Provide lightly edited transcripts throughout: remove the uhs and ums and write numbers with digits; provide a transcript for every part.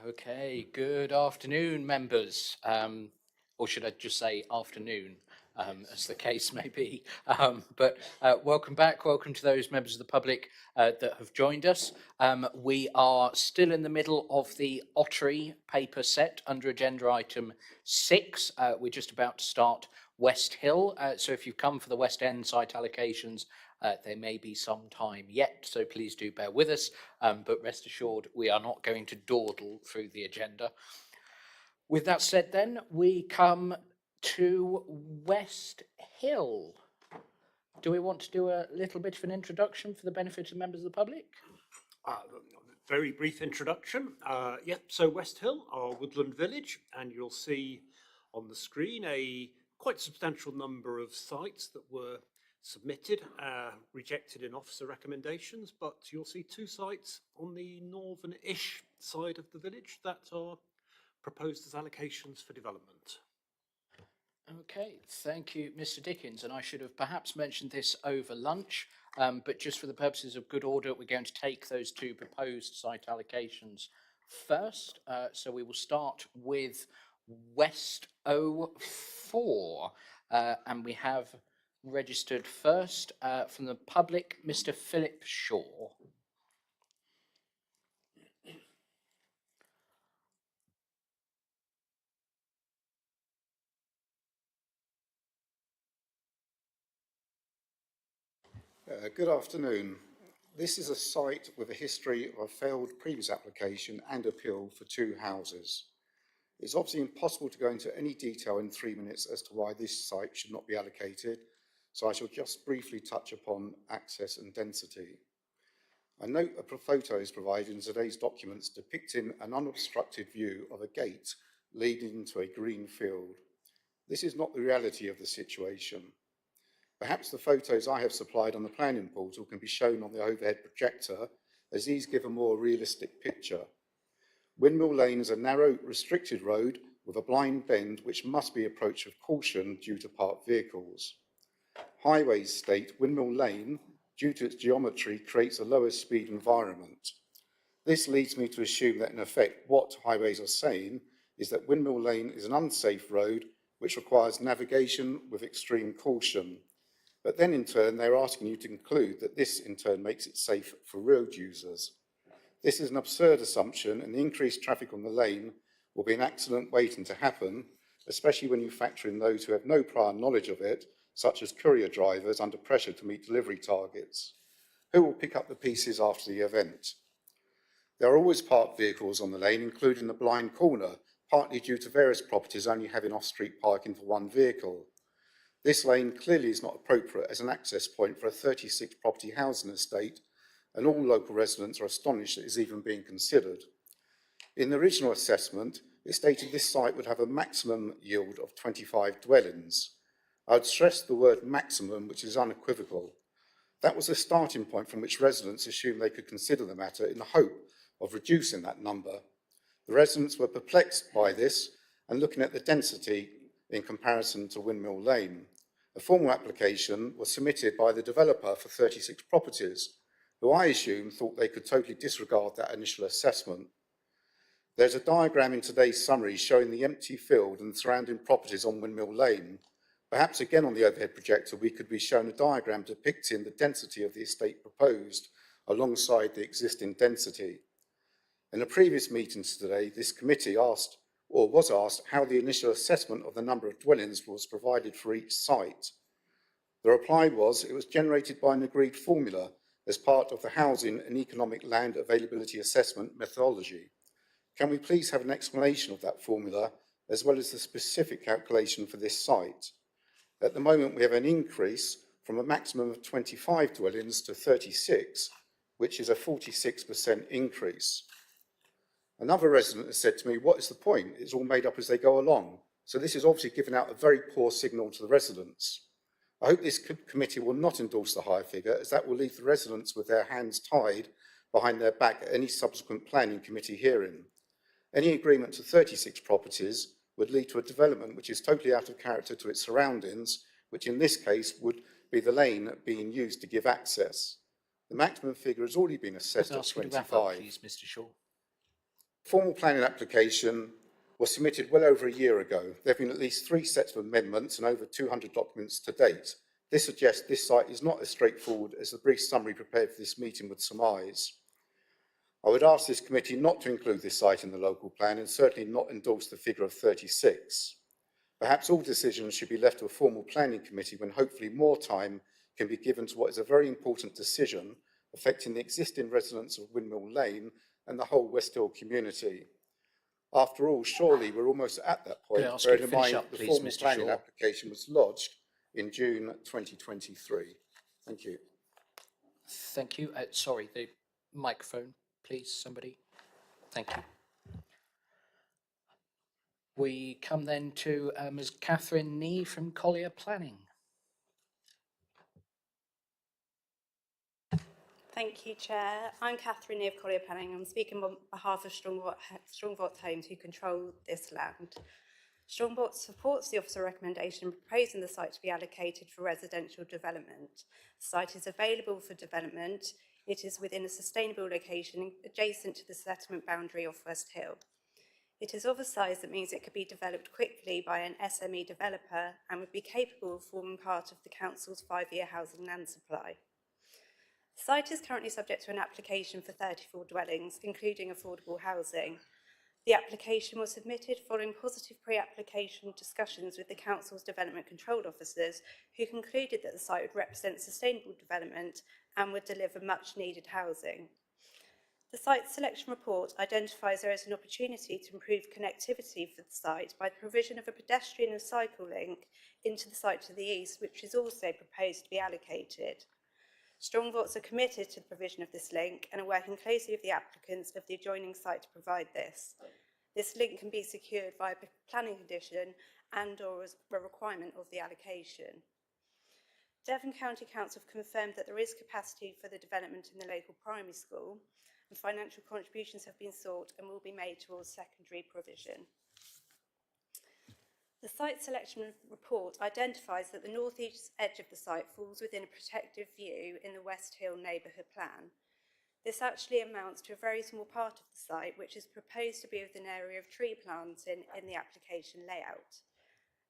Okay, good afternoon, members. Or should I just say afternoon, as the case may be. Welcome back. Welcome to those members of the public that have joined us. We are still in the middle of the Ottery paper set under agenda item 6. We're just about to start West Hill. So if you've come for the West End site allocations, there may be some time yet, so please do bear with us, but rest assured we are not going to dawdle through the agenda. With that said then, we come to West Hill. Do we want to do a little bit of an introduction for the benefit of members of the public? Very brief introduction. So West Hill, our woodland village, and you'll see on the screen a quite substantial number of sites that were submitted, rejected in officer recommendations, but you'll see 2 sites on the northern-ish side of the village that are proposed as allocations for development. Okay, thank you, Mr. Dickens. And I should have perhaps mentioned this over lunch, but just for the purposes of good order, we're going to take those 2 proposed site allocations first. So we will start with West 04, and we have registered first from the public, Mr. Philip Shaw. Good afternoon. This is a site with a history of a failed previous application and appeal for 2 houses. It's obviously impossible to go into any detail in 3 minutes as to why this site should not be allocated, so I shall just briefly touch upon access and density. I note a photo is provided in today's documents depicting an unobstructed view of a gate leading into a green field. This is not the reality of the situation. Perhaps the photos I have supplied on the planning portal can be shown on the overhead projector, as these give a more realistic picture. Windmill Lane is a narrow, restricted road with a blind bend which must be approached with caution due to parked vehicles. Highways state Windmill Lane, due to its geometry, creates a lower speed environment. This leads me to assume that in effect what highways are saying is that Windmill Lane is an unsafe road which requires navigation with extreme caution. But then in turn they're asking you to conclude that this in turn makes it safe for road users. This is an absurd assumption, and the increased traffic on the lane will be an accident waiting to happen, especially when you factor in those who have no prior knowledge of it, such as courier drivers under pressure to meet delivery targets. Who will pick up the pieces after the event? There are always parked vehicles on the lane, including the blind corner, partly due to various properties only having off-street parking for 1 vehicle. This lane clearly is not appropriate as an access point for a 36 property housing estate, and all local residents are astonished that it is even being considered. In the original assessment, it stated this site would have a maximum yield of 25 dwellings. I would stress the word maximum, which is unequivocal. That was a starting point from which residents assumed they could consider the matter in the hope of reducing that number. The residents were perplexed by this and looking at the density in comparison to Windmill Lane. A formal application was submitted by the developer for 36 properties, who I assume thought they could totally disregard that initial assessment. There's a diagram in today's summary showing the empty field and surrounding properties on Windmill Lane. Perhaps again on the overhead projector we could be shown a diagram depicting the density of the estate proposed alongside the existing density. In a previous meeting today, this committee was asked how the initial assessment of the number of dwellings was provided for each site. The reply was it was generated by an agreed formula as part of the Housing and Economic Land Availability Assessment methodology. Can we please have an explanation of that formula as well as the specific calculation for this site? At the moment we have an increase from a maximum of 25 dwellings to 36, which is a 46% increase. Another resident has said to me, what is the point? It's all made up as they go along. So this is obviously giving out a very poor signal to the residents. I hope this committee will not endorse the higher figure, as that will leave the residents with their hands tied behind their back at any subsequent planning committee hearing. Any agreement to 36 properties would lead to a development which is totally out of character to its surroundings, which in this case would be the lane being used to give access. The maximum figure has already been assessed at 25. Please, Mr. Shaw. Formal planning application was submitted well over a year ago. There have been at least 3 sets of amendments and over 200 documents to date. This suggests this site is not as straightforward as the brief summary prepared for this meeting would surmise. I would ask this committee not to include this site in the local plan and certainly not endorse the figure of 36. Perhaps all decisions should be left to a formal planning committee when hopefully more time can be given to what is a very important decision affecting the existing residents of Windmill Lane and the whole West Hill community. After all, surely we're almost at that point, bearing in mind the formal planning application was lodged in June 2023. Thank you. Thank you. Sorry, the microphone, please, somebody. Thank you. We come then to Ms. Catherine Nee from Collier Planning. Thank you, Chair. I'm Catherine Nee of Collier Planning. I'm speaking on behalf of Strongbourne Homes, who control this land. Strongbourne supports the officer recommendation proposing the site to be allocated for residential development. The site is available for development. It is within a sustainable location adjacent to the settlement boundary of West Hill. It is of a size that means it could be developed quickly by an SME developer and would be capable of forming part of the council's 5-year housing land supply. The site is currently subject to an application for 34 dwellings, including affordable housing. The application was submitted following positive pre-application discussions with the council's development control officers, who concluded that the site would represent sustainable development and would deliver much needed housing. The site selection report identifies there is an opportunity to improve connectivity for the site by the provision of a pedestrian and cycle link into the site to the east, which is also proposed to be allocated. Strongbourne are committed to the provision of this link and are working closely with the applicants of the adjoining site to provide this. This link can be secured via planning condition and/or as a requirement of the allocation. Devon County Council have confirmed that there is capacity for the development in the local primary school, and financial contributions have been sought and will be made towards secondary provision. The site selection report identifies that the northeast edge of the site falls within a protective view in the West Hill neighbourhood plan. This actually amounts to a very small part of the site, which is proposed to be within an area of tree planting in the application layout.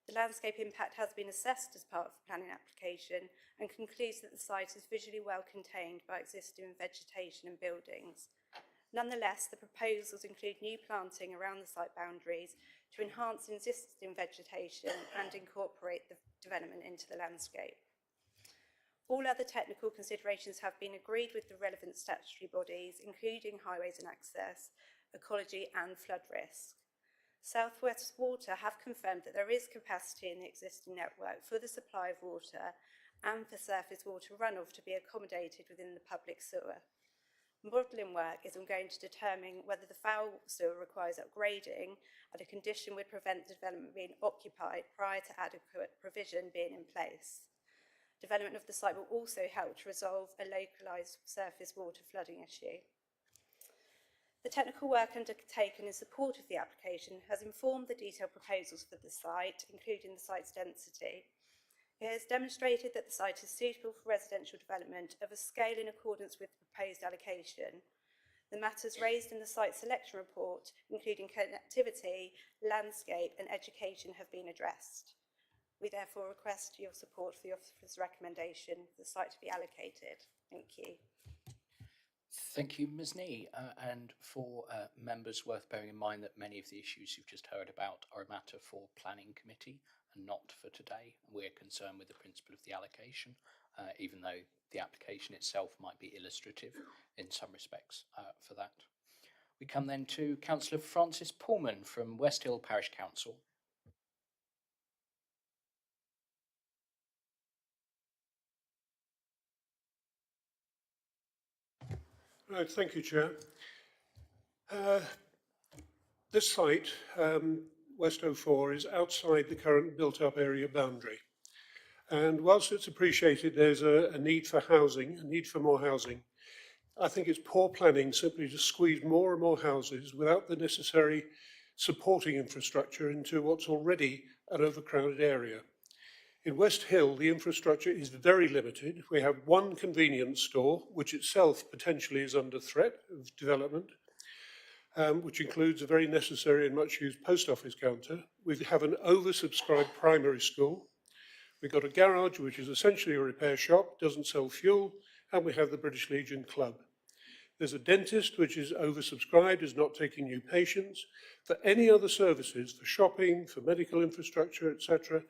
The landscape impact has been assessed as part of the planning application and concludes that the site is visually well contained by existing vegetation and buildings. Nonetheless, the proposals include new planting around the site boundaries to enhance existing vegetation and incorporate the development into the landscape. All other technical considerations have been agreed with the relevant statutory bodies, including highways and access, ecology and flood risk. South West Water have confirmed that there is capacity in the existing network for the supply of water and for surface water runoff to be accommodated within the public sewer. Modelling work is ongoing to determine whether the foul sewer requires upgrading and a condition would prevent the development being occupied prior to adequate provision being in place. Development of the site will also help to resolve a localised surface water flooding issue. The technical work undertaken in support of the application has informed the detailed proposals for the site, including the site's density. It has demonstrated that the site is suitable for residential development of a scale in accordance with the proposed allocation. The matters raised in the site selection report, including connectivity, landscape and education, have been addressed. We therefore request your support for the officer's recommendation for the site to be allocated. Thank you. Thank you, Ms. Nee. And for members, worth bearing in mind that many of the issues you've just heard about are a matter for planning committee and not for today. We're concerned with the principle of the allocation, even though the application itself might be illustrative in some respects for that. We come then to Councillor Francis Pullman from West Hill Parish Council. Right, thank you, Chair. This site, West 04, is outside the current built-up area boundary. And whilst it's appreciated there's a need for housing, a need for more housing, I think it's poor planning simply to squeeze more and more houses without the necessary supporting infrastructure into what's already an overcrowded area. In West Hill, the infrastructure is very limited. We have one convenience store, which itself potentially is under threat of development. which includes a very necessary and much used post office counter. We have an oversubscribed primary school. We've got a garage, which is essentially a repair shop, doesn't sell fuel, and we have the British Legion Club. There's a dentist, which is oversubscribed, is not taking new patients. For any other services, for shopping, for medical infrastructure, etc.,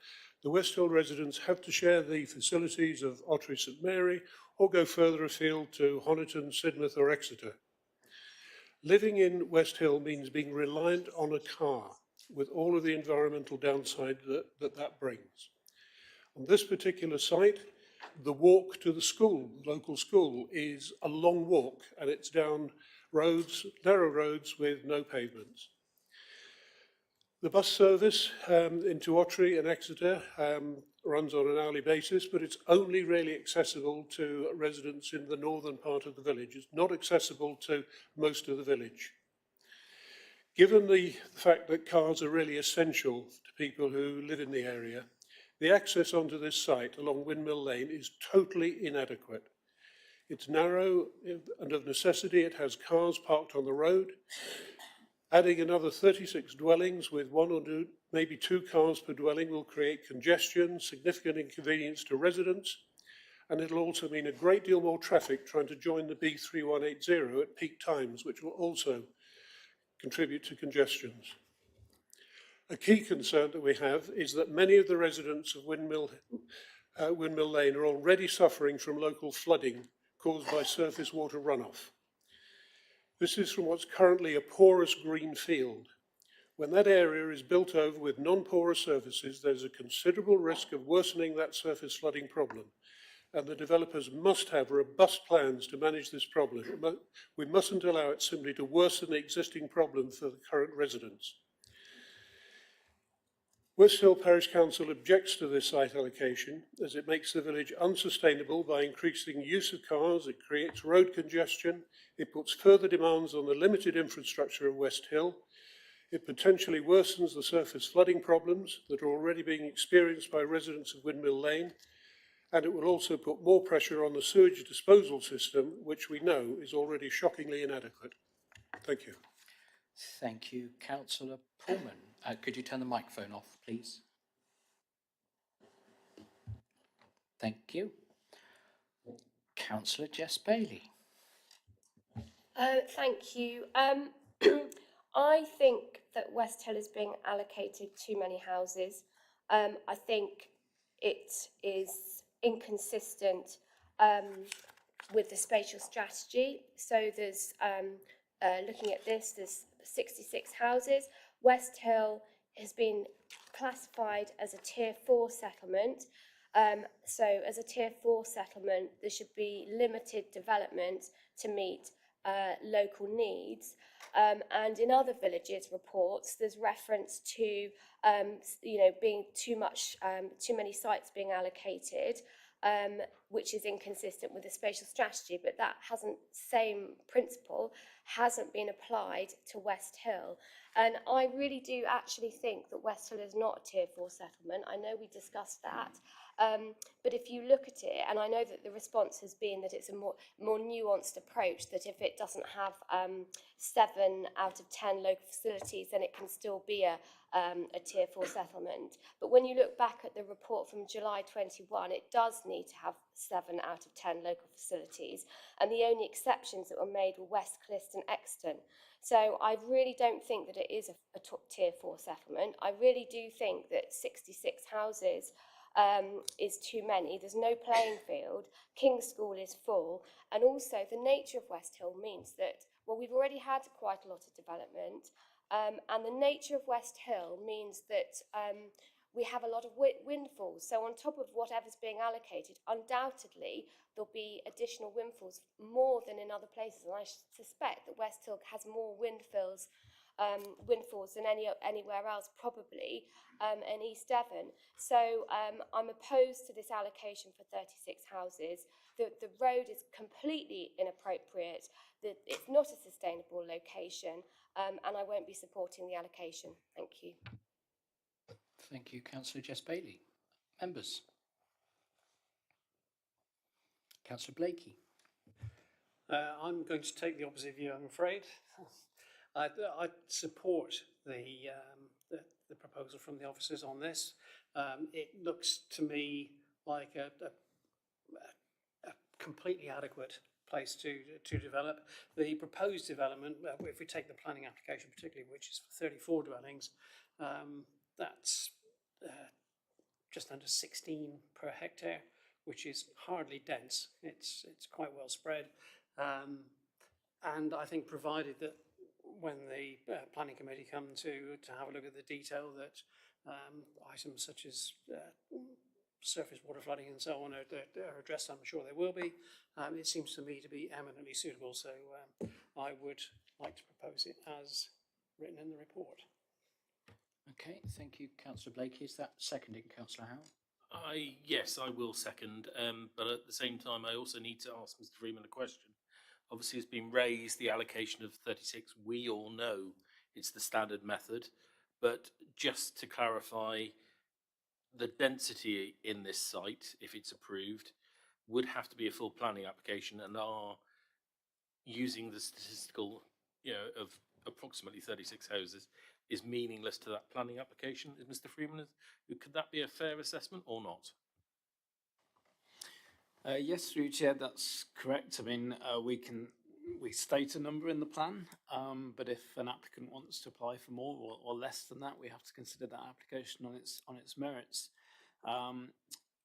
the West Hill residents have to share the facilities of Ottery St Mary or go further afield to Honiton, Sidmouth or Exeter. Living in West Hill means being reliant on a car with all of the environmental downside that brings. On this particular site, the walk to the school, the local school, is a long walk, and it's down roads, narrow roads with no pavements. The bus service into Ottery and Exeter runs on an hourly basis, but it's only really accessible to residents in the northern part of the village. It's not accessible to most of the village. Given the fact that cars are really essential to people who live in the area, the access onto this site along Windmill Lane is totally inadequate. It's narrow, and of necessity it has cars parked on the road. Adding another 36 dwellings with one or maybe two cars per dwelling will create congestion, significant inconvenience to residents, and it'll also mean a great deal more traffic trying to join the B3180 at peak times, which will also contribute to congestions. A key concern that we have is that many of the residents of Windmill Lane are already suffering from local flooding caused by surface water runoff. This is from what's currently a porous green field. When that area is built over with non-porous surfaces, there's a considerable risk of worsening that surface flooding problem, and the developers must have robust plans to manage this problem. We mustn't allow it simply to worsen the existing problem for the current residents. West Hill Parish Council objects to this site allocation as it makes the village unsustainable by increasing use of cars, it creates road congestion, it puts further demands on the limited infrastructure of West Hill, it potentially worsens the surface flooding problems that are already being experienced by residents of Windmill Lane, and it will also put more pressure on the sewage disposal system, which we know is already shockingly inadequate. Thank you. Thank you, Councillor Pullman. Could you turn the microphone off, please? Thank you. Councillor Jess Bailey. Thank you. I think that West Hill is being allocated too many houses. I think it is inconsistent with the spatial strategy. So there's, looking at this, there's 66 houses. West Hill has been classified as a Tier 4 settlement. So as a Tier 4 settlement, there should be limited development to meet local needs. And in other villages' reports, there's reference to, being too many sites being allocated, which is inconsistent with the spatial strategy, but that same principle hasn't been applied to West Hill. And I really do actually think that West Hill is not a Tier 4 settlement. I know we discussed that. But if you look at it, and I know that the response has been that it's a more nuanced approach, that if it doesn't have 7 out of 10 local facilities, then it can still be a Tier 4 settlement. But when you look back at the report from July 21, it does need to have 7 out of 10 local facilities. And the only exceptions that were made were Broadclyst and Exeter. So I really don't think that it is a Tier 4 settlement. I really do think that 66 houses is too many. There's no playing field. King's School is full. And also the nature of West Hill means that, well, we've already had quite a lot of development. And the nature of West Hill means that we have a lot of windfalls. So on top of whatever's being allocated, undoubtedly there'll be additional windfalls, more than in other places. And I suspect that West Hill has more windfalls than anywhere else, probably in East Devon. So I'm opposed to this allocation for 36 houses. The road is completely inappropriate. It's not a sustainable location, and I won't be supporting the allocation. Thank you. Thank you, Councillor Jess Bailey. Members. Councillor Blakey. I'm going to take the opposite view, I'm afraid. I support the proposal from the officers on this. It looks to me like a completely adequate place to develop. The proposed development, if we take the planning application particularly, which is for 34 dwellings, that's just under 16 per hectare, which is hardly dense. It's quite well spread. And I think provided that when the planning committee come to have a look at the detail, that items such as surface water flooding and so on are addressed, I'm sure they will be. It seems to me to be eminently suitable, so I would like to propose it as written in the report. Okay, thank you, Councillor Blakey. Is that seconded, Councillor Howe? Yes, I will second, but at the same time, I also need to ask Mr. Freeman a question. Obviously, it's been raised, the allocation of 36. We all know it's the standard method, but just to clarify, the density in this site, if it's approved, would have to be a full planning application, and are using the statistical, of approximately 36 houses is meaningless to that planning application. Is Mr. Freeman, could that be a fair assessment or not? Yes, through Chair, that's correct. I mean, we state a number in the plan, but if an applicant wants to apply for more or less than that, we have to consider that application on its merits.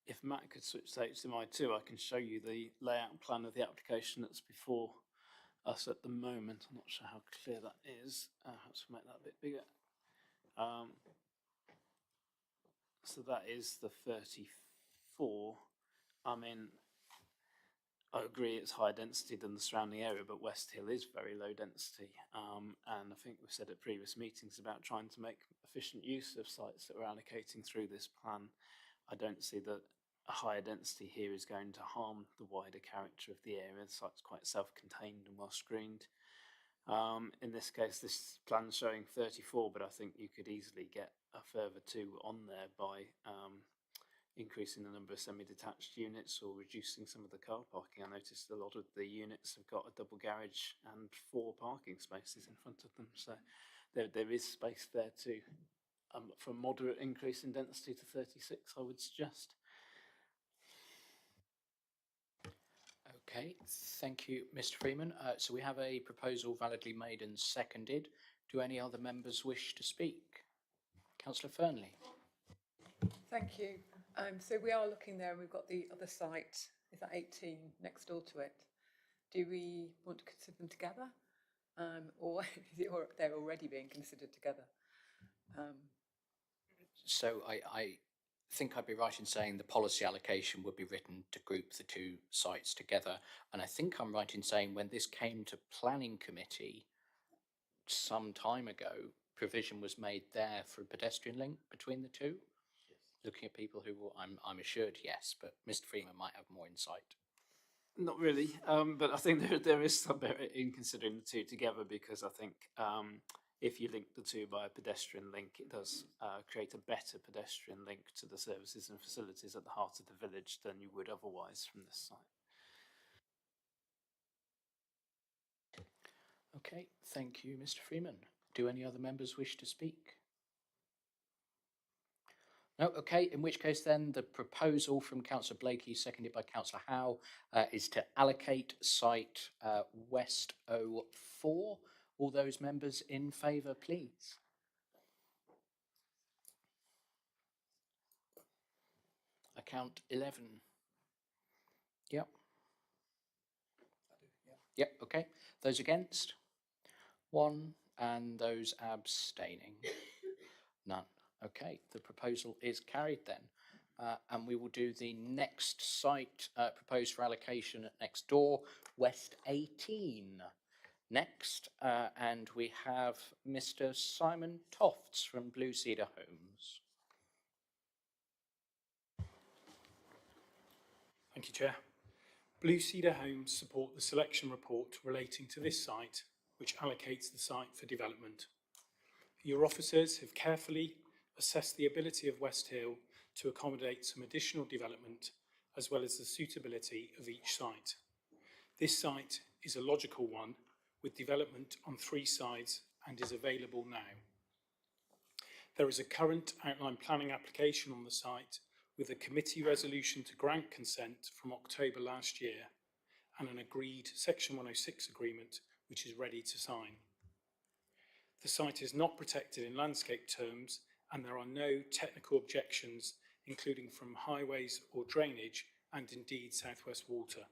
If Matt could switch to HDMI 2, I can show you the layout plan of the application that's before us at the moment. I'm not sure how clear that is. I have to make that a bit bigger. So that is the 34. I mean, I agree it's higher density than the surrounding area, but West Hill is very low density. And I think we've said at previous meetings about trying to make efficient use of sites that we're allocating through this plan. I don't see that a higher density here is going to harm the wider character of the area. The site's quite self-contained and well screened. In this case, this plan's showing 34, but I think you could easily get a further 2 on there by increasing the number of semi-detached units or reducing some of the car parking. I noticed a lot of the units have got a double garage and 4 parking spaces in front of them, so there is space there too. For a moderate increase in density to 36, I would suggest. Okay, thank you, Mr. Freeman. So we have a proposal validly made and seconded. Do any other members wish to speak? Councillor Fernley. Thank you. So we are looking there and we've got the other site, is that 18 next door to it? Do we want to consider them together? Or is it, or they're already being considered together? So I think I'd be right in saying the policy allocation would be written to group the 2 sites together. And I think I'm right in saying when this came to planning committee some time ago, provision was made there for a pedestrian link between the 2. Yes. Looking at people who I'm assured yes, but Mr. Freeman might have more insight. Not really, but I think there is some merit in considering the 2 together, because I think if you link the 2 by a pedestrian link, it does create a better pedestrian link to the services and facilities at the heart of the village than you would otherwise from this site. Okay, thank you, Mr. Freeman. Do any other members wish to speak? No, okay, in which case then the proposal from Councillor Blakey, seconded by Councillor Howe, is to allocate site West 04. All those members in favour, please. I count 11. Yep. Yep, okay. Those against? 1, and those abstaining? None. Okay, the proposal is carried then. And we will do the next site proposed for allocation at next door, West 18. Next, and we have Mr. Simon Tofts from Blue Cedar Homes. Thank you, Chair. Blue Cedar Homes support the selection report relating to this site, which allocates the site for development. Your officers have carefully assessed the ability of West Hill to accommodate some additional development, as well as the suitability of each site. This site is a logical one, with development on 3 sides and is available now. There is a current outline planning application on the site with a committee resolution to grant consent from October last year and an agreed Section 106 agreement which is ready to sign. The site is not protected in landscape terms and there are no technical objections, including from highways or drainage and indeed South West Water.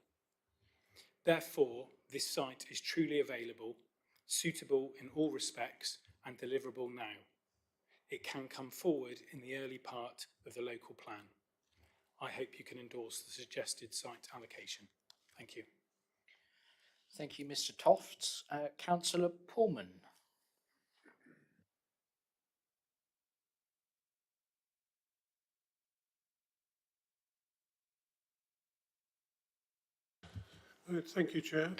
Therefore, this site is truly available, suitable in all respects and deliverable now. It can come forward in the early part of the local plan. I hope you can endorse the suggested site allocation. Thank you. Thank you, Mr. Tofts. Councillor Pullman. Thank you, Chair.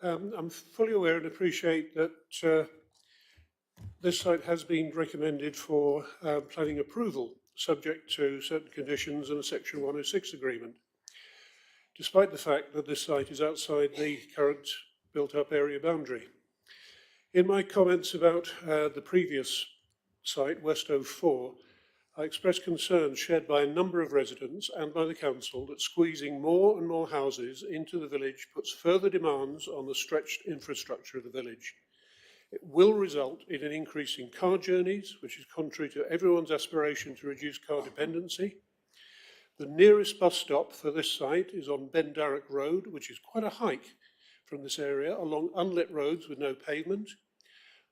I'm fully aware and appreciate that this site has been recommended for planning approval, subject to certain conditions and a Section 106 agreement, despite the fact that this site is outside the current built-up area boundary. In my comments about the previous site, West 04, I expressed concerns shared by a number of residents and by the council that squeezing more and more houses into the village puts further demands on the stretched infrastructure of the village. It will result in an increase in car journeys, which is contrary to everyone's aspiration to reduce car dependency. The nearest bus stop for this site is on Ben Darroch Road, which is quite a hike from this area along unlit roads with no pavement.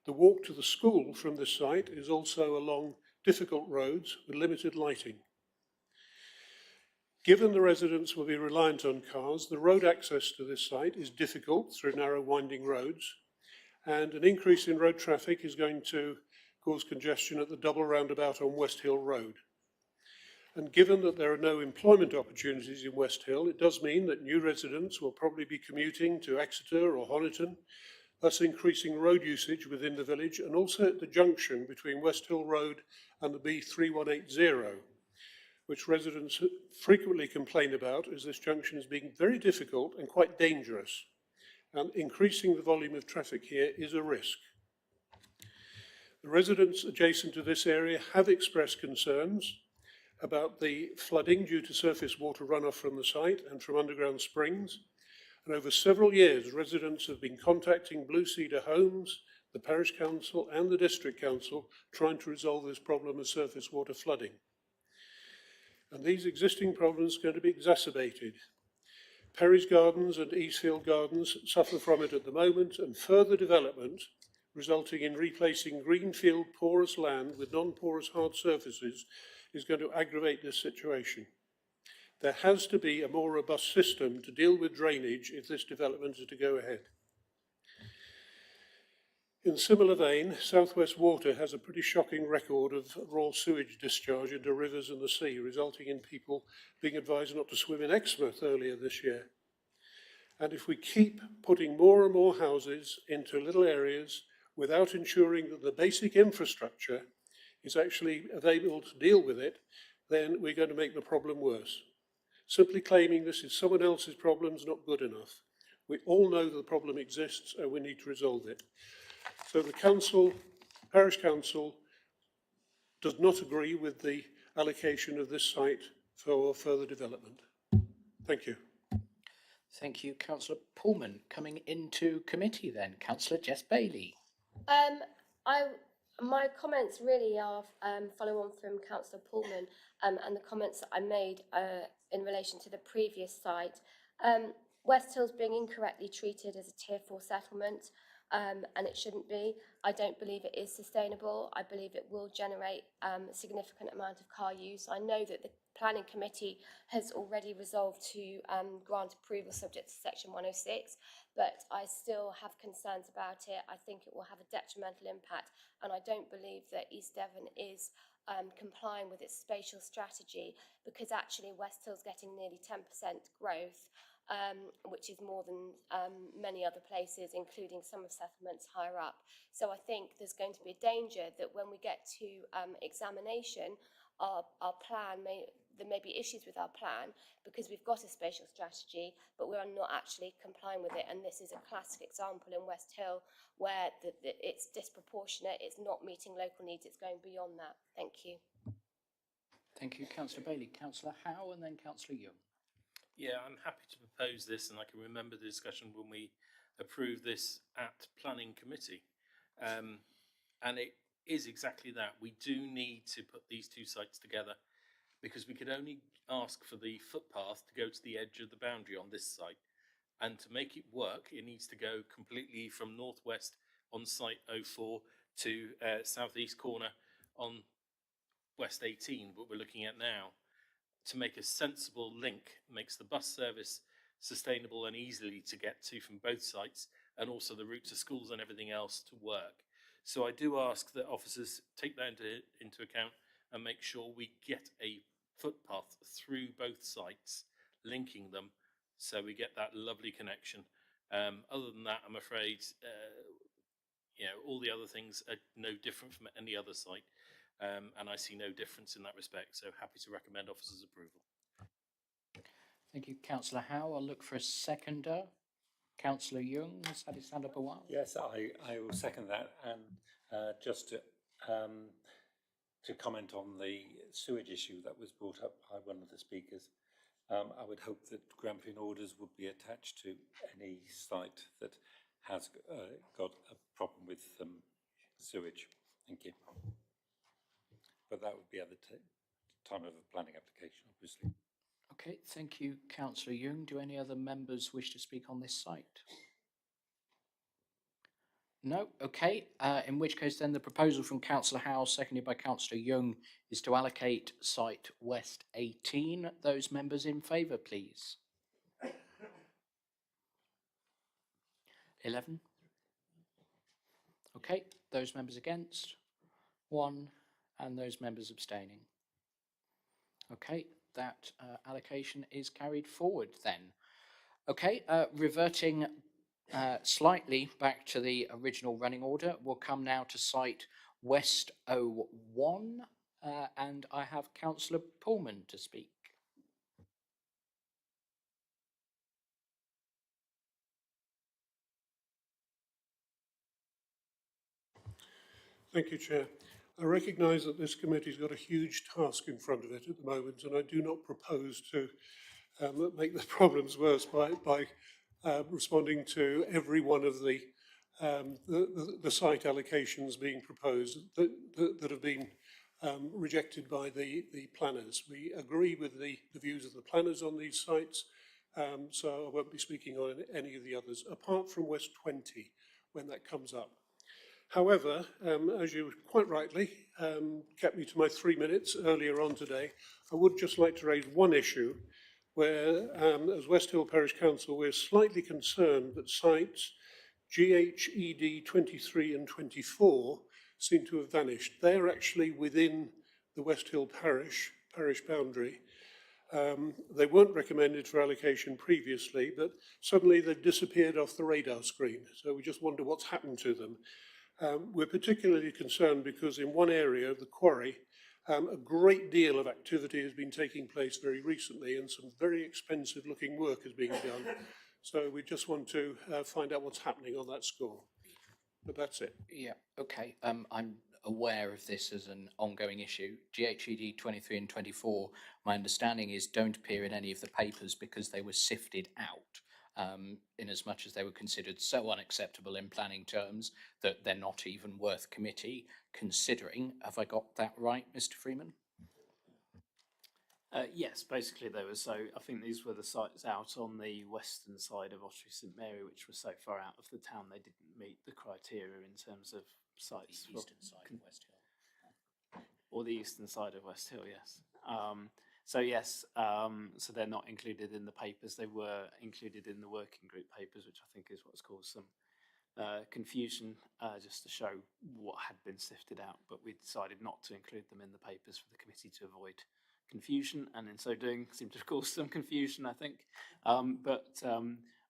The walk to the school from this site is also along difficult roads with limited lighting. Given the residents will be reliant on cars, the road access to this site is difficult through narrow winding roads, and an increase in road traffic is going to cause congestion at the double roundabout on West Hill Road. And given that there are no employment opportunities in West Hill, it does mean that new residents will probably be commuting to Exeter or Honiton, thus increasing road usage within the village and also at the junction between West Hill Road and the B3180, which residents frequently complain about as this junction is being very difficult and quite dangerous, and increasing the volume of traffic here is a risk. The residents adjacent to this area have expressed concerns about the flooding due to surface water runoff from the site and from underground springs. And over several years, residents have been contacting Blue Cedar Homes, the Parish Council and the District Council trying to resolve this problem of surface water flooding. And these existing problems are going to be exacerbated. Perry's Gardens and Eastfield Gardens suffer from it at the moment, and further development, resulting in replacing greenfield porous land with non-porous hard surfaces, is going to aggravate this situation. There has to be a more robust system to deal with drainage if this development is to go ahead. In a similar vein, South West Water has a pretty shocking record of raw sewage discharge into rivers and the sea, resulting in people being advised not to swim in Exmouth earlier this year. And if we keep putting more and more houses into little areas without ensuring that the basic infrastructure is actually available to deal with it, then we're going to make the problem worse. Simply claiming this is someone else's problem is not good enough. We all know that the problem exists and we need to resolve it. So the council, Parish Council, does not agree with the allocation of this site for further development. Thank you. Thank you, Councillor Pullman. Coming into committee then, Councillor Jess Bailey. My comments really are follow on from Councillor Pullman and the comments that I made in relation to the previous site. West Hill's being incorrectly treated as a Tier 4 settlement, and it shouldn't be. I don't believe it is sustainable. I believe it will generate a significant amount of car use. I know that the Planning Committee has already resolved to grant approval subject to Section 106, but I still have concerns about it. I think it will have a detrimental impact, and I don't believe that East Devon is complying with its spatial strategy, because actually West Hill's getting nearly 10% growth, which is more than many other places, including some of settlements higher up. So I think there's going to be a danger that when we get to examination, our plan there may be issues with our plan because we've got a spatial strategy, but we are not actually complying with it. And this is a classic example in West Hill where it's disproportionate, it's not meeting local needs, it's going beyond that. Thank you. Thank you, Councillor Bailey. Councillor Howe and then Councillor Young. Yeah, I'm happy to propose this, and I can remember the discussion when we approved this at Planning Committee. And it is exactly that. We do need to put these two sites together because we could only ask for the footpath to go to the edge of the boundary on this site. And to make it work, it needs to go completely from northwest on site 04 to southeast corner on West 18, what we're looking at now, to make a sensible link, makes the bus service sustainable and easily to get to from both sites, and also the route to schools and everything else to work. So I do ask that officers take that into account and make sure we get a footpath through both sites, linking them, so we get that lovely connection. Other than that, I'm afraid, all the other things are no different from any other site, and I see no difference in that respect. So happy to recommend officers' approval. Thank you, Councillor Howe. I'll look for a seconder. Councillor Young has had his hand up a while. Yes, I will second that. And just to comment on the sewage issue that was brought up by one of the speakers, I would hope that Grampian orders would be attached to any site that has got a problem with sewage. Thank you. But that would be at the time of a planning application, obviously. Okay, thank you, Councillor Young. Do any other members wish to speak on this site? No? Okay, in which case then the proposal from Councillor Howe, seconded by Councillor Young, is to allocate site West 18. Those members in favour, please. 11. Okay, those members against? 1, and those members abstaining. Okay, that allocation is carried forward then. Okay, reverting slightly back to the original running order, we'll come now to site West 01, and I have Councillor Pullman to speak. Thank you, Chair. I recognise that this committee's got a huge task in front of it at the moment, and I do not propose to make the problems worse by responding to every one of the site allocations being proposed that have been rejected by the planners. We agree with the views of the planners on these sites, so I won't be speaking on any of the others, apart from West 20, when that comes up. However, as you quite rightly kept me to my 3 minutes earlier on today, I would just like to raise one issue where, as West Hill Parish Council, we're slightly concerned that sites GHED 23 and 24 seem to have vanished. They're actually within the West Hill parish boundary. They weren't recommended for allocation previously, but suddenly they've disappeared off the radar screen. So we just wonder what's happened to them. We're particularly concerned because in one area, the quarry, a great deal of activity has been taking place very recently and some very expensive looking work is being done. So we just want to find out what's happening on that score. But that's it. Yeah, okay. I'm aware of this as an ongoing issue. GHED 23 and 24, my understanding is, don't appear in any of the papers because they were sifted out. In as much as they were considered so unacceptable in planning terms that they're not even worth committee considering. Have I got that right, Mr. Freeman? Yes, basically they were. So I think these were the sites out on the western side of Ottery St Mary, which were so far out of the town they didn't meet the criteria in terms of sites. The eastern side of West Hill. Or the eastern side of West Hill, yes. So yes, so they're not included in the papers. They were included in the working group papers, which I think is what's caused some confusion, just to show what had been sifted out. But we decided not to include them in the papers for the committee to avoid confusion, and in so doing seemed to have caused some confusion, I think.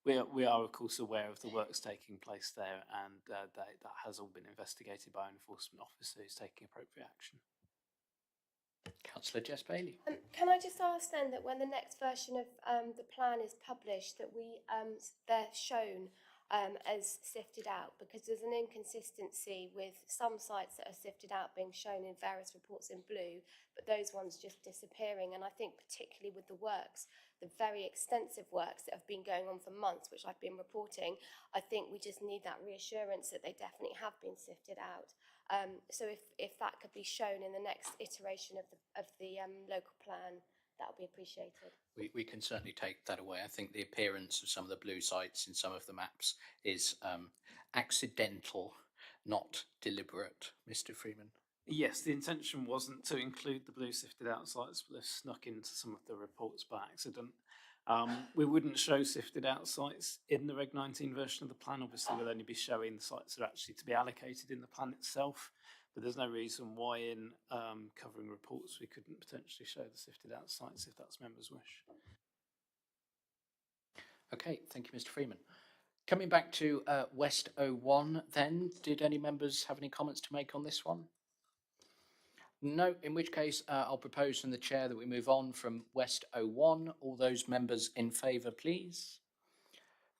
We are of course aware of the works taking place there, and that has all been investigated by an enforcement officer who's taking appropriate action. Councillor Jess Bailey. Can I just ask then that when the next version of the plan is published, that they're shown as sifted out, because there's an inconsistency with some sites that are sifted out being shown in various reports in blue, but those ones just disappearing. And I think particularly with the works, the very extensive works that have been going on for months, which I've been reporting, I think we just need that reassurance that they definitely have been sifted out. So if that could be shown in the next iteration of the local plan, that would be appreciated. We can certainly take that away. I think the appearance of some of the blue sites in some of the maps is accidental, not deliberate. Mr. Freeman. Yes, the intention wasn't to include the blue sifted out sites, but they've snuck into some of the reports by accident. We wouldn't show sifted out sites in the Reg 19 version of the plan. Obviously, we'll only be showing the sites that are actually to be allocated in the plan itself, but there's no reason why in covering reports we couldn't potentially show the sifted out sites if that's members' wish. Okay, thank you, Mr. Freeman. Coming back to West 01 then, did any members have any comments to make on this one? No, in which case I'll propose from the chair that we move on from West 01. All those members in favour, please.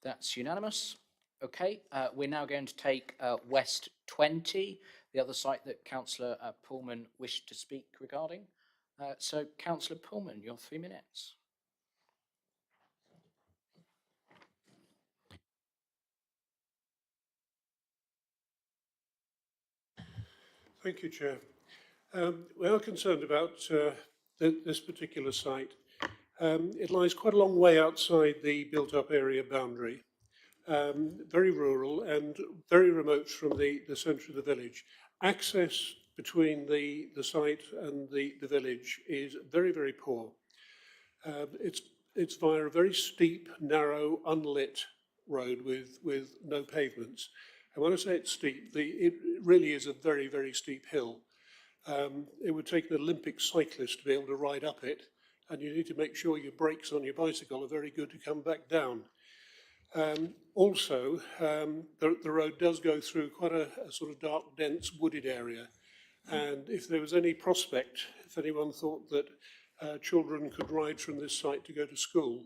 That's unanimous. Okay, we're now going to take West 20, the other site that Councillor Pullman wished to speak regarding. So, Councillor Pullman, your 3 minutes. Thank you, Chair. We are concerned about this particular site. It lies quite a long way outside the built-up area boundary, very rural and very remote from the centre of the village. Access between the site and the village is very, very poor. It's via a very steep, narrow, unlit road with no pavements. And when I say it's steep, it really is a very, very steep hill. It would take an Olympic cyclist to be able to ride up it, and you need to make sure your brakes on your bicycle are very good to come back down. Also, the road does go through quite a sort of dark, dense, wooded area. And if there was any prospect, if anyone thought that children could ride from this site to go to school,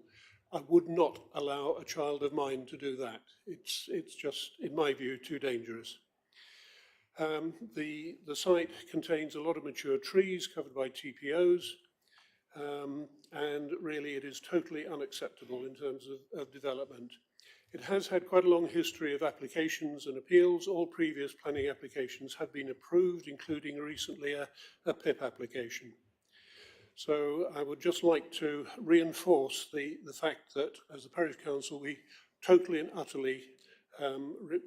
I would not allow a child of mine to do that. It's just, in my view, too dangerous. The site contains a lot of mature trees covered by TPOs, and really it is totally unacceptable in terms of development. It has had quite a long history of applications and appeals. All previous planning applications have been approved, including recently a PIP application. So I would just like to reinforce the fact that as the Parish Council, we totally and utterly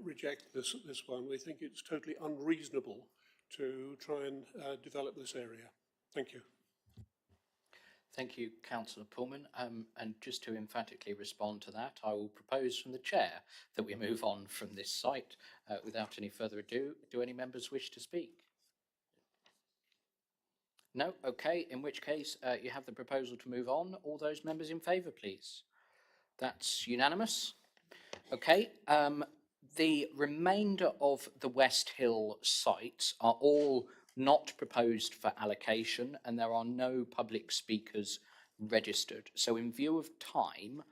reject this one. We think it's totally unreasonable to try and develop this area. Thank you. Thank you, Councillor Pullman. And just to emphatically respond to that, I will propose from the chair that we move on from this site without any further ado. Do any members wish to speak? No? Okay, in which case you have the proposal to move on. All those members in favour, please. That's unanimous. Okay, the remainder of the West Hill sites are all not proposed for allocation, and there are no public speakers registered. So in view of time,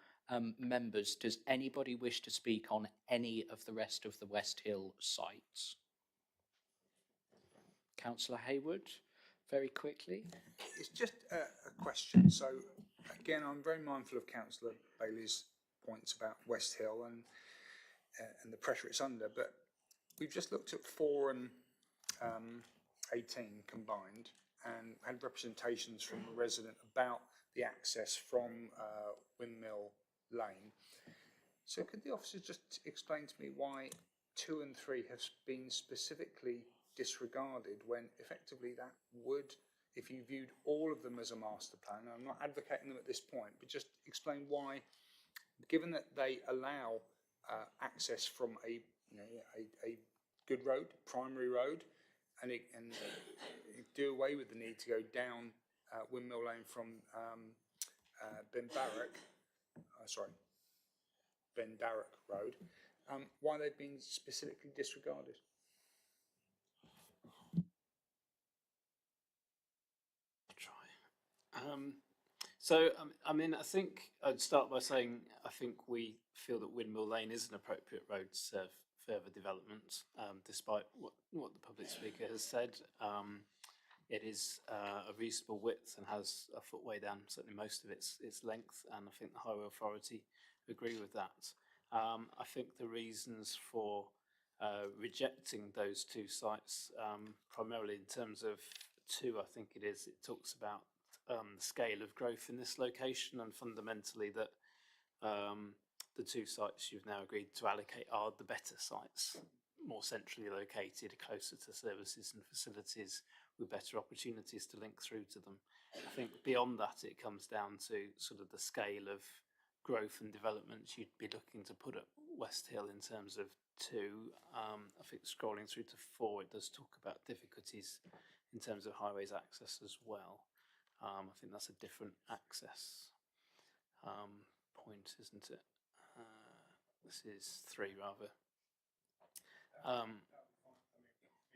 members, does anybody wish to speak on any of the rest of the West Hill sites? Councillor Hayward, very quickly. It's just a question. So again, I'm very mindful of Councillor Bailey's points about West Hill and the pressure it's under, but we've just looked at 4 and 18 combined and had representations from a resident about the access from Windmill Lane. So could the officers just explain to me why 2 and 3 have been specifically disregarded when effectively that would, if you viewed all of them as a master plan, and I'm not advocating them at this point, but just explain why, given that they allow access from a good road, primary road, and do away with the need to go down Windmill Lane from Ben Darrock Road, why they've been specifically disregarded. I mean, I think I'd start by saying I think we feel that Windmill Lane is an appropriate road to serve further development, despite what the public speaker has said. It is a reasonable width and has a footway down certainly most of its length, and I think the Highway Authority agree with that. I think the reasons for rejecting those two sites, primarily in terms of two, I think it talks about the scale of growth in this location, and fundamentally that the two sites you've now agreed to allocate are the better sites, more centrally located, closer to services and facilities, with better opportunities to link through to them. I think beyond that, it comes down to sort of the scale of growth and development you'd be looking to put at West Hill in terms of two. I think scrolling through to 4, it does talk about difficulties in terms of highways access as well. I think that's a different access point, isn't it? This is 3 rather.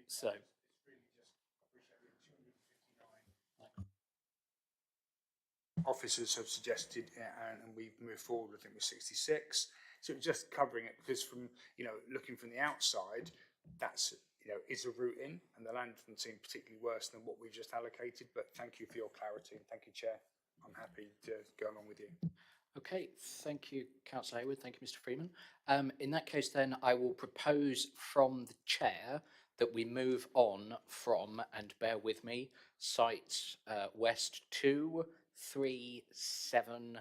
So officers have suggested, and we've moved forward, I think, with 66. So just covering it, because from, looking from the outside, that's, is a route in, and the land doesn't seem particularly worse than what we've just allocated. But thank you for your clarity, and thank you, Chair. I'm happy to go along with you. Okay, thank you, Councillor Hayward. Thank you, Mr. Freeman. In that case, then, I will propose from the chair that we move on from, and bear with me, sites West 2, 3, 7,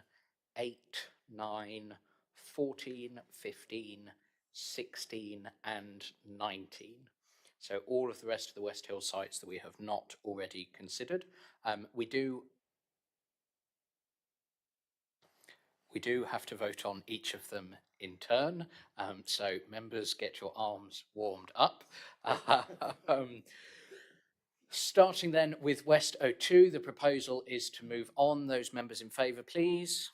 8, 9, 14, 15, 16, and 19. So all of the rest of the West Hill sites that we have not already considered. We do have to vote on each of them in turn, so members, get your arms warmed up. Starting then with West 02, the proposal is to move on. Those members in favour, please.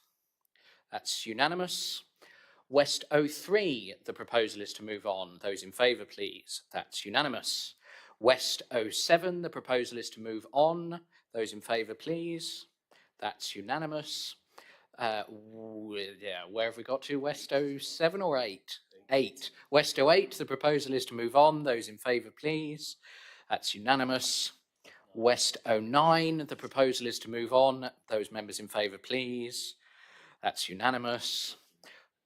That's unanimous. West 03, the proposal is to move on. Those in favour, please. That's unanimous. West 07, the proposal is to move on. Those in favour, please. That's unanimous. Where have we got to? West 07 or 8? 8. West 08, the proposal is to move on. Those in favour, please. That's unanimous. West 09, the proposal is to move on. Those members in favour, please. That's unanimous.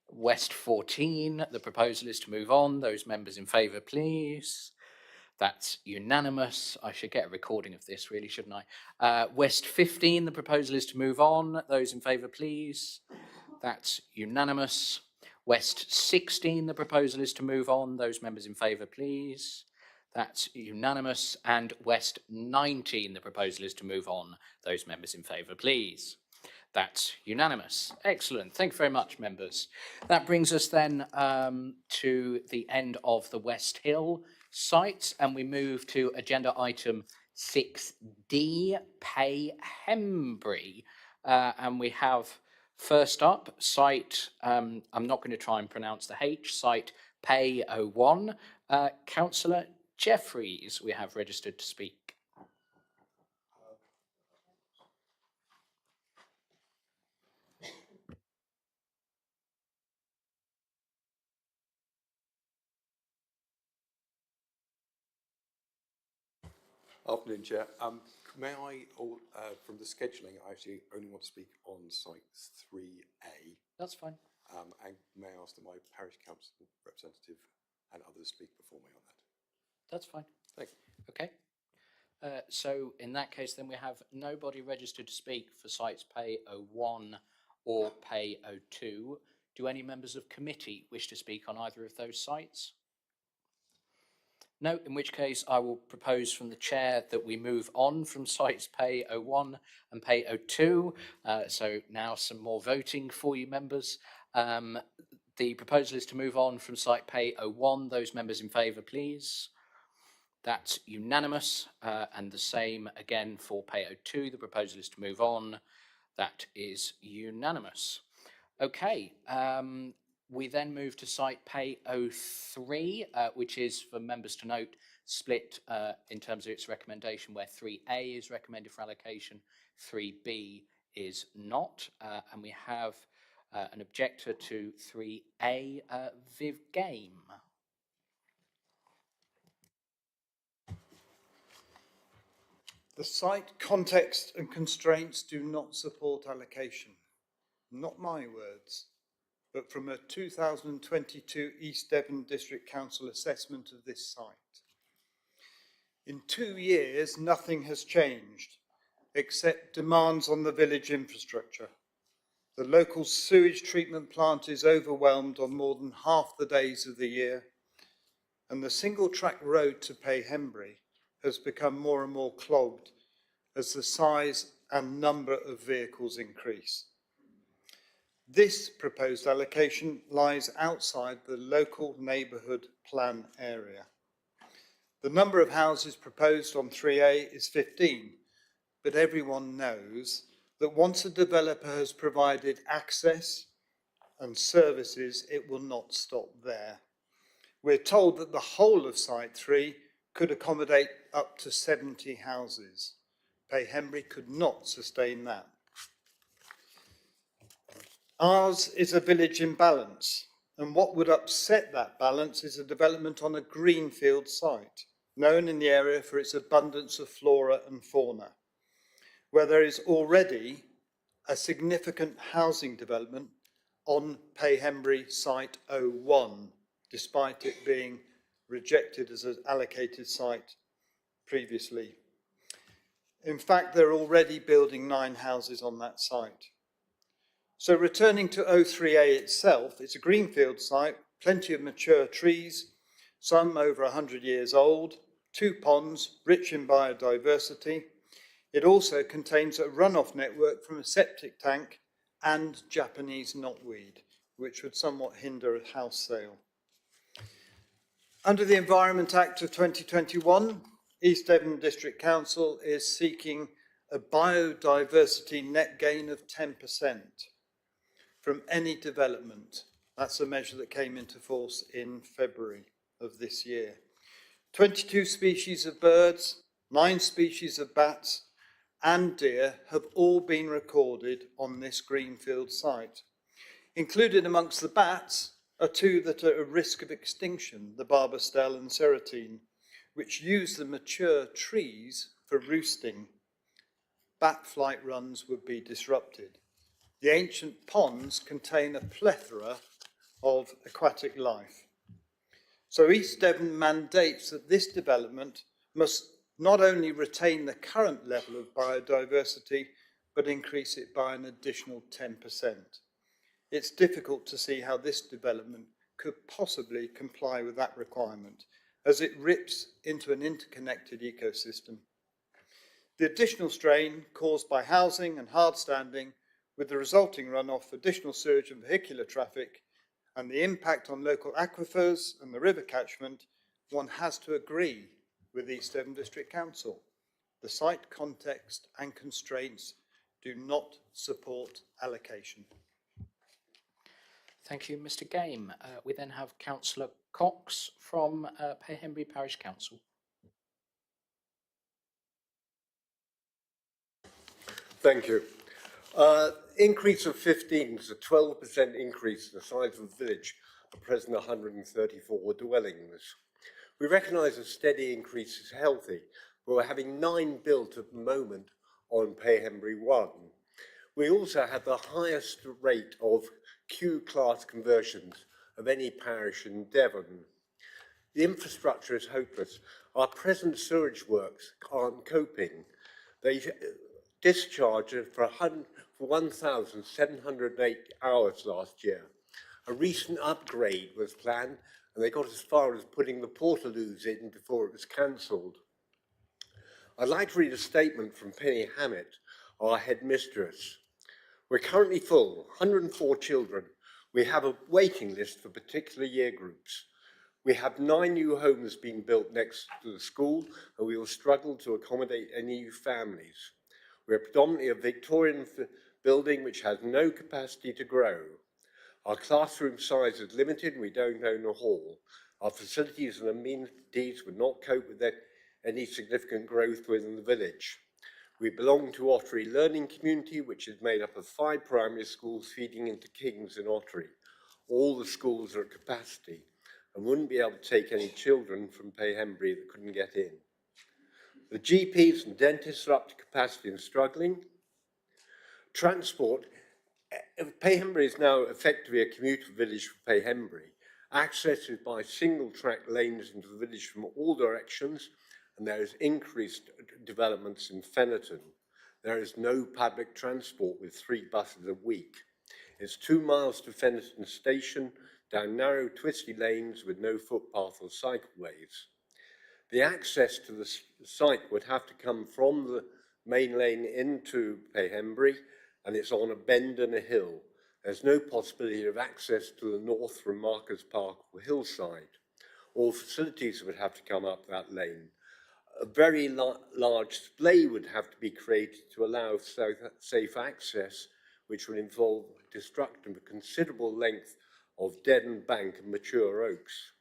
West 14, the proposal is to move on. Those members in favour, please. That's unanimous. I should get a recording of this, really, shouldn't I? West 15, the proposal is to move on. Those in favour, please. That's unanimous. West 16, the proposal is to move on. Those members in favour, please. That's unanimous. And West 19, the proposal is to move on. Those members in favour, please. That's unanimous. Excellent. Thank you very much, members. That brings us then to the end of the West Hill sites, and we move to agenda item 6D, Payhembury. And we have first up site, I'm not going to try and pronounce the H, site Pay01. Councillor Jeffreys, we have registered to speak. Afternoon, Chair. May I, from the scheduling, I actually only want to speak on sites 3A. That's fine. And may I ask that my parish council representative and others speak before me on that? That's fine. Thank you. Okay. So in that case, then we have nobody registered to speak for sites Pay01 or Pay02. Do any members of committee wish to speak on either of those sites? No, in which case I will propose from the chair that we move on from sites Pay01 and Pay02. So now some more voting for you, members. The proposal is to move on from site Pay01. Those members in favour, please. That's unanimous. And the same again for Pay02. The proposal is to move on. That is unanimous. Okay. We then move to site Pay03, which is, for members to note, split in terms of its recommendation, where 3A is recommended for allocation, 3B is not, and we have an objector to 3A, Viv Game. The site context and constraints do not support allocation. Not my words, but from a 2022 East Devon District Council assessment of this site. In 2 years, nothing has changed, except demands on the village infrastructure. The local sewage treatment plant is overwhelmed on more than half the days of the year, and the single track road to Payhembury has become more and more clogged as the size and number of vehicles increase. This proposed allocation lies outside the local neighbourhood plan area. The number of houses proposed on 3A is 15, but everyone knows that once a developer has provided access and services, it will not stop there. We're told that the whole of Site 3 could accommodate up to 70 houses. Payhembury could not sustain that. Ours is a village in balance, and what would upset that balance is a development on a greenfield site, known in the area for its abundance of flora and fauna, where there is already a significant housing development on Payhembury Site 01, despite it being rejected as an allocated site previously. In fact, they're already building 9 houses on that site. So returning to 03A itself, it's a greenfield site, plenty of mature trees, some over 100 years old, 2 ponds, rich in biodiversity. It also contains a runoff network from a septic tank and Japanese knotweed, which would somewhat hinder a house sale. Under the Environment Act of 2021, East Devon District Council is seeking a biodiversity net gain of 10% from any development. That's a measure that came into force in February of this year. 22 species of birds, 9 species of bats, and deer have all been recorded on this greenfield site. Included amongst the bats are 2 that are at risk of extinction, the barbastelle and ceratine, which use the mature trees for roosting. Bat flight runs would be disrupted. The ancient ponds contain a plethora of aquatic life. So East Devon mandates that this development must not only retain the current level of biodiversity, but increase it by an additional 10%. It's difficult to see how this development could possibly comply with that requirement, as it rips into an interconnected ecosystem. The additional strain caused by housing and hard standing, with the resulting runoff, additional sewage and vehicular traffic, and the impact on local aquifers and the river catchment, one has to agree with East Devon District Council. The site context and constraints do not support allocation. Thank you, Mr. Game. We then have Councillor Cox from Payhembury Parish Council. Thank you. Increase of 15 is a 12% increase in the size of the village, at present 134 dwellings. We recognise a steady increase is healthy, but we're having 9 built at the moment on Payhembury 1. We also have the highest rate of Q-class conversions of any parish in Devon. The infrastructure is hopeless. Our present sewage works aren't coping. They discharged for 1,708 hours last year. A recent upgrade was planned, and they got as far as putting the portaloos in before it was cancelled. I'd like to read a statement from Penny Hammett, our headmistress. We're currently full, 104 children. We have a waiting list for particular year groups. We have 9 new homes being built next to the school, and we will struggle to accommodate any new families. We're predominantly a Victorian building which has no capacity to grow. Our classroom size is limited and we don't own a hall. Our facilities and amenities would not cope with any significant growth within the village. We belong to Ottery Learning Community, which is made up of 5 primary schools feeding into King's in Ottery. All the schools are at capacity and wouldn't be able to take any children from Payhembury that couldn't get in. The GPs and dentists are up to capacity and struggling. Transport, Payhembury is now effectively a commuter village for Payhembury. Access is by single track lanes into the village from all directions, and there is increased developments in Feniton. There is no public transport with 3 buses a week. It's 2 miles to Feniton station, down narrow twisty lanes with no footpath or cycleways. The access to the site would have to come from the main lane into Payhembury, and it's on a bend and a hill. There's no possibility of access to the north from Markers Park or Hillside. All facilities would have to come up that lane. A very large splay would have to be created to allow safe access, which would involve destruction of a considerable length of deadened bank and mature oaks.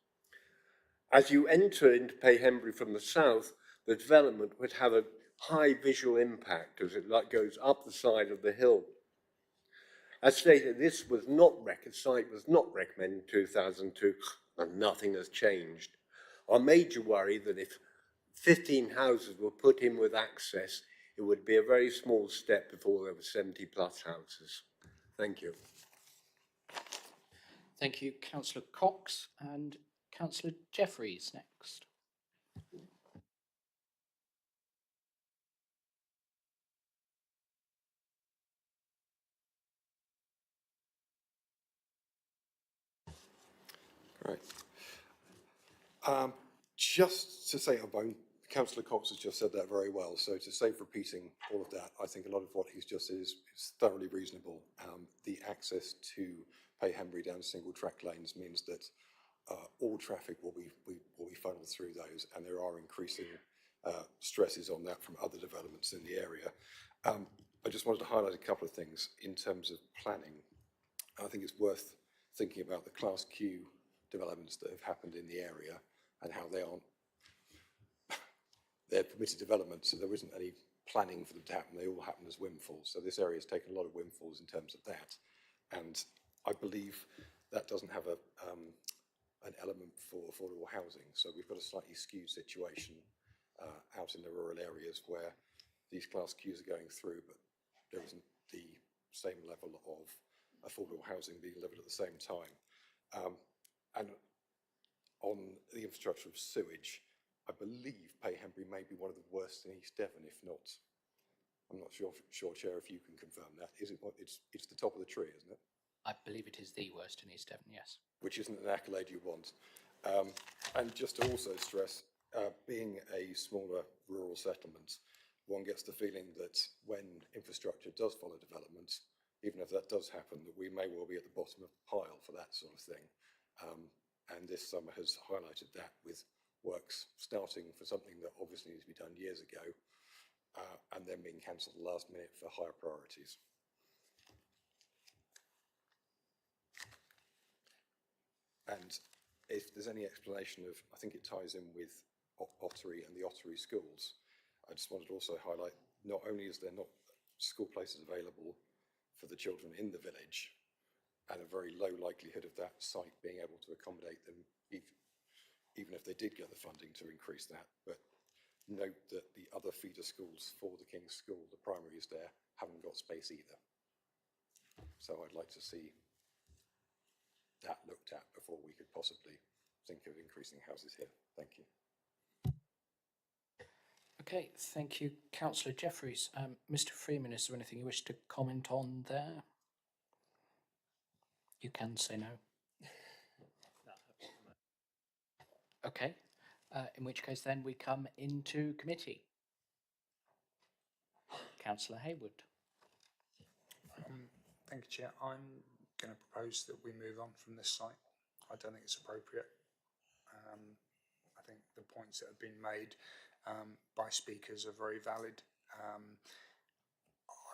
As you enter into Payhembury from the south, the development would have a high visual impact as it goes up the side of the hill. As stated, this site was not recommended in 2002, and nothing has changed. Our major worry that if 15 houses were put in with access, it would be a very small step before there were 70 plus houses. Thank you. Thank you, Councillor Cox, and Councillor Jeffreys next. Right. Just to say, Councillor Cox has just said that very well. So to save repeating all of that, I think a lot of what he's just said is thoroughly reasonable. The access to Payhembury down single track lanes means that all traffic will be funneled through those, and there are increasing stresses on that from other developments in the area. I just wanted to highlight a couple of things in terms of planning. I think it's worth thinking about the Class Q developments that have happened in the area and how they're permitted development, so there isn't any planning for them to happen. They all happen as windfalls. So this area has taken a lot of windfalls in terms of that. And I believe that doesn't have an element for affordable housing. So we've got a slightly skewed situation out in the rural areas where these Class Qs are going through, but there isn't the same level of affordable housing being delivered at the same time. And on the infrastructure of sewage, I believe Payhembury may be one of the worst in East Devon, if not. I'm not sure, Chair, if you can confirm that. Is it? It's the top of the tree, isn't it? I believe it is the worst in East Devon, yes. Which isn't an accolade you want. And just to also stress, being a smaller rural settlement, one gets the feeling that when infrastructure does follow development, even if that does happen, that we may well be at the bottom of the pile for that sort of thing. And this summer has highlighted that with works starting for something that obviously needs to be done years ago, and then being cancelled at the last minute for higher priorities. And if there's any explanation of, I think it ties in with Ottery and the Ottery schools, I just wanted to also highlight, not only is there not school places available for the children in the village, and a very low likelihood of that site being able to accommodate them, even if they did get the funding to increase that. But note that the other feeder schools for the King's School, the primaries there, haven't got space either. So I'd like to see that looked at before we could possibly think of increasing houses here. Thank you. Okay, thank you, Councillor Jeffreys. Mr. Freeman, is there anything you wish to comment on there? You can say no. Okay, in which case then we come into committee. Councillor Hayward. Thank you, Chair. I'm going to propose that we move on from this site. I don't think it's appropriate. I think the points that have been made by speakers are very valid.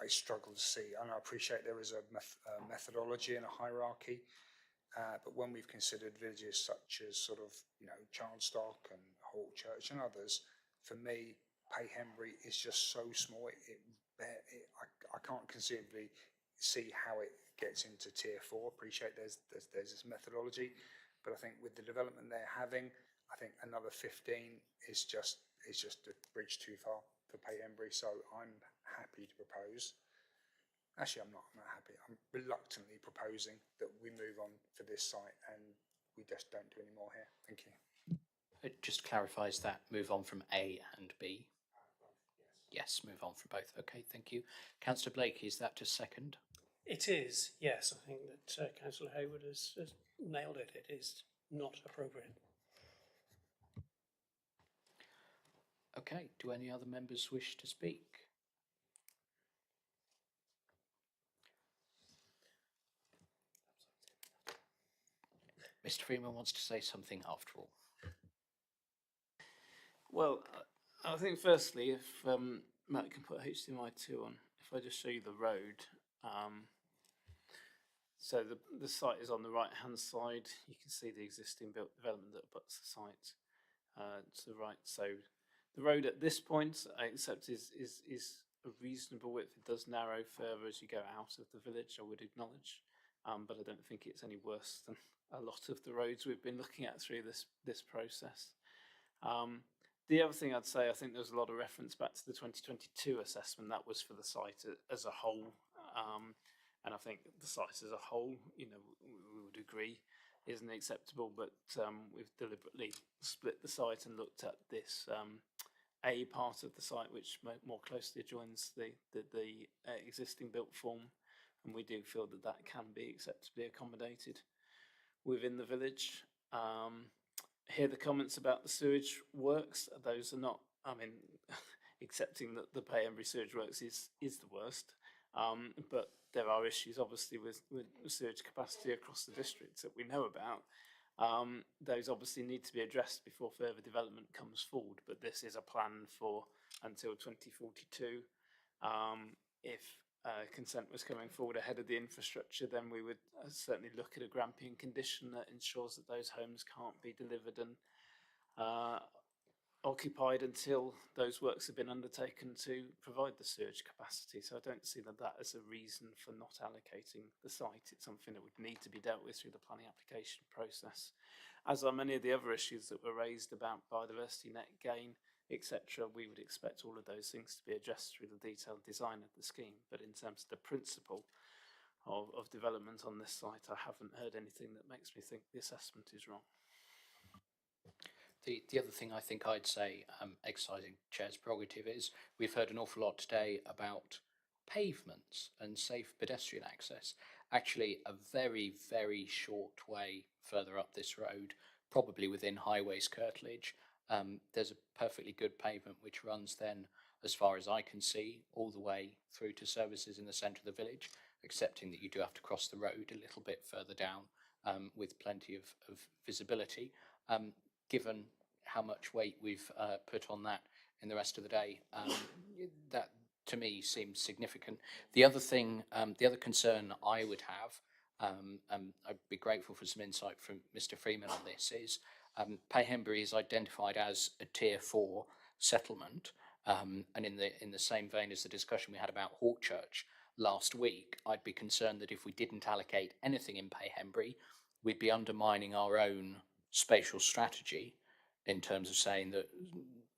I struggle to see, and I appreciate there is a methodology and a hierarchy, But when we've considered villages such as sort of, Charnstock and Hortchurch and others, for me, Payhembury is just so small. I can't conceivably see how it gets into tier 4. Appreciate there's this methodology, but I think with the development they're having, I think another 15 is just a bridge too far for Payhembury. So I'm happy to propose. Actually, I'm not happy. I'm reluctantly proposing that we move on for this site and we just don't do any more here. Thank you. It just clarifies that move on from A and B. Yes, move on from both. Okay, thank you. Councillor Blake, is that to second? It is, yes. I think that Councillor Hayward has nailed it. It is not appropriate. Okay, do any other members wish to speak? Mr. Freeman wants to say something after all. Well, I think firstly, if Matt can put HDMI 2 on, if I just show you the road. So the site is on the right hand side. You can see the existing built development that abuts the site to the right. So the road at this point, I accept is a reasonable width. It does narrow further as you go out of the village, I would acknowledge, but I don't think it's any worse than a lot of the roads we've been looking at through this process. The other thing I'd say, I think there was a lot of reference back to the 2022 assessment. That was for the site as a whole. And I think the site as a whole, we would agree isn't acceptable, but we've deliberately split the site and looked at this A part of the site, which more closely adjoins the existing built form. And we do feel that that can be acceptably accommodated within the village. Hear the comments about the sewage works. Those are not, accepting that the Payhembury sewage works is the worst. But there are issues obviously with sewage capacity across the districts that we know about. Those obviously need to be addressed before further development comes forward, but this is a plan for until 2042. If consent was coming forward ahead of the infrastructure, then we would certainly look at a Grampian condition that ensures that those homes can't be delivered and occupied until those works have been undertaken to provide the sewage capacity. So I don't see that as a reason for not allocating the site. It's something that would need to be dealt with through the planning application process. As are many of the other issues that were raised about biodiversity, net gain, etc. We would expect all of those things to be addressed through the detailed design of the scheme. But in terms of the principle of development on this site, I haven't heard anything that makes me think the assessment is wrong. The other thing I think I'd say, exercising Chair's prerogative, is we've heard an awful lot today about pavements and safe pedestrian access. Actually, a very, very short way further up this road, probably within Highways curtilage, there's a perfectly good pavement which runs then, as far as I can see, all the way through to services in the centre of the village, accepting that you do have to cross the road a little bit further down with plenty of visibility. Given how much weight we've put on that in the rest of the day, that to me seems significant. The other thing, the other concern I would have, and I'd be grateful for some insight from Mr. Freeman on this, is Payhembury is identified as a tier 4 settlement, and in the same vein as the discussion we had about Hortchurch last week, I'd be concerned that if we didn't allocate anything in Payhembury, we'd be undermining our own spatial strategy in terms of saying that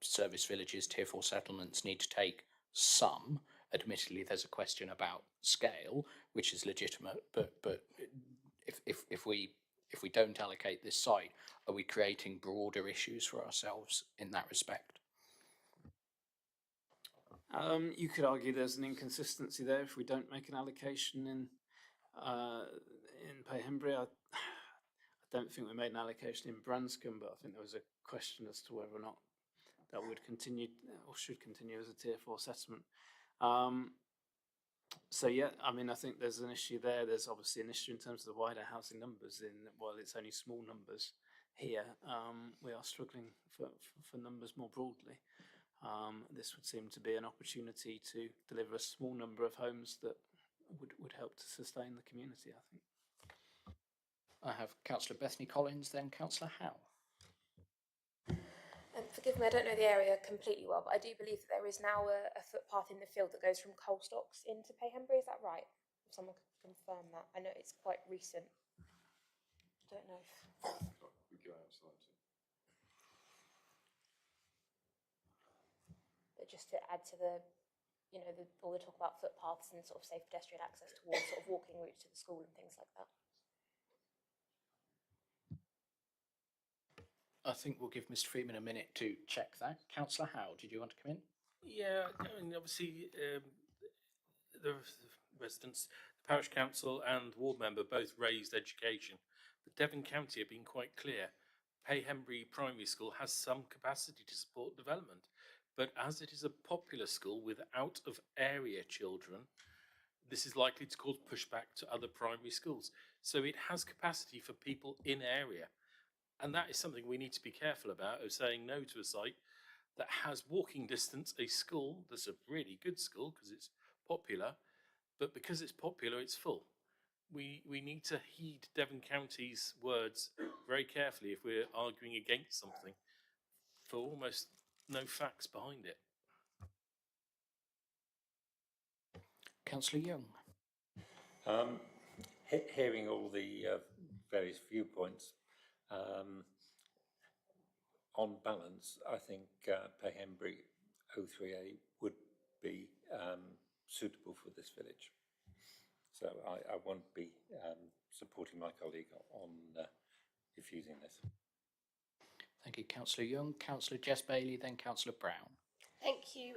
service villages, tier 4 settlements need to take some. Admittedly, there's a question about scale, which is legitimate, but if we don't allocate this site, are we creating broader issues for ourselves in that respect? You could argue there's an inconsistency there if we don't make an allocation in Payhembury. I don't think we made an allocation in Branscombe, but I think there was a question as to whether or not that would continue or should continue as a tier 4 settlement. So yeah, I think there's an issue there. There's obviously an issue in terms of the wider housing numbers. While it's only small numbers here, we are struggling for numbers more broadly. This would seem to be an opportunity to deliver a small number of homes that would help to sustain the community, I think. I have Councillor Bethany Collins, then Councillor Howe. Forgive me, I don't know the area completely well, but I do believe that there is now a footpath in the field that goes from Colstocks into Payhembury. Is that right? If someone could confirm that. I know it's quite recent. I don't know if... We go outside. But just to add to the, you know, all the talk about footpaths and sort of safe pedestrian access towards sort of walking routes to the school and things like that. I think we'll give Mr. Freeman a minute to check that. Councillor Howe, did you want to come in? Yeah, I mean, obviously, the residents, the parish council and ward member both raised education, but Devon County have been quite clear. Payhembury Primary School has some capacity to support development, but as it is a popular school with out of area children, this is likely to cause pushback to other primary schools. So it has capacity for people in area. And that is something we need to be careful about, of saying no to a site that has walking distance, a school that's a really good school because it's popular, but because it's popular, it's full. We need to heed Devon County's words very carefully if we're arguing against something for almost no facts behind it. Councillor Young. Hearing all the various viewpoints, on balance, I think Payhembury 03A would be suitable for this village. So I won't be supporting my colleague on refusing this. Thank you, Councillor Young. Councillor Jess Bailey, then Councillor Brown. Thank you.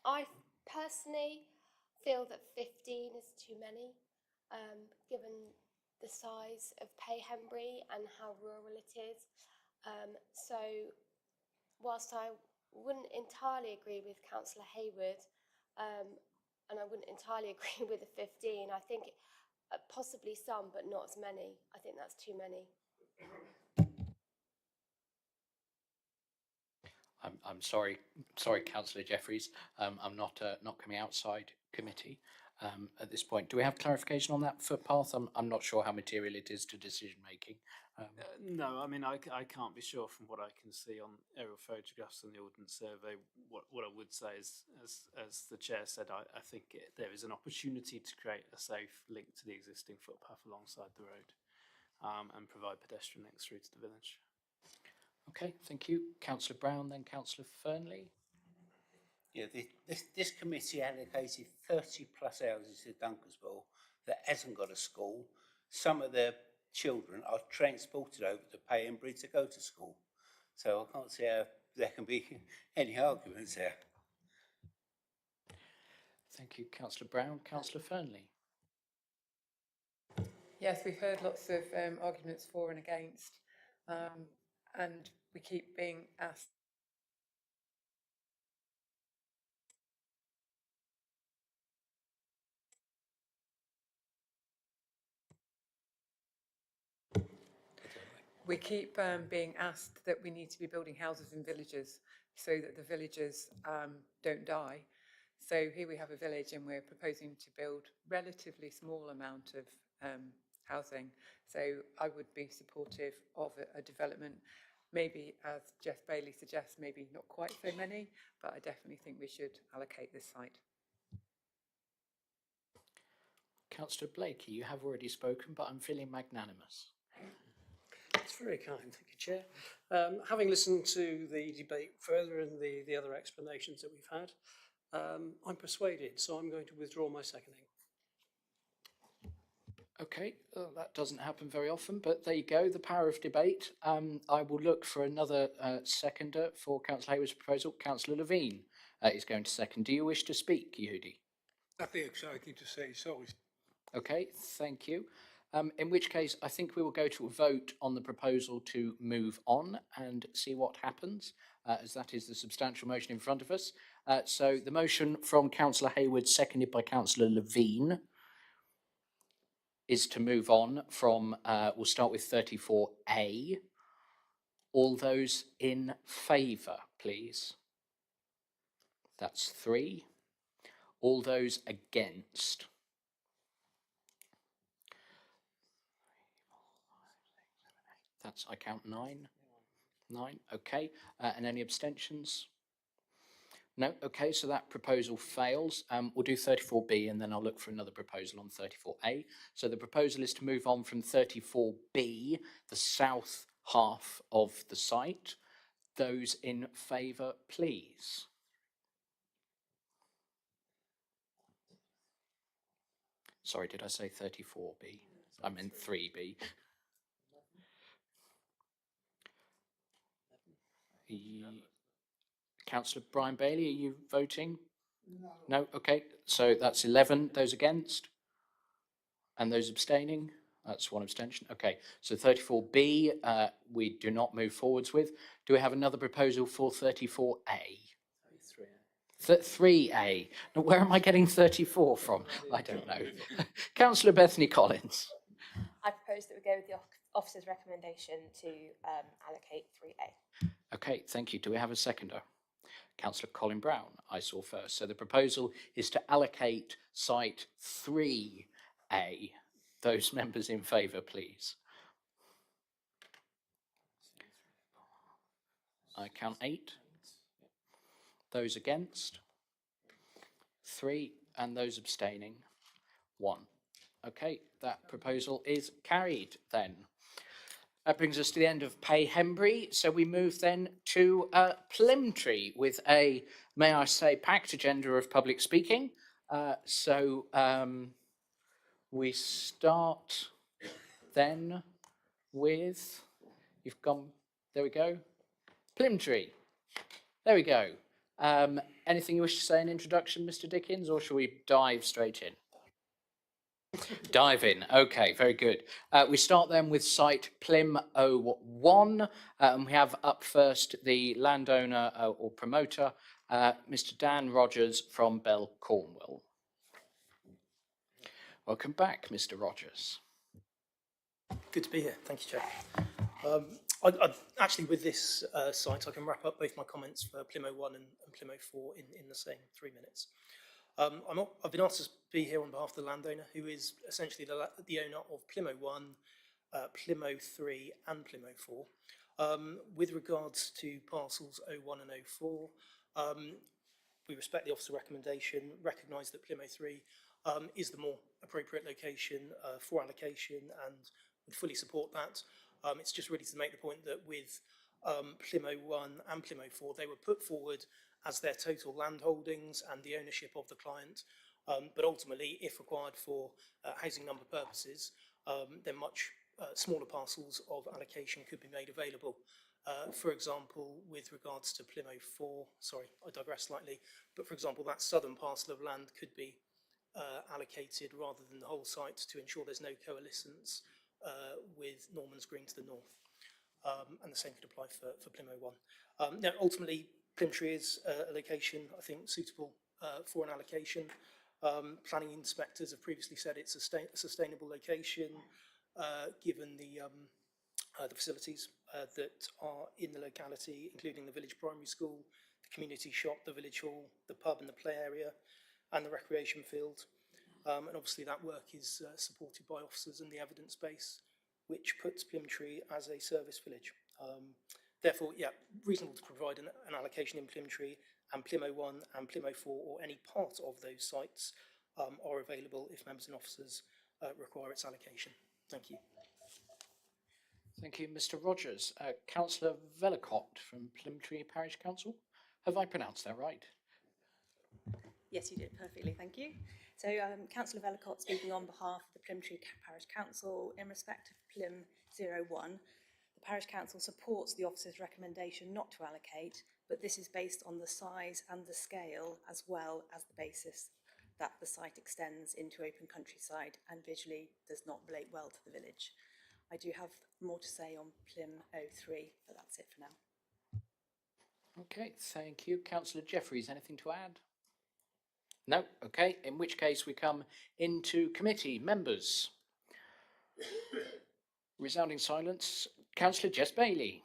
I personally feel that 15 is too many, given the size of Payhembury and how rural it is. So whilst I wouldn't entirely agree with Councillor Hayward, and I wouldn't entirely agree with the 15, I think possibly some, but not as many. I think that's too many. I'm sorry, Councillor Jeffries. I'm not coming outside committee at this point. Do we have clarification on that footpath? I'm not sure how material it is to decision making. No, I mean, I can't be sure from what I can see on aerial photographs and the Ordnance Survey. What I would say is, as the Chair said, I think there is an opportunity to create a safe link to the existing footpath alongside the road and provide pedestrian links through to the village. Okay, thank you. Councillor Brown, then Councillor Fernley. Yeah, this committee allocated 30 plus houses to Dunkersville that hasn't got a school. Some of the children are transported over to Payhembury to go to school. So I can't see how there can be any arguments there. Thank you, Councillor Brown. Councillor Fernley. Yes, we've heard lots of arguments for and against, and we keep being asked being asked that we need to be building houses in villages so that the villagers don't die. So here we have a village and we're proposing to build relatively small amount of housing. So I would be supportive of a development, maybe as Jeff Bailey suggests, maybe not quite so many, but I definitely think we should allocate this site. Councillor Blakey, you have already spoken, but I'm feeling magnanimous. That's very kind, thank you, Chair. Having listened to the debate further and the other explanations that we've had, I'm persuaded, so I'm going to withdraw my seconding. Okay, that doesn't happen very often, but there you go, the power of debate. I will look for another seconder for Councillor Hayward's proposal. Councillor Levine is going to second. Do you wish to speak, Yehudi? Nothing exciting to say, sorry. Okay, thank you. In which case, I think we will go to a vote on the proposal to move on and see what happens, as that is the substantial motion in front of us. So the motion from Councillor Hayward, seconded by Councillor Levine, is to move on from, we'll start with 34A. All those in favour, please. That's 3. All those against. That's, I count 9. 9, okay. And any abstentions? No, okay, so that proposal fails. We'll do 34B and then I'll look for another proposal on 34A. So the proposal is to move on from 34B, the south half of the site. Those in favour, please. Sorry, did I say 34B? I meant 3B. Councillor Brian Bailey, are you voting? No, okay, so that's 11. Those against? And those abstaining? That's 1 abstention. Okay, so 34B, we do not move forwards with. Do we have another proposal for 34A? 3A. Now, where am I getting 34 from? I don't know. Councillor Bethany Collins. I propose that we go with the officer's recommendation to allocate 3A. Okay, thank you. Do we have a seconder? Councillor Colin Brown, I saw first. So the proposal is to allocate site 3A. Those members in favour, please. I count 8. Those against? 3. And those abstaining? 1. Okay, that proposal is carried then. That brings us to the end of Payhembury. So we move then to Plymtree with a, may I say, packed agenda of public speaking. We start then with, you've gone, there we go, Plymtree. There we go. Anything you wish to say in introduction, Mr. Dickens, or shall we dive straight in? Dive in. Okay, very good. We start then with site Plym 01, and we have up first the landowner or promoter, Mr. Dan Rogers from Bell, Cornwall. Welcome back, Mr. Rogers. Good to be here. Thank you, Chair. Actually, with this site, I can wrap up both my comments for Plym 01 and Plym 04 in the same 3 minutes. I've been asked to be here on behalf of the landowner, who is essentially the owner of Plym 01, Plym 03 and Plym 04. With regards to parcels 01 and 04, we respect the officer recommendation, recognise that Plym 03 is the more appropriate location for allocation and would fully support that. It's just really to make the point that with Plym 01 and Plym 04, they were put forward as their total land holdings and the ownership of the client. But ultimately, if required for housing number purposes, then much smaller parcels of allocation could be made available. For example, with regards to Plym 04, sorry, I digress slightly, but for example, that southern parcel of land could be allocated rather than the whole site to ensure there's no coalescence with Norman's Green to the north. And the same could apply for Plym 01. Now, ultimately, Plymtree is a location, I think, suitable for an allocation. Planning inspectors have previously said it's a sustainable location, given the facilities that are in the locality, including the village primary school, the community shop, the village hall, the pub and the play area, and the recreation field. And obviously that work is supported by officers and the evidence base, which puts Plymtree as a service village. Therefore, yeah, reasonable to provide an allocation in Plymtree, and Plym 01 and Plym 04 or any part of those sites are available if members and officers require its allocation. Thank you. Thank you, Mr. Rogers. Councillor Vellicott from Plymtree Parish Council. Have I pronounced that right? Yes, you did perfectly, thank you. So Councillor Vellicott speaking on behalf of the Plymtree Parish Council in respect of Plym 01. The Parish Council supports the officer's recommendation not to allocate, but this is based on the size and the scale as well as the basis that the site extends into open countryside and visually does not relate well to the village. I do have more to say on Plym 03, but that's it for now. Okay, thank you. Councillor Jeffreys, anything to add? No? Okay, in which case we come into committee. Members. Resounding silence. Councillor Jess Bailey.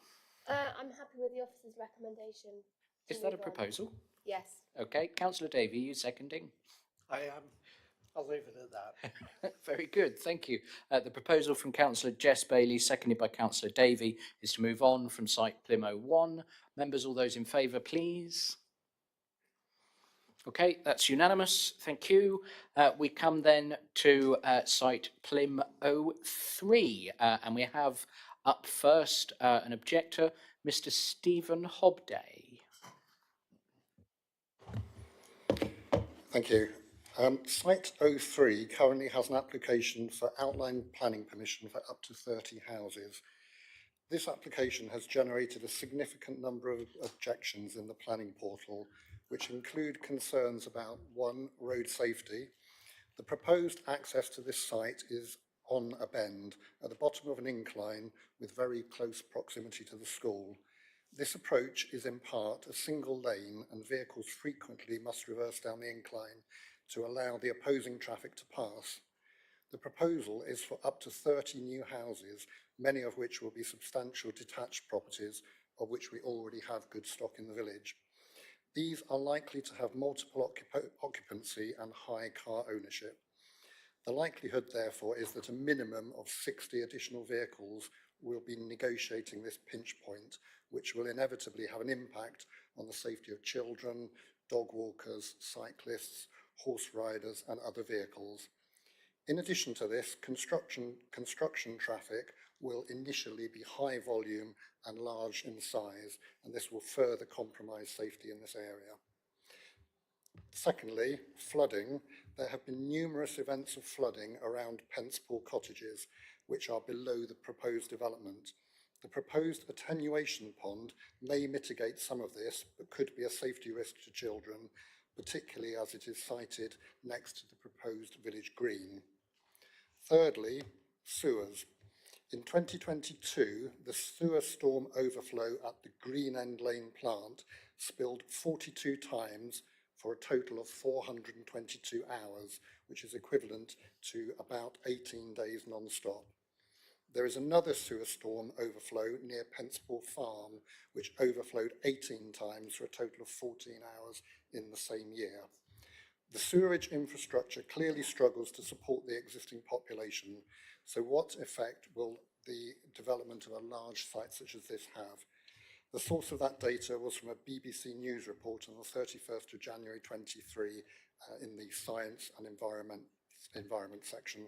I'm happy with the officer's recommendation. Is that a proposal? Yes. Okay, Councillor Davey, you seconding? I am. I'll leave it at that. Very good, thank you. The proposal from Councillor Jess Bailey, seconded by Councillor Davey, is to move on from site Plymouth 1. Members, all those in favour, please. Okay, that's unanimous, thank you. We come then to site Plym 03, and we have up first an objector, Mr. Stephen Hobday. Thank you. Site 03 currently has an application for outline planning permission for up to 30 houses. This application has generated a significant number of objections in the planning portal, which include concerns about 1, road safety. The proposed access to this site is on a bend at the bottom of an incline with very close proximity to the school. This approach is in part a single lane, and vehicles frequently must reverse down the incline to allow the opposing traffic to pass. The proposal is for up to 30 new houses, many of which will be substantial detached properties, of which we already have good stock in the village. These are likely to have multiple occupancy and high car ownership. The likelihood, therefore, is that a minimum of 60 additional vehicles will be negotiating this pinch point, which will inevitably have an impact on the safety of children, dog walkers, cyclists, horse riders and other vehicles. In addition to this, construction traffic will initially be high volume and large in size, and this will further compromise safety in this area. Secondly, flooding. There have been numerous events of flooding around Pencepool cottages, which are below the proposed development. The proposed attenuation pond may mitigate some of this, but could be a safety risk to children, particularly as it is sited next to the proposed village green. Thirdly, sewers. In 2022, the sewer storm overflow at the Green End Lane plant spilled 42 times for a total of 422 hours, which is equivalent to about 18 days non-stop. There is another sewer storm overflow near Pencepool Farm, which overflowed 18 times for a total of 14 hours in the same year. The sewerage infrastructure clearly struggles to support the existing population, so what effect will the development of a large site such as this have? The source of that data was from a BBC News report on the 31st of January 23 in the Science and Environment section.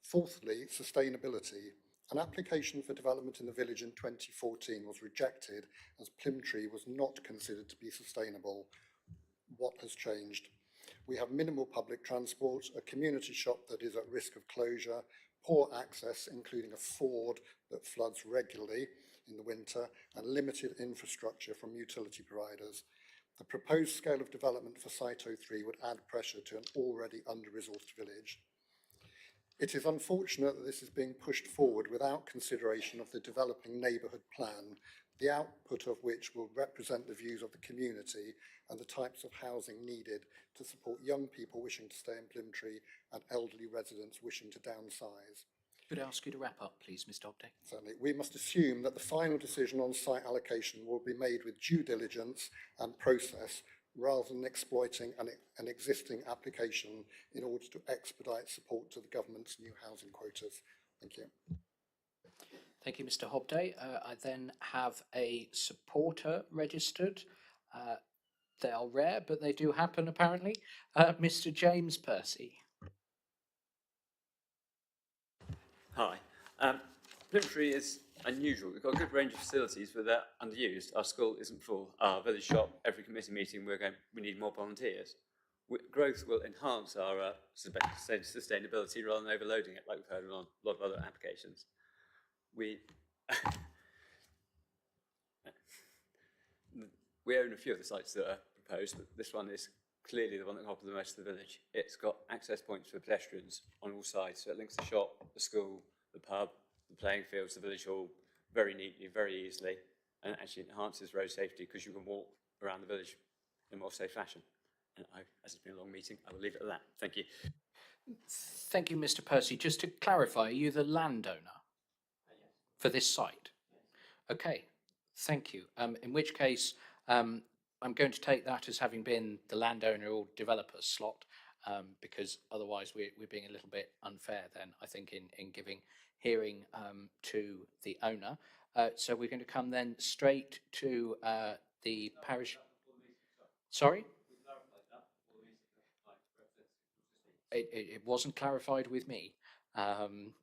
Fourthly, sustainability. An application for development in the village in 2014 was rejected as Plymtree was not considered to be sustainable. What has changed? We have minimal public transport, a community shop that is at risk of closure, poor access, including a ford that floods regularly in the winter, and limited infrastructure from utility providers. The proposed scale of development for Site 03 would add pressure to an already under-resourced village. It is unfortunate that this is being pushed forward without consideration of the developing neighbourhood plan, the output of which will represent the views of the community and the types of housing needed to support young people wishing to stay in Plymtree and elderly residents wishing to downsize. Could I ask you to wrap up, please, Mr. Hobday? Certainly. We must assume that the final decision on site allocation will be made with due diligence and process rather than exploiting an existing application in order to expedite support to the government's new housing quotas. Thank you. Thank you, Mr. Hobday. I then have a supporter registered. They are rare, but they do happen apparently. Mr. James Percy. Hi. Plymtree is unusual. We've got a good range of facilities, but they're underused. Our school isn't full. Our village shop, every committee meeting, we need more volunteers. Growth will enhance our sustainability rather than overloading it, like we've heard on a lot of other applications. We own a few of the sites that are proposed, but this one is clearly the one that offers the most to the village. It's got access points for pedestrians on all sides, so it links the shop, the school, the pub, the playing fields, the village hall, very neatly, very easily, and actually enhances road safety because you can walk around the village in a more safe fashion. And as it's been a long meeting, I will leave it at that. Thank you. Thank you, Mr. Percy. Just to clarify, are you the landowner for this site? Okay, thank you. In which case, I'm going to take that as having been the landowner or developer's slot, because otherwise we're being a little bit unfair then, I think, in giving hearing to the owner. So we're going to come then straight to the parish. Sorry? It wasn't clarified with me,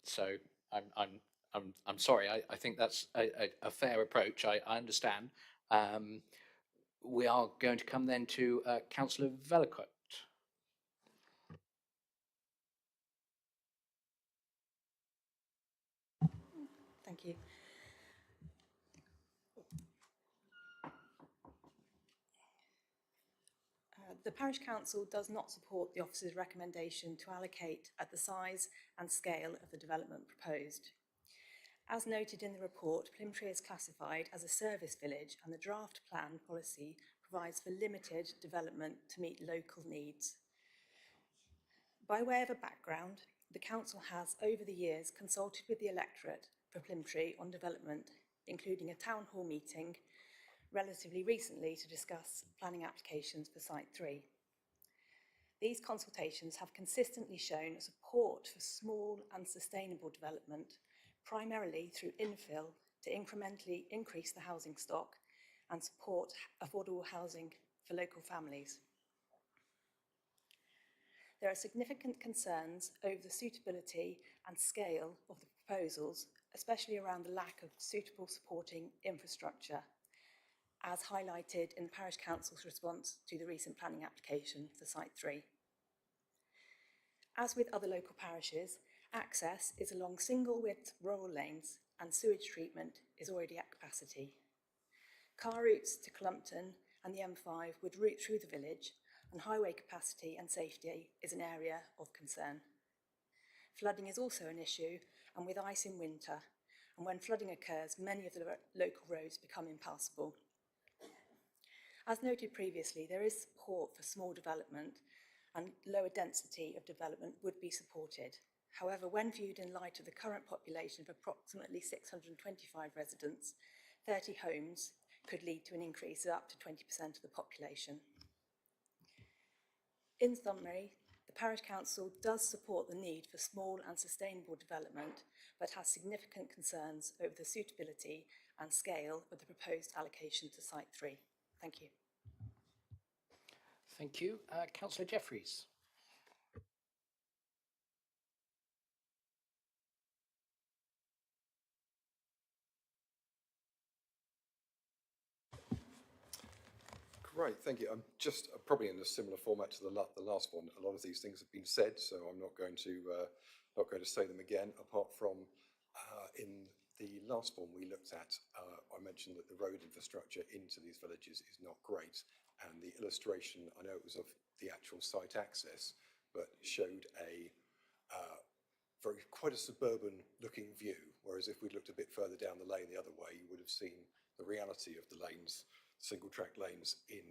so I'm sorry. I think that's a fair approach. I understand. We are going to come then to Councillor Velicott. Thank you. The Parish Council does not support the officer's recommendation to allocate at the size and scale of the development proposed. As noted in the report, Plymtree is classified as a service village, and the draft plan policy provides for limited development to meet local needs. By way of a background, the Council has over the years consulted with the electorate for Plymtree on development, including a town hall meeting relatively recently to discuss planning applications for Site 3. These consultations have consistently shown support for small and sustainable development, primarily through infill to incrementally increase the housing stock and support affordable housing for local families. There are significant concerns over the suitability and scale of the proposals, especially around the lack of suitable supporting infrastructure, as highlighted in the Parish Council's response to the recent planning application for Site 3. As with other local parishes, access is along single-width rural lanes and sewage treatment is already at capacity. Car routes to Clumpton and the M5 would route through the village, and highway capacity and safety is an area of concern. Flooding is also an issue, and with ice in winter, and when flooding occurs, many of the local roads become impassable. As noted previously, there is support for small development, and lower density of development would be supported. However, when viewed in light of the current population of approximately 625 residents, 30 homes could lead to an increase of up to 20% of the population. In summary, the Parish Council does support the need for small and sustainable development, but has significant concerns over the suitability and scale of the proposed allocation to Site 3. Thank you. Thank you. Councillor Jeffreys. Great, thank you. I'm just probably in a similar format to the last one. A lot of these things have been said, so I'm not going to say them again. Apart from in the last one we looked at, I mentioned that the road infrastructure into these villages is not great, and the illustration, I know it was of the actual site access, but showed a quite a suburban looking view, whereas if we'd looked a bit further down the lane the other way, you would have seen the reality of the lanes, single track lanes in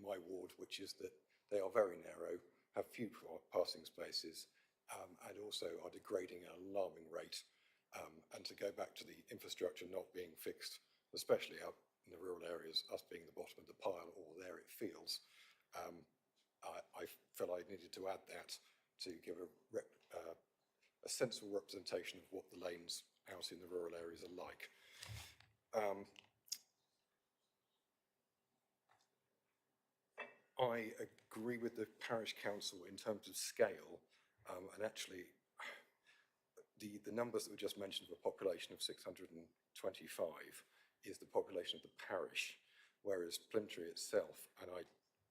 my ward, which is that they are very narrow, have few passing spaces, and also are degrading at an alarming rate. And to go back to the infrastructure not being fixed, especially up in the rural areas, us being the bottom of the pile, or there it feels, I felt I needed to add that to give a sensible representation of what the lanes out in the rural areas are like. I agree with the Parish Council in terms of scale, and actually the numbers that were just mentioned of a population of 625 is the population of the parish, whereas Plymtree itself, and I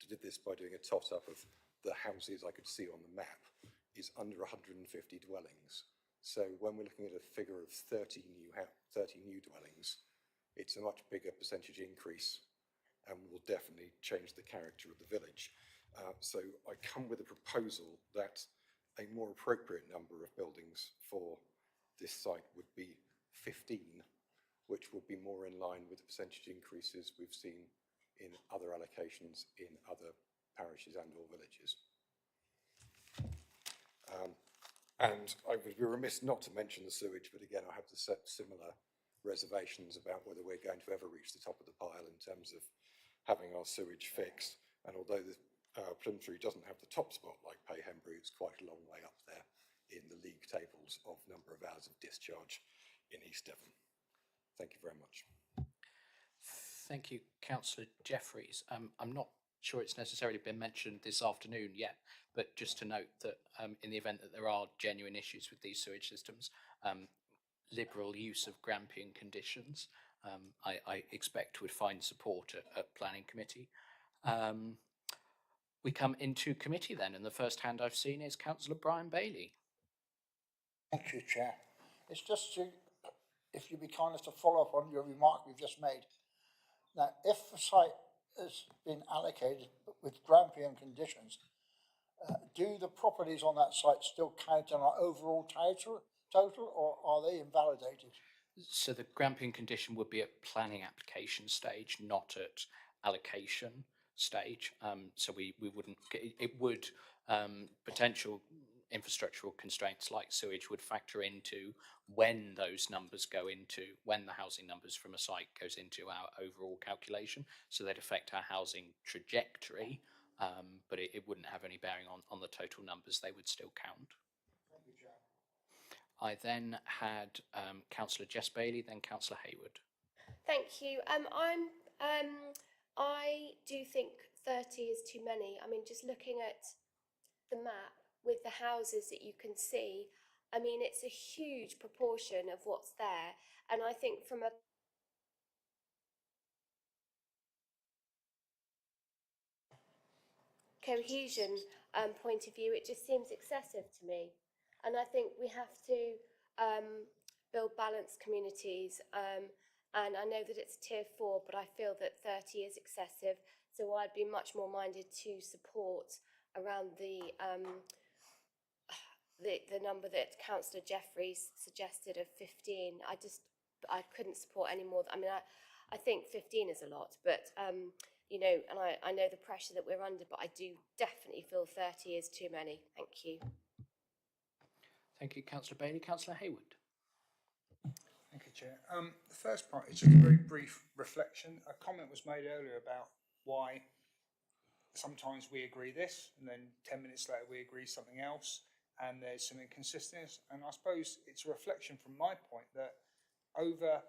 did this by doing a tot-up of the houses I could see on the map, is under 150 dwellings. So when we're looking at a figure of 30 new dwellings, it's a much bigger percentage increase and will definitely change the character of the village. So I come with a proposal that a more appropriate number of buildings for this site would be 15, which would be more in line with the percentage increases we've seen in other allocations in other parishes and or villages. And I would be remiss not to mention the sewage, but again, I have to set similar reservations about whether we're going to ever reach the top of the pile in terms of having our sewage fixed. And although Plymtree doesn't have the top spot like Payhembury. It's quite a long way up there in the league tables of number of hours of discharge in East Devon. Thank you very much. Thank you, Councillor Jeffreys. I'm not sure it's necessarily been mentioned this afternoon yet, but just to note that in the event that there are genuine issues with these sewage systems, liberal use of Grampian conditions, I expect would find support at Planning Committee. We come into committee then, and the first hand I've seen is Councillor Brian Bailey. Thank you, Chair. It's just to, if you'd be kind enough to follow up on your remark we've just made. Now, if the site has been allocated with Grampian conditions, do the properties on that site still count in our overall total, or are they invalidated? So the Grampian condition would be at planning application stage, not at allocation stage. So we wouldn't get, it would, potential infrastructural constraints like sewage would factor into when those numbers go into, when the housing numbers from a site goes into our overall calculation. So they'd affect our housing trajectory, but it wouldn't have any bearing on the total numbers. They would still count. Thank you, Chair. I then had Councillor Jess Bailey, then Councillor Hayward. Thank you. I do think 30 is too many. I mean, just looking at the map with the houses that you can see, I mean, it's a huge proportion of what's there. And I think from a cohesion point of view, it just seems excessive to me. And I think we have to build balanced communities. And I know that it's tier 4, but I feel that 30 is excessive. So I'd be much more minded to support around the number that Councillor Jeffreys suggested of 15. I couldn't support any more. I mean, I think 15 is a lot, but you know, and I know the pressure that we're under, but I do definitely feel 30 is too many. Thank you. Thank you, Councillor Bailey. Councillor Hayward. Thank you, Chair. The first part is just a very brief reflection. A comment was made earlier about why sometimes we agree this, and then 10 minutes later we agree something else, and there's some inconsistencies. And I suppose it's a reflection from my point that over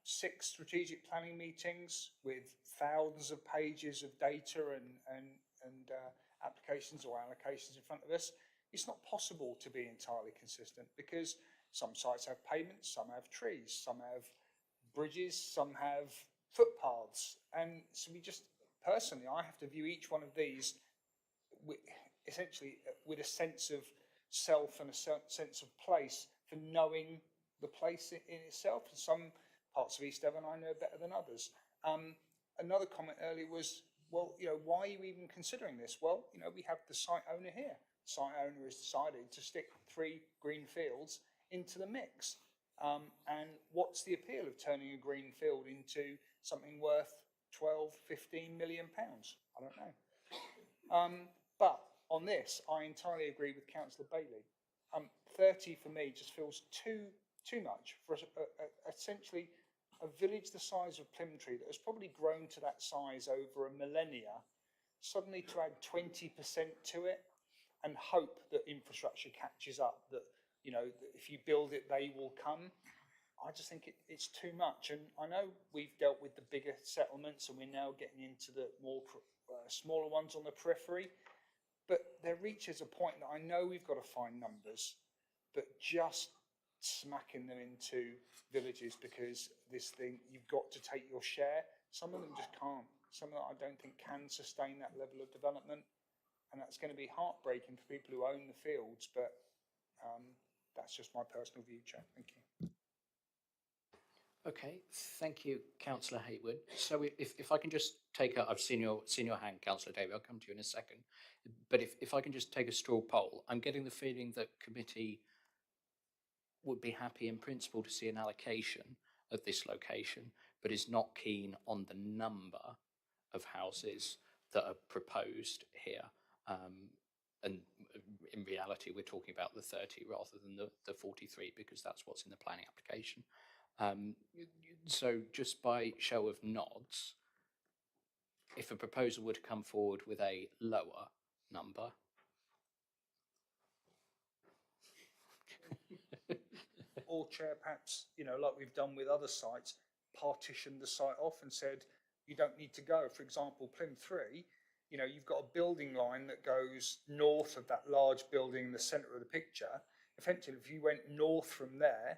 6 strategic planning meetings with thousands of pages of data and applications or allocations in front of us, it's not possible to be entirely consistent, because some sites have pavements, some have trees, some have bridges, some have footpaths. And so we just, personally, I have to view each one of these essentially with a sense of self and a sense of place, for knowing the place in itself. And some parts of East Devon I know better than others. Another comment earlier was, well, you know, why are you even considering this? Well, you know, we have the site owner here. The site owner has decided to stick 3 green fields into the mix. And what's the appeal of turning a green field into something worth 12, 15 million pounds? I don't know. But on this, I entirely agree with Councillor Bailey. 30 for me just feels too much for essentially a village the size of Plymtree that has probably grown to that size over a millennia. Suddenly to add 20% to it and hope that infrastructure catches up, that, you know, that if you build it, they will come. I just think it's too much. And I know we've dealt with the bigger settlements and we're now getting into the more smaller ones on the periphery. But there reaches a point that I know we've got to find numbers, but just smacking them into villages because this thing, you've got to take your share. Some of them just can't. Some of them I don't think can sustain that level of development. And that's going to be heartbreaking for people who own the fields, but that's just my personal view, Chair. Thank you. Okay, thank you, Councillor Hayward. So if I can just take I've seen your hand, Councillor David, I'll come to you in a second. But if I can just take a straw poll, I'm getting the feeling that committee would be happy in principle to see an allocation of this location, but is not keen on the number of houses that are proposed here. And in reality, we're talking about the 30 rather than the 43, because that's what's in the planning application. So just by show of nods, if a proposal were to come forward with a lower number, Or Chair, perhaps, you know, like we've done with other sites, partition the site off and said, you don't need to go. For example, Plymtree, you know, you've got a building line that goes north of that large building in the centre of the picture. Effectively, if you went north from there,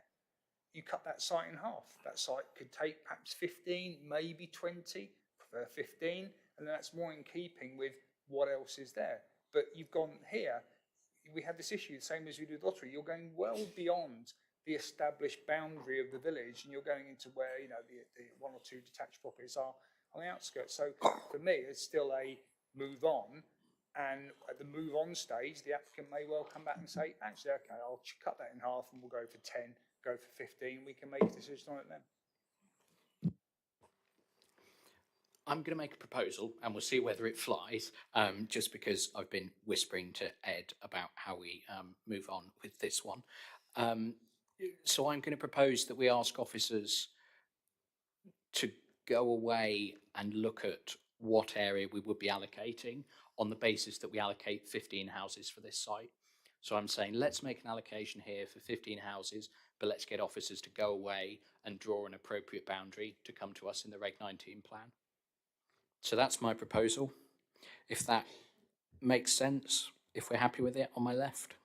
you cut that site in half. That site could take perhaps 15, maybe 20, prefer 15, and that's more in keeping with what else is there. But you've gone here, we have this issue, the same as we do with lottery, you're going well beyond the established boundary of the village, and you're going into where, you know, the one or two detached properties are on the outskirts. So for me, it's still a move on, and at the move on stage, the applicant may well come back and say, actually, okay, I'll cut that in half and we'll go for 10, go for 15, we can make a decision on it then. I'm going to make a proposal and we'll see whether it flies, just because I've been whispering to Ed about how we move on with this one. So I'm going to propose that we ask officers to go away and look at what area we would be allocating on the basis that we allocate 15 houses for this site. So I'm saying let's make an allocation here for 15 houses, but let's get officers to go away and draw an appropriate boundary to come to us in the Reg 19 plan. So that's my proposal. If that makes sense, if we're happy with it, on my left.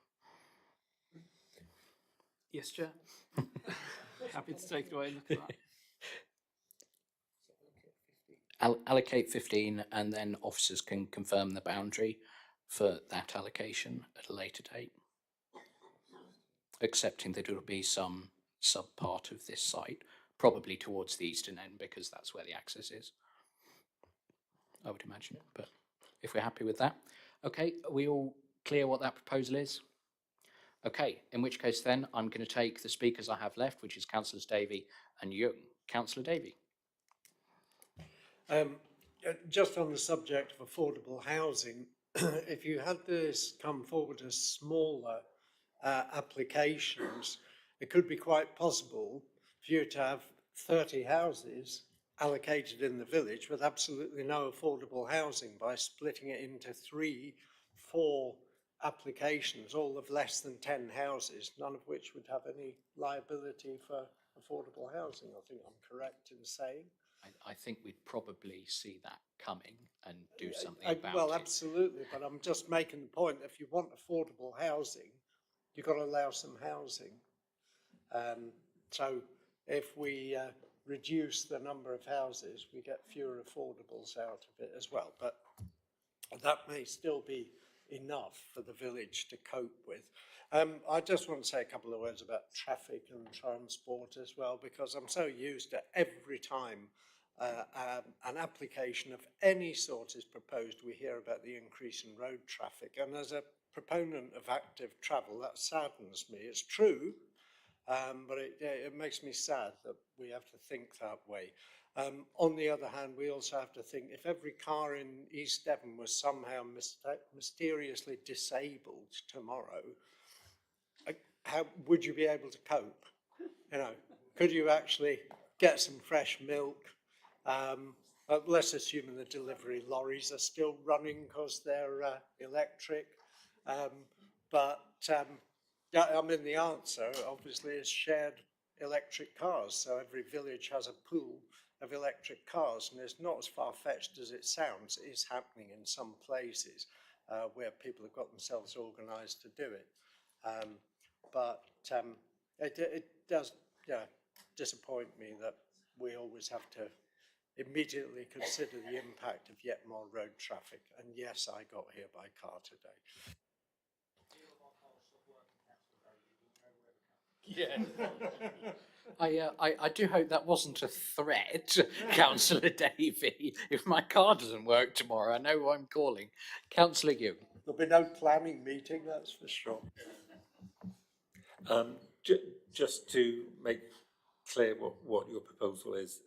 Yes, Chair. Happy to take it away and look at that. Allocate 15 and then officers can confirm the boundary for that allocation at a later date, accepting that it will be some sub-part of this site, probably towards the eastern end because that's where the access is, I would imagine. But if we're happy with that, okay, are we all clear what that proposal is? Okay, in which case then I'm going to take the speakers I have left, which is Councillors Davey and Young. Councillor Davey. Just on the subject of affordable housing, if you had this come forward as smaller applications, it could be quite possible for you to have 30 houses allocated in the village with absolutely no affordable housing by splitting it into 3, 4 applications, all of less than 10 houses, none of which would have any liability for affordable housing. I think I'm correct in saying. I think we'd probably see that coming and do something about well, it. absolutely, but I'm just making the point, if you want affordable housing, you've got to allow some housing. So if we reduce the number of houses, we get fewer affordables out of it as well. But that may still be enough for the village to cope with. I just want to say a couple of words about traffic and transport as well, because I'm so used to every time an application of any sort is proposed, we hear about the increase in road traffic. And as a proponent of active travel, that saddens me. It's true, but it makes me sad that we have to think that way. On the other hand, we also have to think if every car in East Devon was somehow mysteriously disabled tomorrow, how would you be able to cope? You know, could you actually get some fresh milk? Let's assume the delivery lorries are still running because they're electric. Yeah, I mean, the answer obviously is shared electric cars. So every village has a pool of electric cars, and it's not as far-fetched as it sounds. It is happening in some places where people have got themselves organised to do it. It does disappoint me that we always have to immediately consider the impact of yet more road traffic. And yes, I got here by car today. Yeah. I do hope that wasn't a threat, Councillor Davey. If my car doesn't work tomorrow, I know who I'm calling. Councillor Young. There'll be no planning meeting, that's for sure. Just to make clear what your proposal is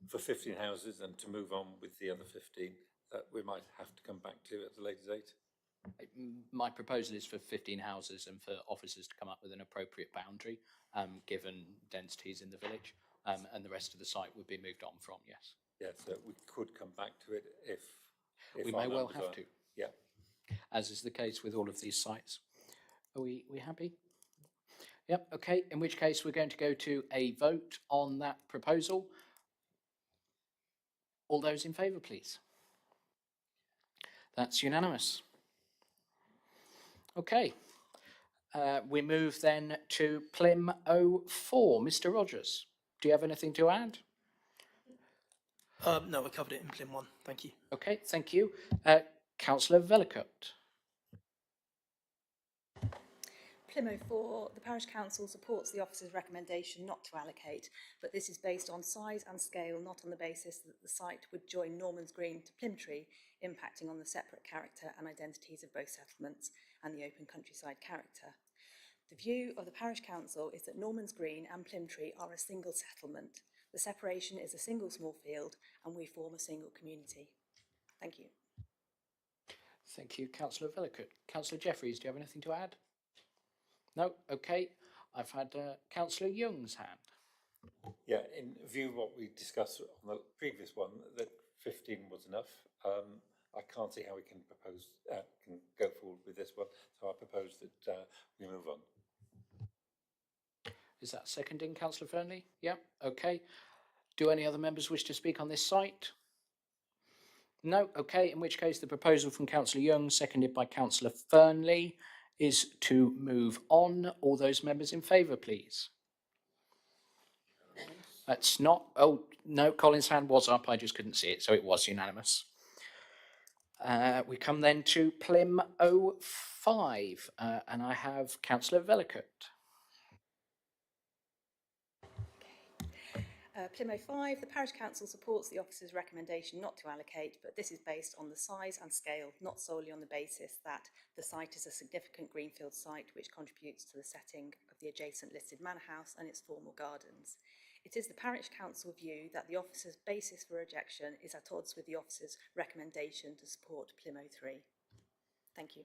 for 15 houses and to move on with the other 15 that we might have to come back to at a later date. My proposal is for 15 houses and for officers to come up with an appropriate boundary, given densities in the village, and the rest of the site would be moved on from, yes. Yeah, so we could come back to it if We our may well numbers have are- to, Yeah. as is the case with all of these sites. Are we happy? Yep, okay, in which case we're going to go to a vote on that proposal. All those in favour, please. That's unanimous. Okay, we move then to Plym 04. Mr. Rogers, do you have anything to add? No, I covered it in Plym 1, thank you. Okay, thank you. Councillor Vellicott. Plym 04, the Parish Council supports the officer's recommendation not to allocate, but this is based on size and scale, not on the basis that the site would join Norman's Green to Plymtree, impacting on the separate character and identities of both settlements and the open countryside character. The view of the Parish Council is that Norman's Green and Plymtree are a single settlement. The separation is a single small field and we form a single community. Thank you. Thank you, Councillor Vellicott. Councillor Jeffreys, do you have anything to add? No? Okay. I've had Councillor Young's hand. Yeah, in view of what we discussed on the previous one, that 15 was enough. I can't see how we can propose, can go forward with this one, so I propose that we move on. Is that seconding, Councillor Fernley? Yeah, okay. Do any other members wish to speak on this site? No, okay, in which case the proposal from Councillor Young, seconded by Councillor Fernley, is to move on. All those members in favour, please. That's not, oh, no, Colin's hand was up, I just couldn't see it, so it was unanimous. We come then to Plym 05, and I have Councillor Vellicott. Plym 05, the Parish Council supports the officer's recommendation not to allocate, but this is based on the size and scale, not solely on the basis that the site is a significant greenfield site which contributes to the setting of the adjacent listed manor house and its formal gardens. It is the Parish Council view that the officer's basis for rejection is at odds with the officer's recommendation to support Plym 03. Thank you.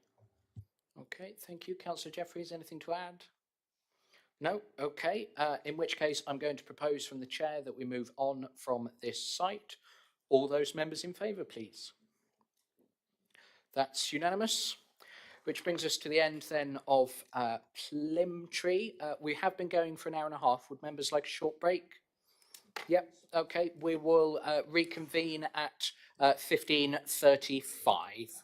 Okay, thank you. Councillor Jeffreys, anything to add? No? Okay, in which case I'm going to propose from the chair that we move on from this site. All those members in favour, please. That's unanimous, which brings us to the end then of Plymtree. We have been going for an hour and a half. Would members like a short break? Yep, okay, we will reconvene at 15:35.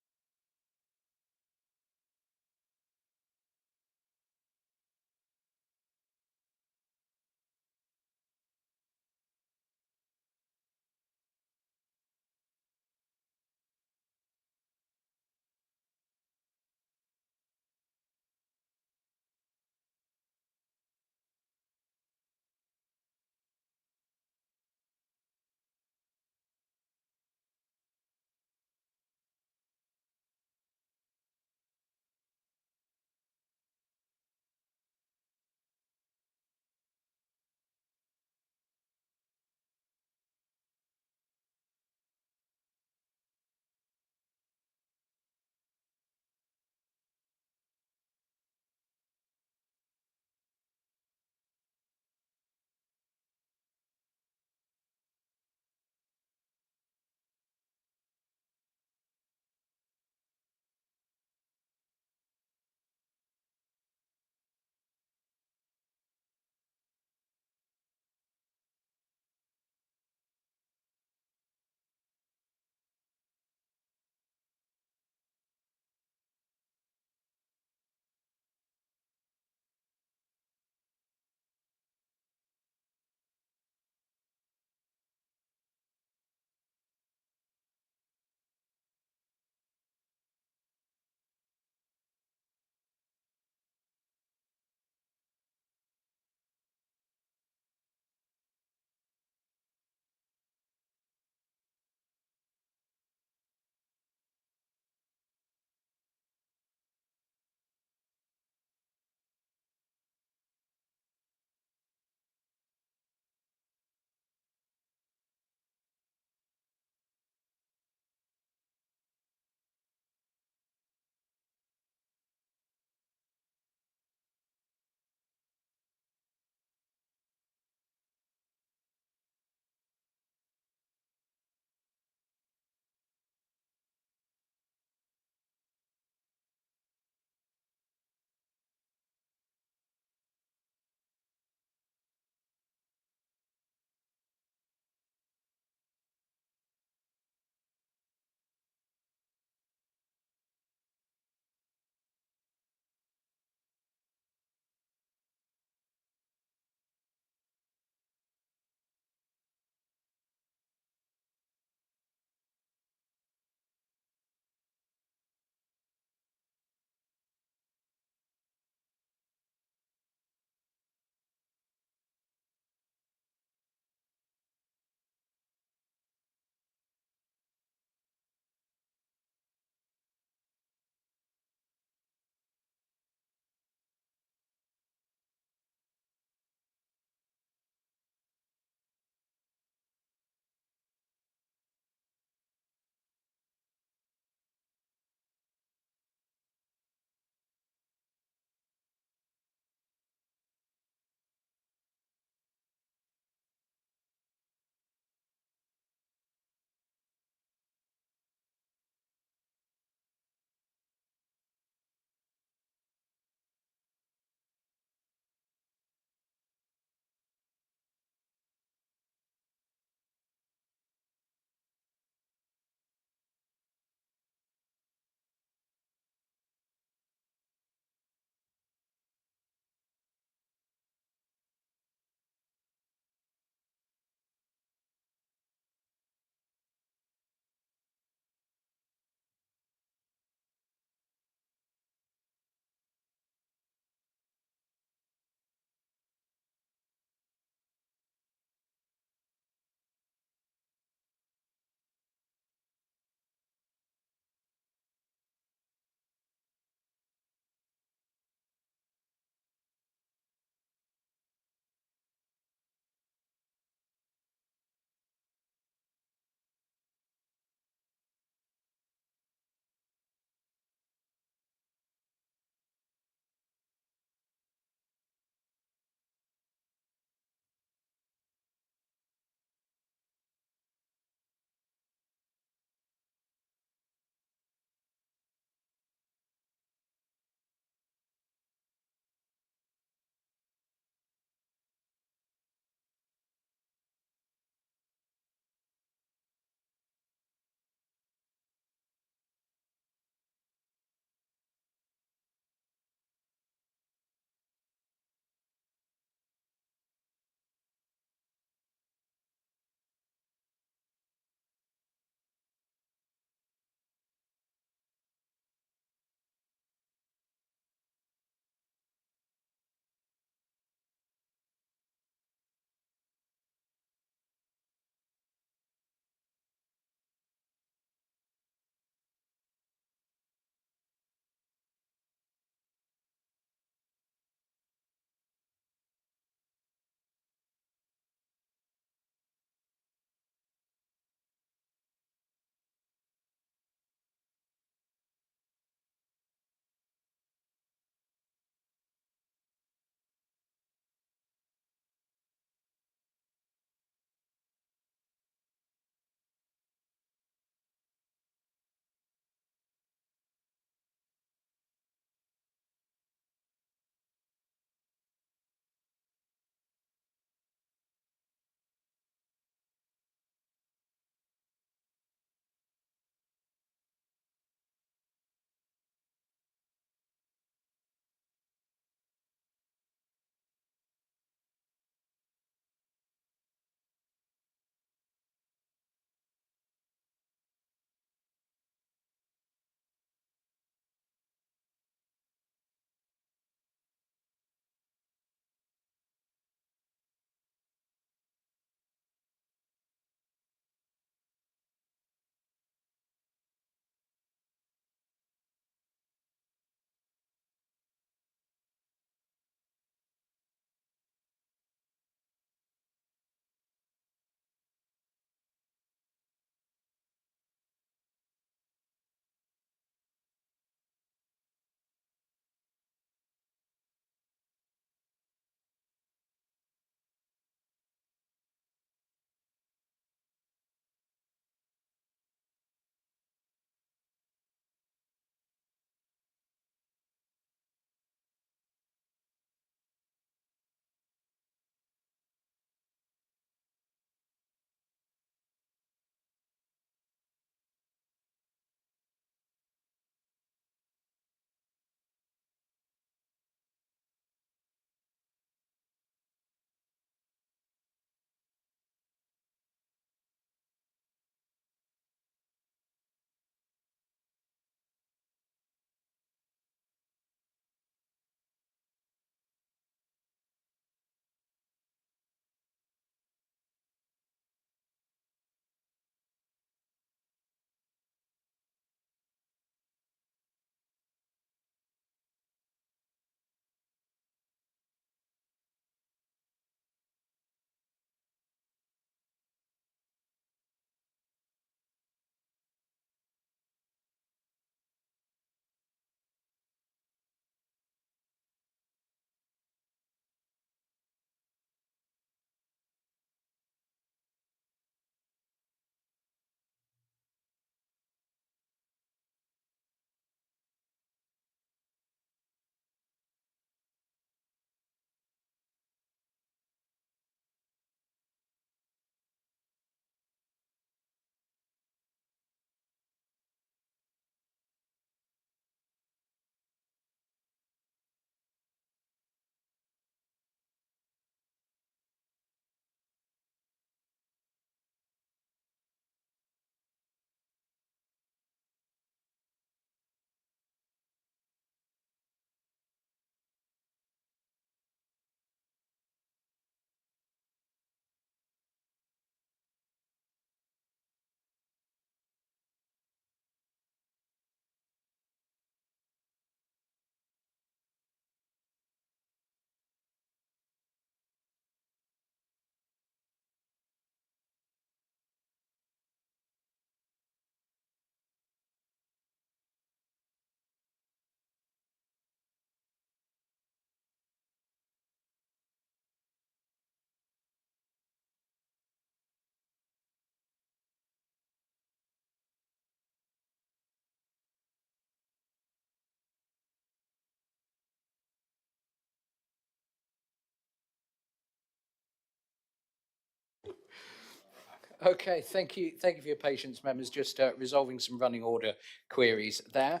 Okay, thank you. Thank you for your patience, members. Just resolving some running order queries there.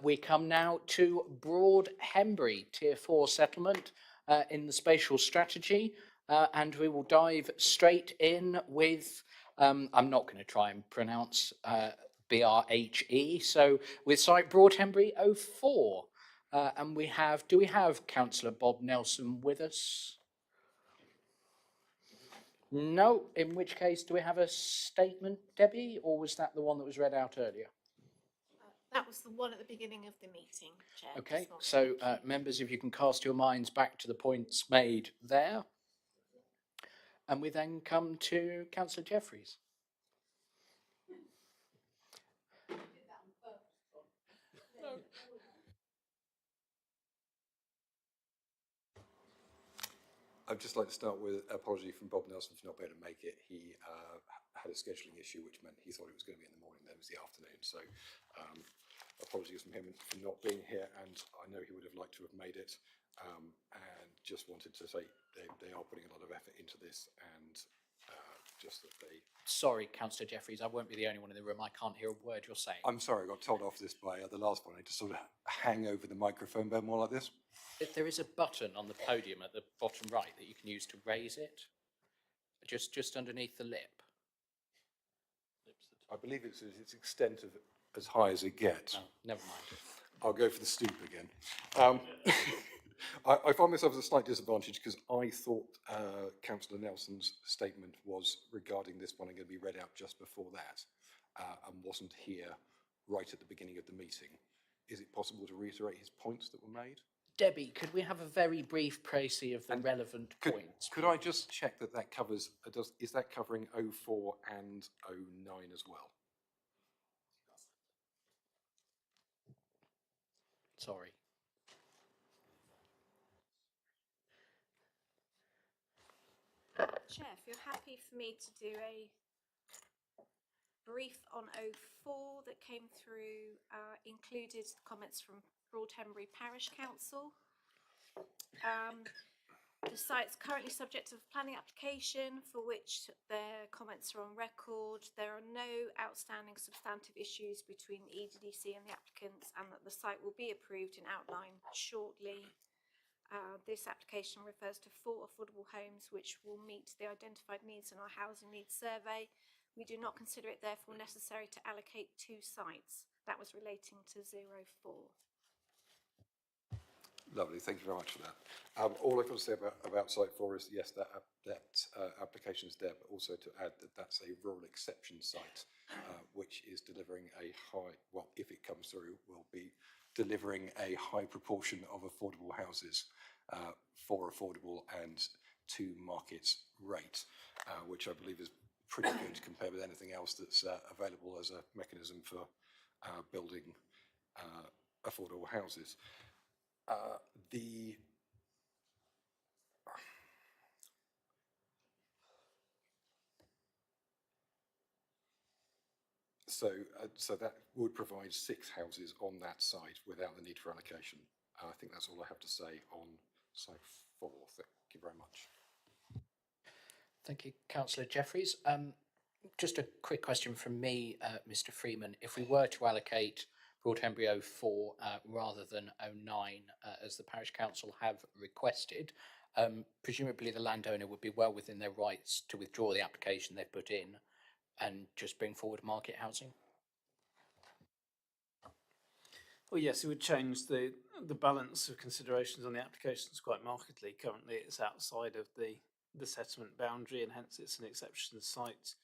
We come now to Broadhembury, Tier 4 settlement in the spatial strategy, and we will dive straight in with, I'm not going to try and pronounce BRHE, so with site Broadhembury 04. And do we have Councillor Bob Nelson with us? No, in which case, do we have a statement, Debbie, or was that the one that was read out earlier? That was the one at the beginning of the meeting, Chair. Okay, so members, if you can cast your minds back to the points made there. And we then come to Councillor Jeffreys. I'd just like to start with an apology from Bob Nelson for not being able to make it. He had a scheduling issue, which meant he thought it was going to be in the morning, then it was the afternoon. So apologies from him for not being here, and I know he would have liked to have made it, and just wanted to say they are putting a lot of effort into this, and just that they... Sorry, Councillor Jeffreys, I won't be the only one in the room. I can't hear a word you're saying. I'm sorry, I got told off this by the last one. I just sort of hang over the microphone bit more like this. There is a button on the podium at the bottom right that you can use to raise it, just underneath the lip. I believe it's its extent of as high as it gets. No, never mind. I'll go for the stoop again. I find myself at a slight disadvantage because I thought Councillor Nelson's statement was regarding this one and going to be read out just before that, and wasn't here right at the beginning of the meeting. Is it possible to reiterate his points that were made? Debbie, could we have a very brief précis of the relevant points? Could I just check that that covers, is that covering 04 and 09 as well? Sorry. Chair, if you're happy for me to do a brief on 04 that came through, included comments from Broadhembury Parish Council. The site's currently subject to a planning application for which their comments are on record. There are no outstanding substantive issues between the EDDC and the applicants, and that the site will be approved and outlined shortly. This application refers to 4 affordable homes which will meet the identified needs in our housing needs survey. We do not consider it therefore necessary to allocate 2 sites. That was relating to 04. Lovely, thank you very much for that. All I've got to say about Site 4 is, yes, that application is there, but also to add that that's a rural exception site, which is delivering a high, well, if it comes through, will be delivering a high proportion of affordable houses for affordable and to market rate, which I believe is pretty good compared with anything else that's available as a mechanism for building affordable houses. So that would provide 6 houses on that site without the need for allocation. I think that's all I have to say on Site 4. Thank you very much. Thank you, Councillor Jeffreys. Just a quick question from me, Mr. Freeman. If we were to allocate Broadhembury 04 rather than 09, as the Parish Council have requested, presumably the landowner would be well within their rights to withdraw the application they've put in and just bring forward market housing? Well, yes, it would change the balance of considerations on the applications quite markedly. Currently, it's outside of the settlement boundary, and hence it's an exception site,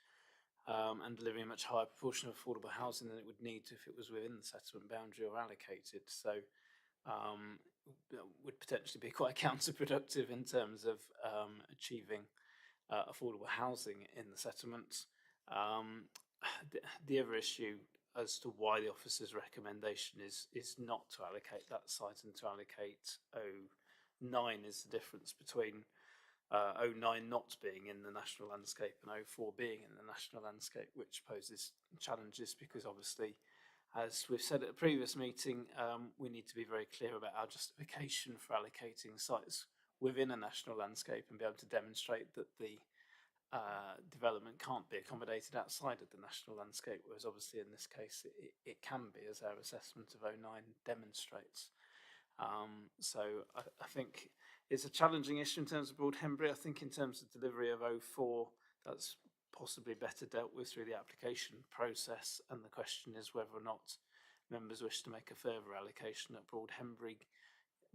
and delivering a much higher proportion of affordable housing than it would need if it was within the settlement boundary or allocated. So would potentially be quite counterproductive in terms of achieving affordable housing in the settlement. The other issue as to why the officer's recommendation is not to allocate that site and to allocate 09 is the difference between 09 not being in the national landscape and 04 being in the national landscape, which poses challenges because obviously, as we've said at a previous meeting, we need to be very clear about our justification for allocating sites within a national landscape and be able to demonstrate that the development can't be accommodated outside of the national landscape, whereas obviously in this case it can be, as our assessment of 09 demonstrates. So I think it's a challenging issue in terms of Broadhembury. I think in terms of delivery of 04, that's possibly better dealt with through the application process, and the question is whether or not members wish to make a further allocation at Broadhembury,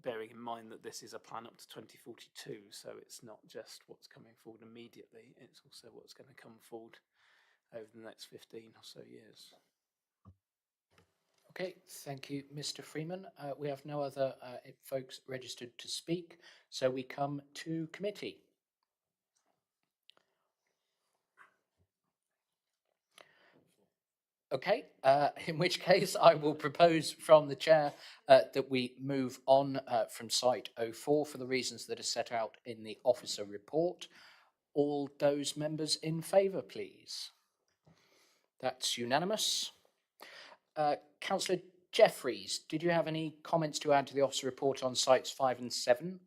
bearing in mind that this is a plan up to 2042, so it's not just what's coming forward immediately, it's also what's going to come forward over the next 15 or so years. Okay, thank you, Mr. Freeman. We have no other folks registered to speak, so we come to committee. Okay, in which case I will propose from the chair that we move on from site 04 for the reasons that are set out in the officer report. All those members in favour, please. That's unanimous. Councillor Jeffreys, did you have any comments to add to the officer report on sites 5 and 7?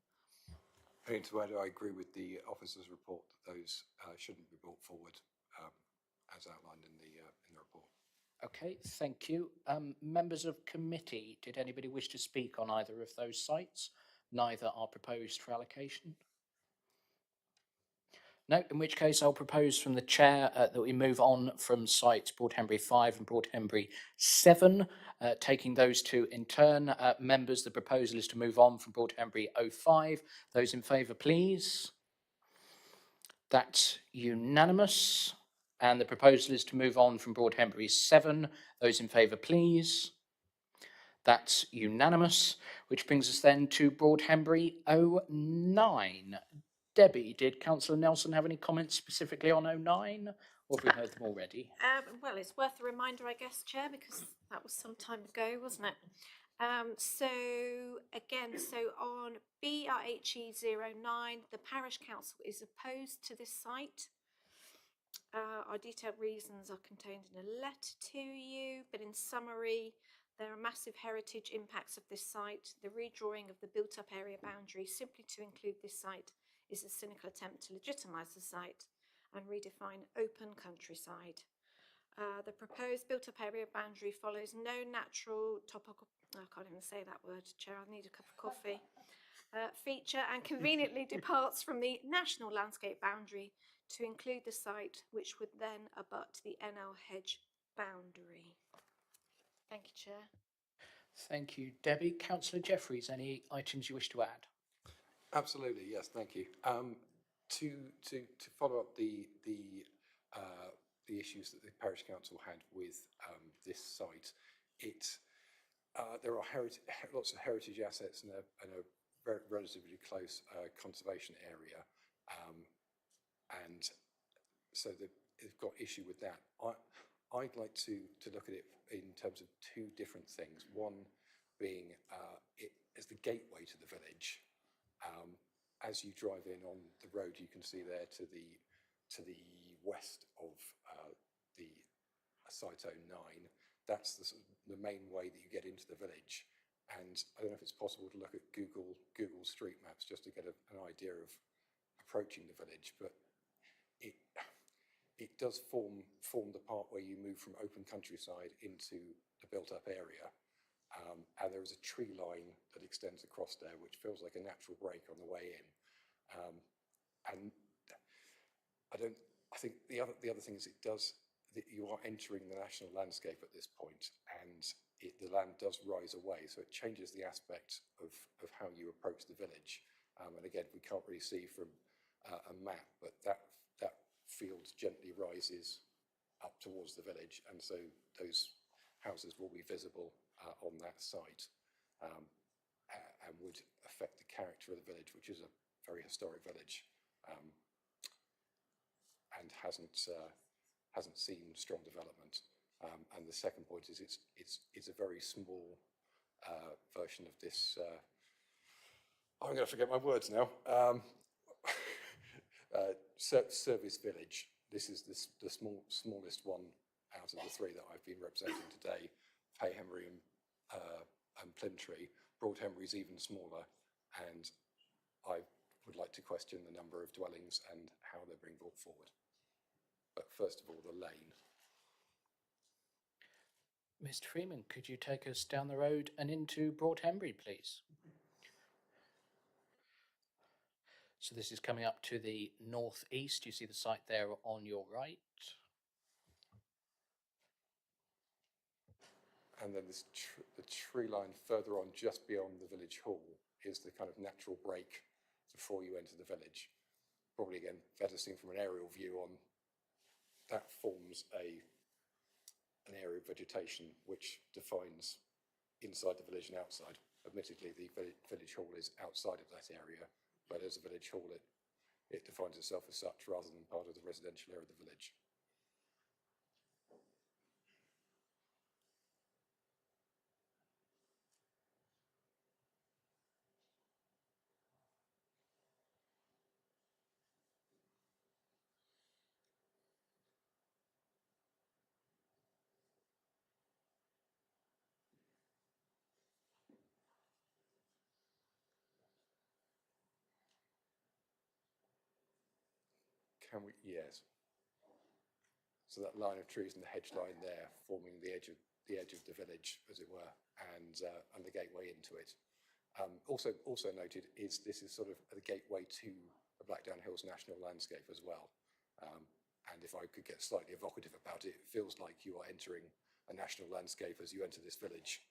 Only to add, I agree with the officer's report that those shouldn't be brought forward as outlined in the report. Okay, thank you. Members of committee, did anybody wish to speak on either of those sites? Neither are proposed for allocation. No, in which case I'll propose from the chair that we move on from sites Broadhembury 5 and Broadhembury 7, taking those two in turn. Members, the proposal is to move on from Broadhembury 05. Those in favour, please. That's unanimous. And the proposal is to move on from Broadhembury 7. Those in favour, please. That's unanimous, which brings us then to Broadhembury 09. Debbie, did Councillor Nelson have any comments specifically on 09, or have we heard them already? Well, it's worth a reminder, I guess, Chair, because that was some time ago, wasn't it? So on BRHE 09, the Parish Council is opposed to this site. Our detailed reasons are contained in a letter to you, but in summary, there are massive heritage impacts of this site. The redrawing of the built-up area boundary simply to include this site is a cynical attempt to legitimise the site and redefine open countryside. The proposed built-up area boundary follows no natural I can't even say that word, Chair, I need a cup of coffee. Feature and conveniently departs from the national landscape boundary to include the site, which would then abut the NL Hedge boundary. Thank you, Chair. Thank you, Debbie. Councillor Jeffreys, any items you wish to add? Absolutely, yes, thank you. To follow up the issues that the parish council had with this site, there are lots of heritage assets and a very relatively close conservation area, and so they've got issue with that. I'd like to look at it in terms of two different things. One being it as the gateway to the village. As you drive in on the road, you can see there to the west of the site 09. That's the main way that you get into the village. And I don't know if it's possible to look at Google Street Maps just to get an idea of approaching the village, but it does form the part where you move from open countryside into the built-up area. And there is a tree line that extends across there, which feels like a natural break on the way in. And I think the other thing is that you are entering the national landscape at this point, and the land does rise away, so it changes the aspect of how you approach the village. And again, we can't really see from a map, but that field gently rises up towards the village, and so those houses will be visible on that site, and would affect the character of the village, which is a very historic village, and hasn't seen strong development. And the second point is it's a very small version of this. I'm going to forget my words now. Service village. This is the smallest one out of the three that I've been representing today. Payhembury and Plymtree. Broadhembury is even smaller, and I would like to question the number of dwellings and how they're being brought forward. first of all, the lane. Mr. Freeman, could you take us down the road and into Broadhembury, please? So this is coming up to the northeast. You see the site there on your right. And then the tree line further on, just beyond the village hall, is the kind of natural break before you enter the village. Probably, again, better seen from an aerial view on, that forms an area of vegetation which defines inside the village and outside. Admittedly, the village hall is outside of that area, but as a village hall, it defines itself as such rather than part of the residential area of the village. Can we? Yes. So that line of trees and the hedge line there, forming the edge of the village, as it were, and the gateway into it. Also noted is this is sort of the gateway to the Blackdown Hills National Landscape as well. And if I could get slightly evocative about it, it feels like you are entering a national landscape as you enter this village,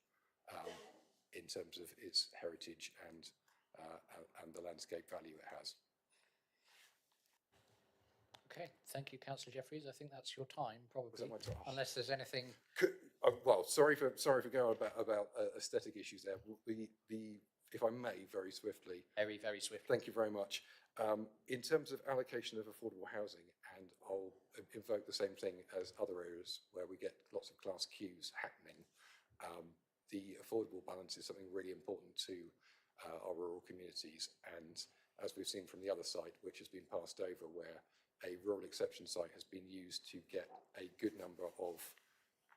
in terms of its heritage and the landscape value it has. Okay, thank you, Councillor Jeffreys. I think that's your time, probably, unless there's anything. Well, sorry for going about aesthetic issues there. If I may, very swiftly. Very, very swiftly. Thank you very much. In terms of allocation of affordable housing, and I'll invoke the same thing as other areas where we get lots of class Qs happening. The affordable balance is something really important to our rural communities, and as we've seen from the other site, which has been passed over, where a rural exception site has been used to get a good number of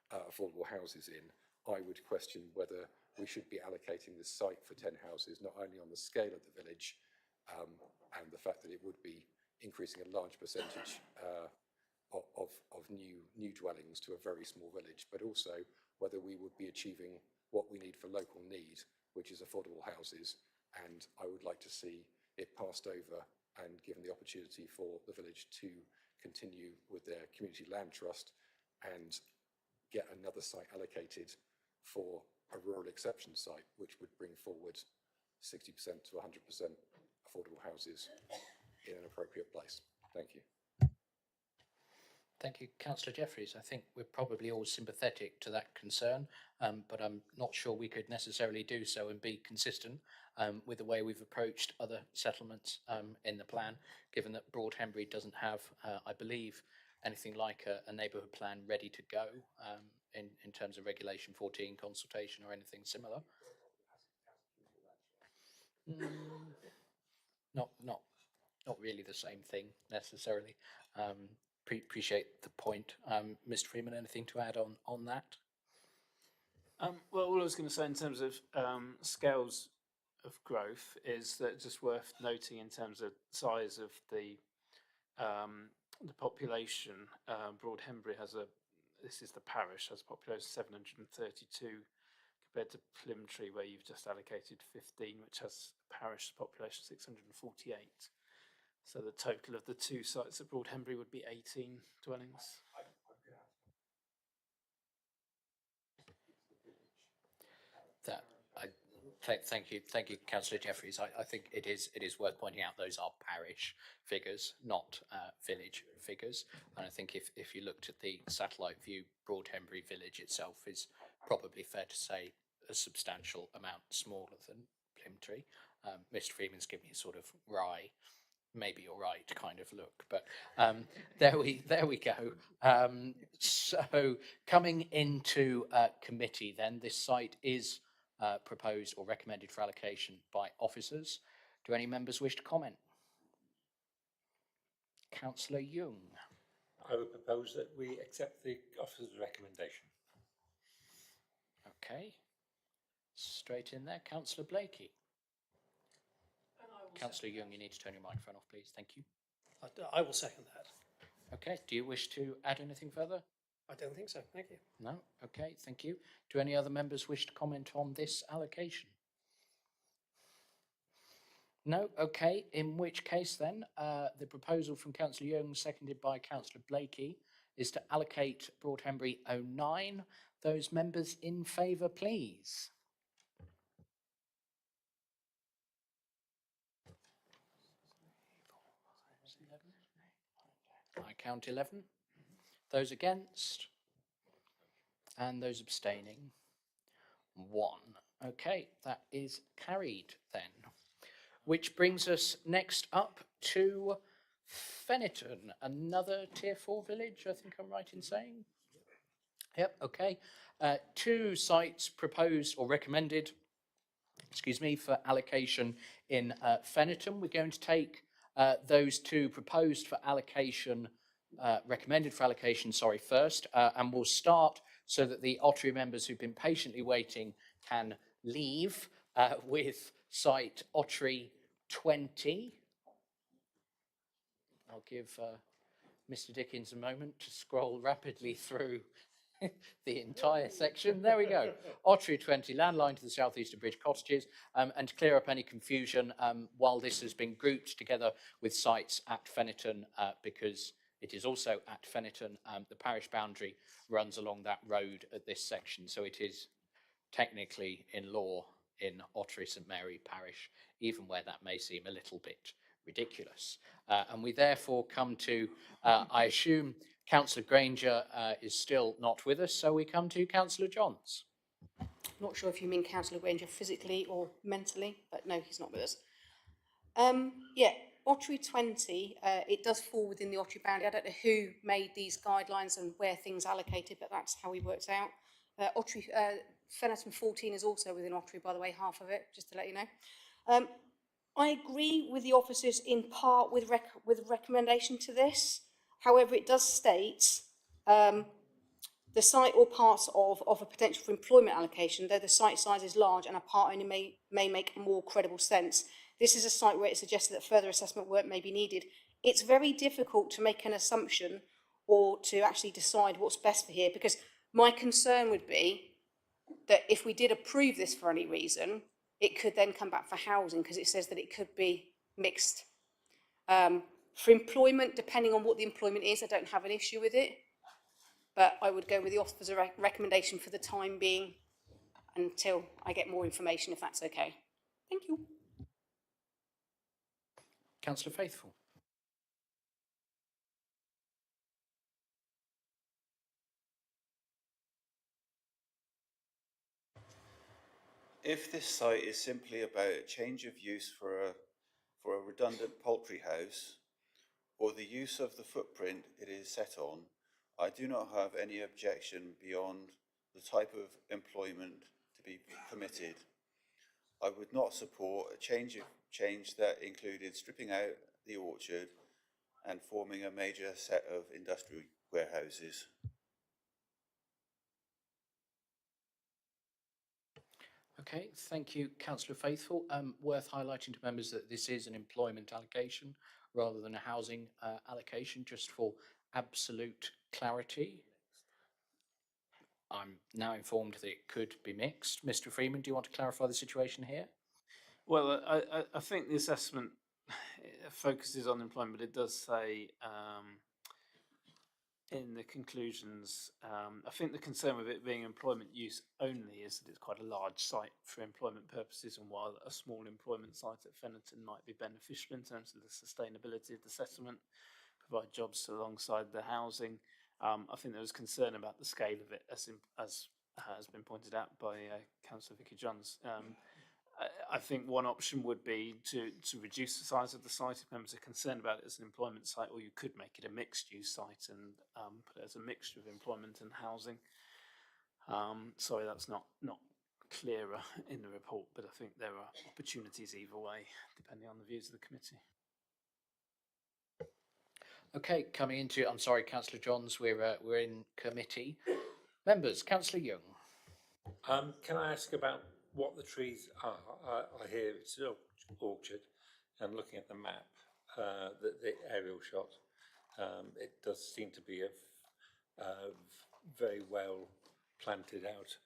affordable houses in, I would question whether we should be allocating this site for 10 houses, not only on the scale of the village and the fact that it would be increasing a large percentage of new dwellings to a very small village, but also whether we would be achieving what we need for local need, which is affordable houses. And I would like to see it passed over and given the opportunity for the village to continue with their community land trust and get another site allocated for a rural exception site, which would bring forward 60% to 100% affordable houses in an appropriate place. Thank you. Thank you, Councillor Jeffreys. I think we're probably all sympathetic to that concern, but I'm not sure we could necessarily do so and be consistent with the way we've approached other settlements in the plan, given that Broadhembury doesn't have, I believe, anything like a neighbourhood plan ready to go in terms of Regulation 14 consultation or anything similar. Not really the same thing necessarily. Appreciate the point. Mr. Freeman, anything to add on that? Well, all I was going to say in terms of scales of growth is that just worth noting in terms of size of the population. Broadhembury this is the parish, has a population of 732 compared to Plymtree, where you've just allocated 15, which has a parish population of 648. So the total of the two sites at Broadhembury would be 18 dwellings. Thank you, Councillor Jeffreys. I think it is worth pointing out those are parish figures, not village figures. And I think if you looked at the satellite view, Broadhembury village itself is probably fair to say a substantial amount smaller than Plymtree. Mr. Freeman's giving me a sort of wry, maybe you're right kind of look, but there we go. So coming into committee then, this site is proposed or recommended for allocation by officers. Do any members wish to comment? Councillor Young. I would propose that we accept the officer's recommendation. Okay. Straight in there. Councillor Blakey. Councillor Young, you need to turn your microphone off, please. Thank you. I will second that. Okay, do you wish to add anything further? I don't think so, thank you. No? Okay, thank you. Do any other members wish to comment on this allocation? No? Okay, in which case then, the proposal from Councillor Young, seconded by Councillor Blakey, is to allocate Broadhembury 09. Those members in favour, please. I count 11. Those against? And those abstaining? 1. Okay, that is carried then. Which brings us next up to Feniton, another Tier 4 village, I think I'm right in saying? Yep, okay. 2 sites proposed or recommended, for allocation in Feniton. We're going to take those 2 proposed for allocation, recommended for allocation, first, and we'll start so that the Ottery members who've been patiently waiting can leave with site Ottery 20. I'll give Mr. Dickens a moment to scroll rapidly through the entire section. There we go. Ottery 20, landline to the southeast of Bridge Cottages, and to clear up any confusion, while this has been grouped together with sites at Feniton, because it is also at Feniton, the parish boundary runs along that road at this section, so it is technically in law in Ottery St Mary parish, even where that may seem a little bit ridiculous. And we therefore come to, I assume, Councillor Granger is still not with us, so we come to Councillor Johns. Not sure if you mean Councillor Granger physically or mentally, but no, he's not with us. Yeah, Ottery 20, it does fall within the Ottery boundary. I don't know who made these guidelines and where things allocated, but that's how we worked out. Feniton 14 is also within Ottery, by the way, half of it, just to let you know. I agree with the officers in part with recommendation to this. However, it does state the site or parts of a potential for employment allocation, though the site size is large and a part only may make more credible sense. This is a site where it suggested that further assessment work may be needed. It's very difficult to make an assumption or to actually decide what's best for here, because my concern would be that if we did approve this for any reason, it could then come back for housing, because it says that it could be mixed. For employment, depending on what the employment is, I don't have an issue with it, but I would go with the officer's recommendation for the time being until I get more information, if that's okay. Thank you. Councillor Faithful. If this site is simply about a change of use for a redundant poultry house, or the use of the footprint it is set on, I do not have any objection beyond the type of employment to be permitted. I would not support a change that included stripping out the orchard and forming a major set of industrial warehouses. Okay, thank you, Councillor Faithful. Worth highlighting to members that this is an employment allocation rather than a housing allocation, just for absolute clarity. I'm now informed that it could be mixed. Mr. Freeman, do you want to clarify the situation here? Well, I think the assessment focuses on employment, but it does say in the conclusions, I think the concern with it being employment use only is that it's quite a large site for employment purposes, and while a small employment site at Feniton might be beneficial in terms of the sustainability of the settlement, provide jobs alongside the housing, I think there was concern about the scale of it, as has been pointed out by Councillor Vicky Johns. I think one option would be to reduce the size of the site if members are concerned about it as an employment site, or you could make it a mixed-use site and put it as a mixture of employment and housing. Sorry, that's not clearer in the report, but I think there are opportunities either way, depending on the views of the committee. Okay, coming into, I'm sorry, Councillor Johns, we're in committee. Members, Councillor Young. Can I ask about what the trees are? I hear it's an orchard, and looking at the map, the aerial shot, It does seem to be a very well planted out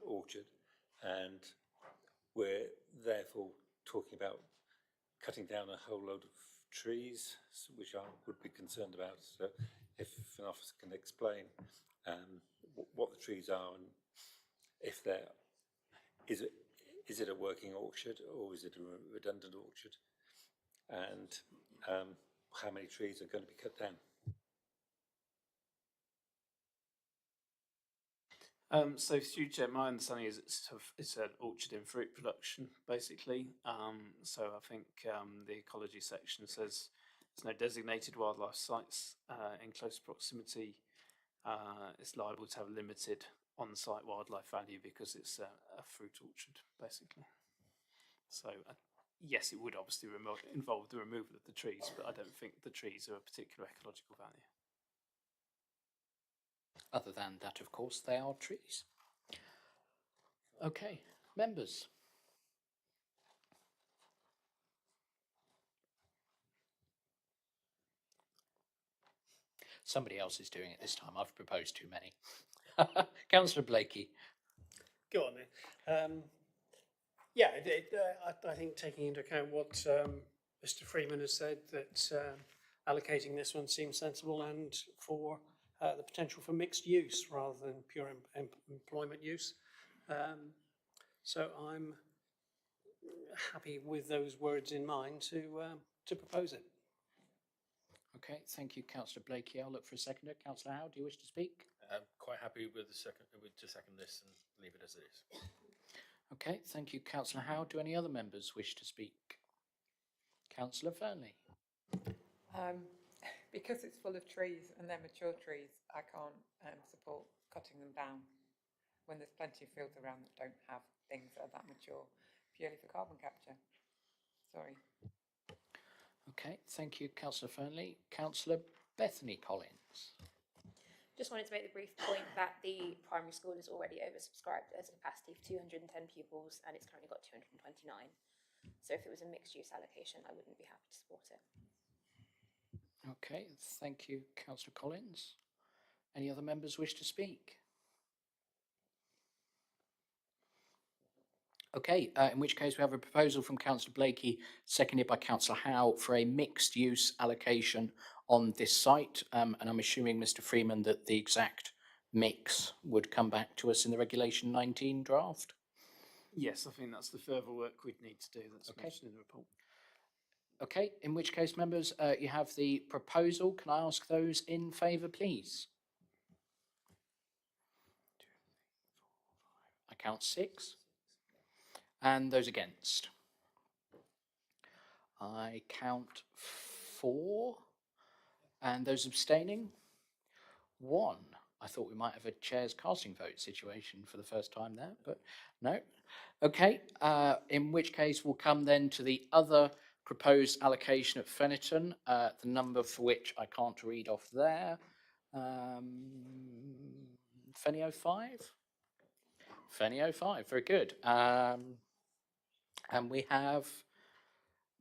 orchard, and we're therefore talking about cutting down a whole load of trees, which I would be concerned about. So if an officer can explain what the trees are and if they're, is it a working orchard or is it a redundant orchard? And how many trees are going to be cut down? So, through Chair, my understanding is it's an orchard in fruit production, basically. So I think the ecology section says there's no designated wildlife sites in close proximity. It's liable to have limited on-site wildlife value because it's a fruit orchard, basically. So yes, it would obviously involve the removal of the trees, but I don't think the trees are a particular ecological value. Other than that, of course, they are trees. Okay, members. Somebody else is doing it this time. I've proposed too many. Councillor Blakey. Go on then. Yeah, I think taking into account what Mr. Freeman has said, that allocating this one seems sensible, and for the potential for mixed use rather than pure employment use. So I'm happy with those words in mind to propose it. Okay, thank you, Councillor Blakey. I'll look for a seconder. Councillor Howe, do you wish to speak? Quite happy with to second this and leave it as it is. Okay, thank you, Councillor Howe. Do any other members wish to speak? Councillor Fernley. Because it's full of trees and they're mature trees, I can't support cutting them down when there's plenty of fields around that don't have things that are that mature, purely for carbon capture. Sorry. Okay, thank you, Councillor Fernley. Councillor Bethany Collins. Just wanted to make the brief point that the primary school is already oversubscribed. There's a capacity for 210 pupils and it's currently got 229. So if it was a mixed use allocation, I wouldn't be happy to support it. Okay, thank you, Councillor Collins. Any other members wish to speak? Okay, in which case we have a proposal from Councillor Blakey, seconded by Councillor Howe, for a mixed use allocation on this site. And I'm assuming, Mr. Freeman, that the exact mix would come back to us in the Regulation 19 draft? Yes, I think that's the further work we'd need to do. That's okay. mentioned in the report. Okay, in which case, members, you have the proposal. Can I ask those in favour, please? I count 6. And those against? I count 4. And those abstaining? 1. I thought we might have a chair's casting vote situation for the first time there, but no. Okay, in which case we'll come then to the other proposed allocation at Feniton, the number for which I can't read off there. Fenio 5? Fenio 5, very good. And we have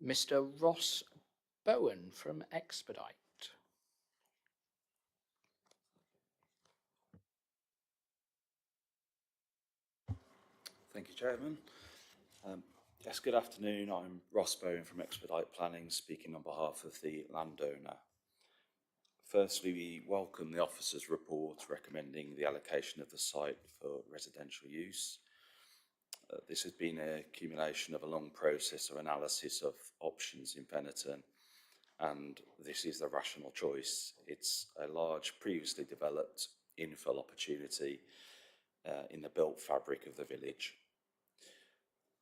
Mr. Ross Bowen from Expedite. Thank you, Chairman. Yes, good afternoon. I'm Ross Bowen from Expedite Planning, speaking on behalf of the landowner. Firstly, we welcome the officer's report recommending the allocation of the site for residential use. This has been an accumulation of a long process of analysis of options in Feniton, and this is the rational choice. It's a large, previously developed infill opportunity in the built fabric of the village.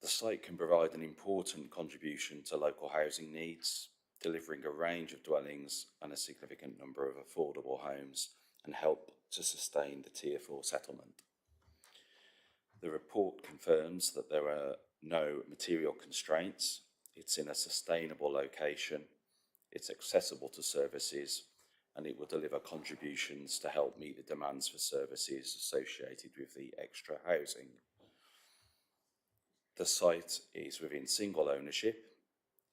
The site can provide an important contribution to local housing needs, delivering a range of dwellings and a significant number of affordable homes, and help to sustain the Tier 4 settlement. The report confirms that there are no material constraints, it's in a sustainable location, it's accessible to services, and it will deliver contributions to help meet the demands for services associated with the extra housing. The site is within single ownership,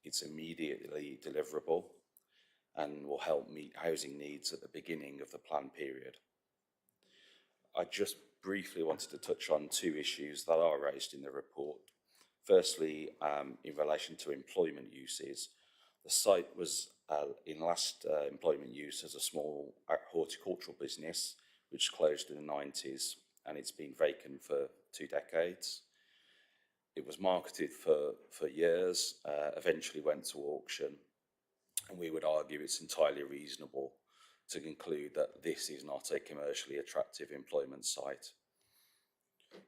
it's immediately deliverable, and will help meet housing needs at the beginning of the plan period. I just briefly wanted to touch on two issues that are raised in the report. Firstly, in relation to employment uses, the site was in last employment use as a small horticultural business, which closed in the 90s, and it's been vacant for 2 decades. It was marketed for years, eventually went to auction, and we would argue it's entirely reasonable to conclude that this is not a commercially attractive employment site.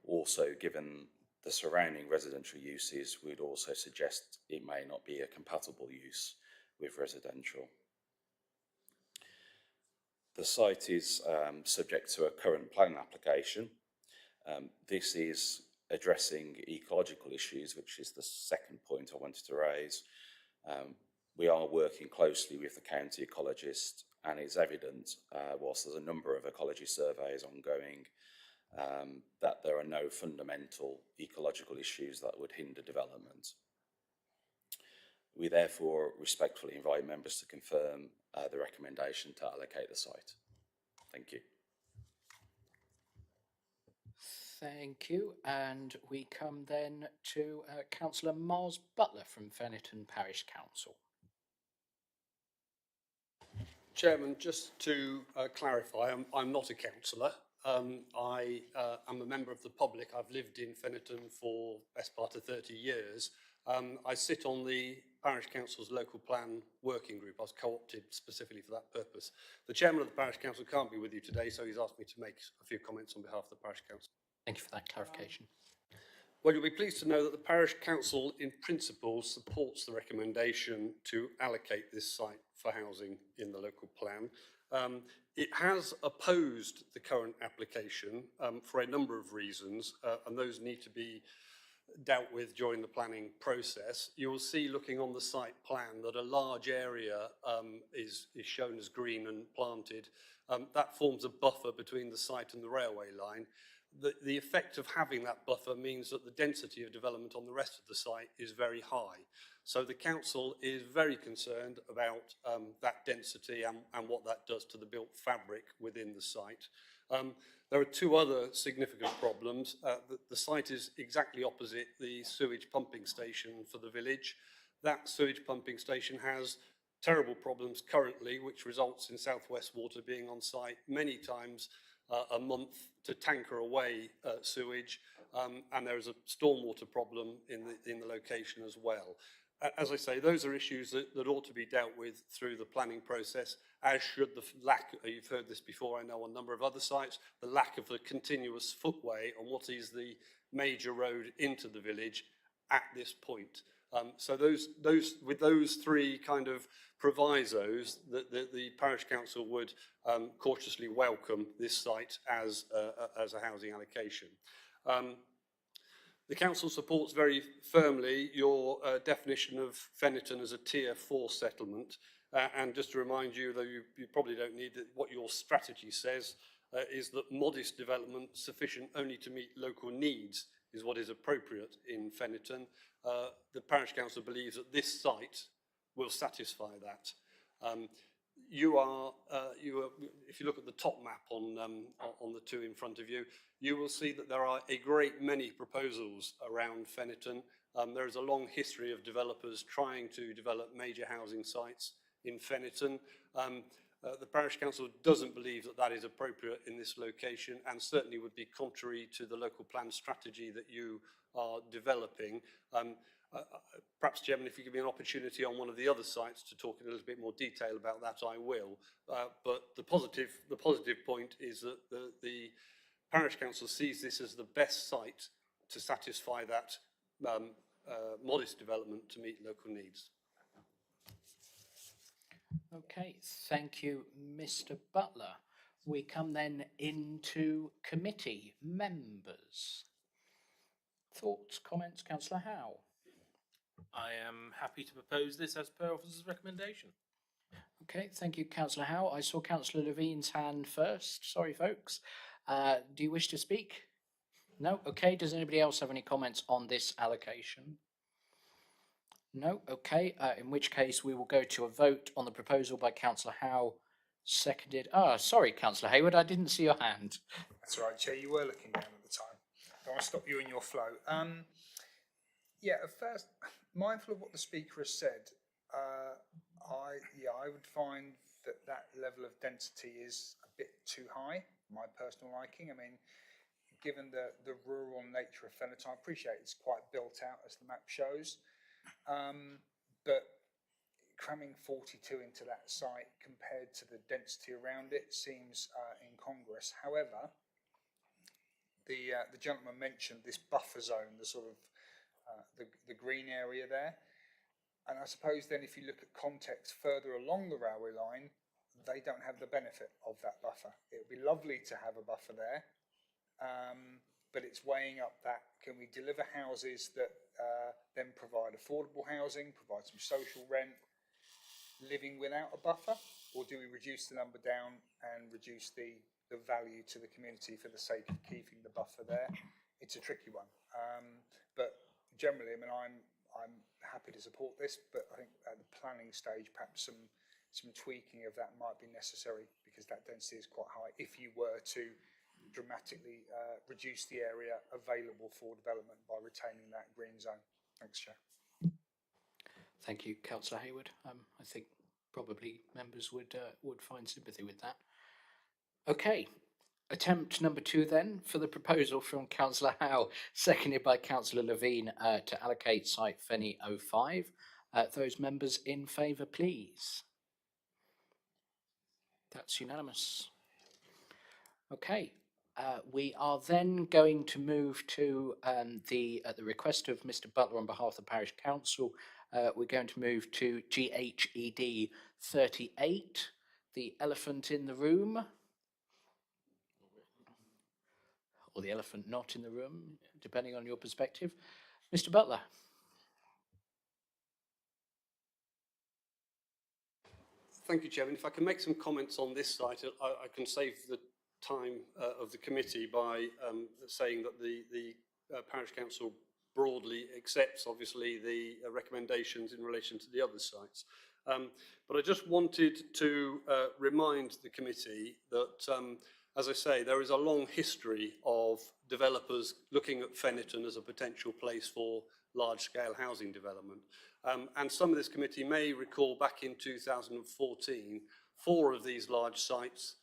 Also, given the surrounding residential uses, we'd also suggest it may not be a compatible use with residential. The site is subject to a current planning application. This is addressing ecological issues, which is the second point I wanted to raise. We are working closely with the county ecologist, and it's evident, whilst there's a number of ecology surveys ongoing, that there are no fundamental ecological issues that would hinder development. We therefore respectfully invite members to confirm the recommendation to allocate the site. Thank you. Thank you. And we come then to Councillor Miles Butler from Feniton Parish Council. Chairman, just to clarify, I'm not a councillor. I am a member of the public. I've lived in Feniton for the best part of 30 years. I sit on the Parish Council's local plan working group. I was co-opted specifically for that purpose. The chairman of the Parish Council can't be with you today, so he's asked me to make a few comments on behalf of the Parish Council. Thank you for that clarification. Well, you'll be pleased to know that the Parish Council in principle supports the recommendation to allocate this site for housing in the local plan. It has opposed the current application for a number of reasons, and those need to be dealt with during the planning process. You will see, looking on the site plan, that a large area is shown as green and planted. That forms a buffer between the site and the railway line. The effect of having that buffer means that the density of development on the rest of the site is very high. So the council is very concerned about that density and what that does to the built fabric within the site. There are two other significant problems. The site is exactly opposite the sewage pumping station for the village. That sewage pumping station has terrible problems currently, which results in South West Water being on site many times a month to tanker away sewage, and there is a stormwater problem in the location as well. As I say, those are issues that ought to be dealt with through the planning process, as should the lack, you've heard this before, I know, on a number of other sites, the lack of a continuous footway on what is the major road into the village at this point. So with those three kind of provisos, the Parish Council would cautiously welcome this site as a housing allocation. The Council supports very firmly your definition of Feniton as a Tier 4 settlement. And just to remind you, though you probably don't need it, what your strategy says is that modest development sufficient only to meet local needs is what is appropriate in Feniton. The Parish Council believes that this site will satisfy that. If you look at the top map on the two in front of you, you will see that there are a great many proposals around Feniton. There is a long history of developers trying to develop major housing sites in Feniton. The Parish Council doesn't believe that that is appropriate in this location, and certainly would be contrary to the local plan strategy that you are developing. Perhaps, Chairman, if you give me an opportunity on one of the other sites to talk in a little bit more detail about that, I will. But the positive point is that the Parish Council sees this as the best site to satisfy that modest development to meet local needs. Okay, thank you, Mr. Butler. We come then into committee members. Thoughts, comments, Councillor Howe? I am happy to propose this as per officer's recommendation. Okay, thank you, Councillor Howe. I saw Councillor Levine's hand first. Sorry, folks. Do you wish to speak? No? Okay, does anybody else have any comments on this allocation? No? Okay, in which case we will go to a vote on the proposal by councillor Howe, seconded. Sorry, councillor Hayward, I didn't see your hand. That's all right, Chair, you were looking down at the time. Don't want to stop you in your flow. Yeah, at first, mindful of what the speaker has said, I would find that level of density is a bit too high, my personal liking. I mean, given the rural nature of Feniton, I appreciate it's quite built out as the map shows, but cramming 42 into that site compared to the density around it seems incongruous. However, the gentleman mentioned this buffer zone, the sort of the green area there. And I suppose then if you look at context further along the railway line, they don't have the benefit of that buffer. It would be lovely to have a buffer there, but it's weighing up that, can we deliver houses that then provide affordable housing, provide some social rent, living without a buffer, or do we reduce the number down and reduce the value to the community for the sake of keeping the buffer there? It's a tricky one, but generally, I mean, I'm happy to support this, but I think at the planning stage, perhaps some tweaking of that might be necessary, because that density is quite high if you were to dramatically reduce the area available for development by retaining that green zone. Thanks, Chair. Thank you, councillor Hayward. I think probably members would find sympathy with that. Okay, attempt number 2 then, for the proposal from councillor Howe, seconded by councillor Levine, to allocate site Feni 05. Those members in favour, please. That's unanimous. Okay, we are then going to move to at the request of Mr. Butler on behalf of the Parish Council, we're going to move to GHED 38, the elephant in the room, or the elephant not in the room, depending on your perspective. Mr. Butler. Thank you, Chairman. If I can make some comments on this site, I can save the time of the committee by saying that the Parish Council broadly accepts, obviously, the recommendations in relation to the other sites. But I just wanted to remind the committee that, as I say, there is a long history of developers looking at Feniton as a potential place for large-scale housing development. And some of this committee may recall back in 2014, 4 of these large sites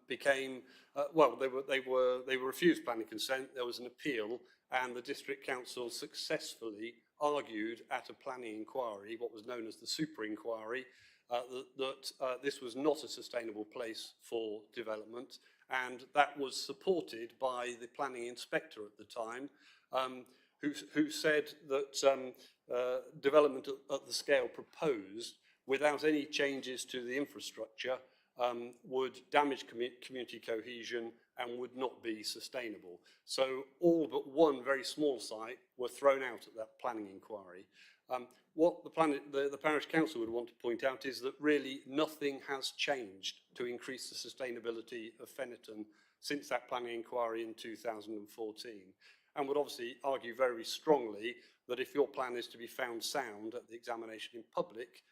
became, they were refused planning consent. There was an appeal, and the district council successfully argued at a planning inquiry, what was known as the super inquiry, that this was not a sustainable place for development, and that was supported by the planning inspector at the time, who said that development at the scale proposed, without any changes to the infrastructure, would damage community cohesion and would not be sustainable. So all but one very small site were thrown out at that planning inquiry. What the Parish Council would want to point out is that really nothing has changed to increase the sustainability of Feniton since that planning inquiry in 2014, and would obviously argue very strongly that if your plan is to be found sound at the examination in public,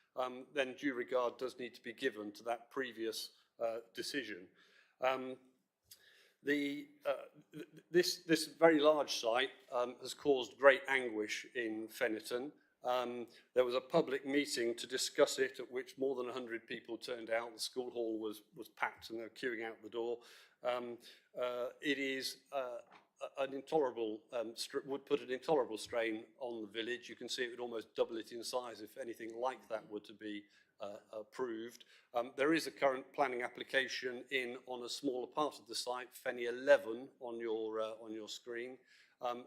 then due regard does need to be given to that previous decision. This very large site has caused great anguish in Feniton. There was a public meeting to discuss it, at which more than 100 people turned out. The school hall was packed and they were queuing out the door. It is an intolerable, would put an intolerable strain on the village. You can see it would almost double it in size if anything like that were to be approved. There is a current planning application in on a smaller part of the site, Feni 11 on your screen.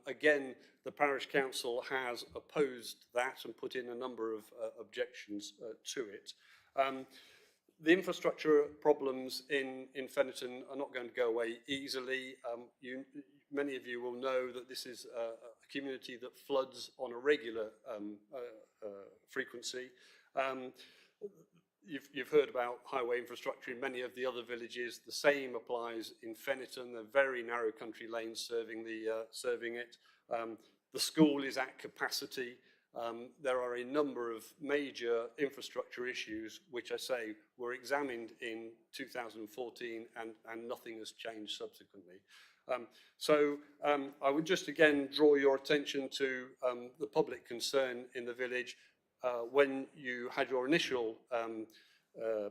Again, the Parish Council has opposed that and put in a number of objections to it. The infrastructure problems in Feniton are not going to go away easily. Many of you will know that this is a community that floods on a regular frequency. You've heard about highway infrastructure in many of the other villages. The same applies in Feniton. There are very narrow country lanes serving it. The school is at capacity. there are a number of major infrastructure issues which I say were examined in 2014 and nothing has changed subsequently. I would just again draw your attention to the public concern in the village. When you had your initial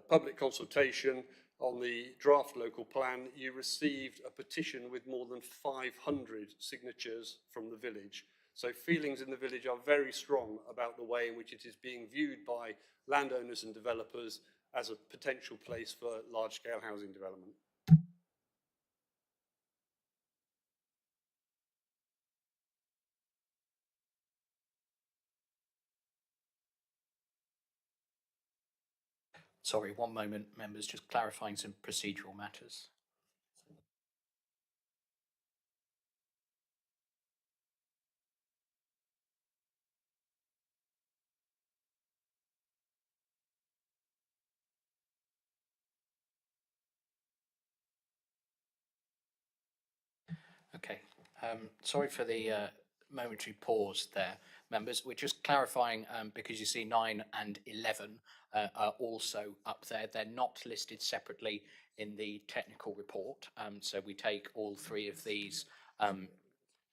public consultation on the draft local plan, you received a petition with more than 500 signatures from the village. So feelings in the village are very strong about the way in which it is being viewed by landowners and developers as a potential place for large-scale housing development. Sorry, one moment, members, just clarifying some procedural matters. Okay, sorry for the momentary pause there, members. We're just clarifying because you see 9 and 11 are also up there. They're not listed separately in the technical report. So we take all three of these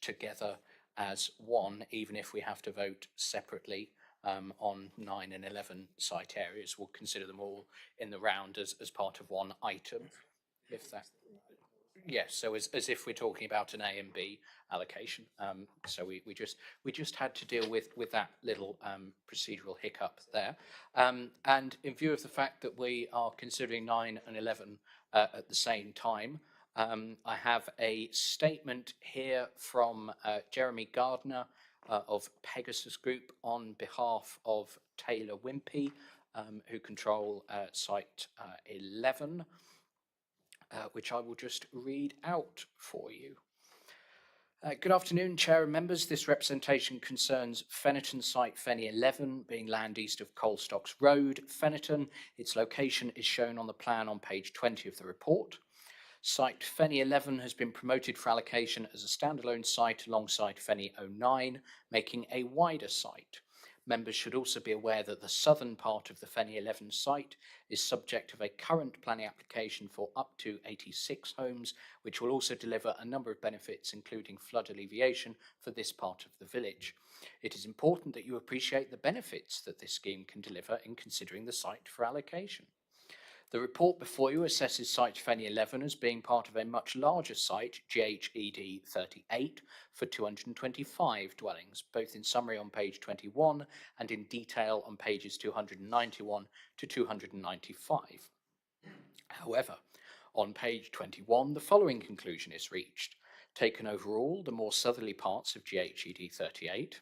together as one, even if we have to vote separately on 9 and 11 site areas. We'll consider them all in the round as part of one item, if that. Yes, so as if we're talking about an A and B allocation. So we just had to deal with that little procedural hiccup there. And in view of the fact that we are considering 9 and 11 at the same time, I have a statement here from Jeremy Gardner of Pegasus Group on behalf of Taylor Wimpey, who control site 11. Which I will just read out for you. Good afternoon, Chair and members. This representation concerns Feniton site Feni 11, being land east of Colstocks Road, Feniton. Its location is shown on the plan on page 20 of the report. Site Feni 11 has been promoted for allocation as a standalone site alongside Feni 09, making a wider site. Members should also be aware that the southern part of the Feni 11 site is subject of a current planning application for up to 86 homes, which will also deliver a number of benefits, including flood alleviation for this part of the village. It is important that you appreciate the benefits that this scheme can deliver in considering the site for allocation. The report before you assesses site Feni 11 as being part of a much larger site, GHED 38, for 225 dwellings, both in summary on page 21 and in detail on pages 291 to 295. However, on page 21, the following conclusion is reached. Taken overall, the more southerly parts of GHED 38,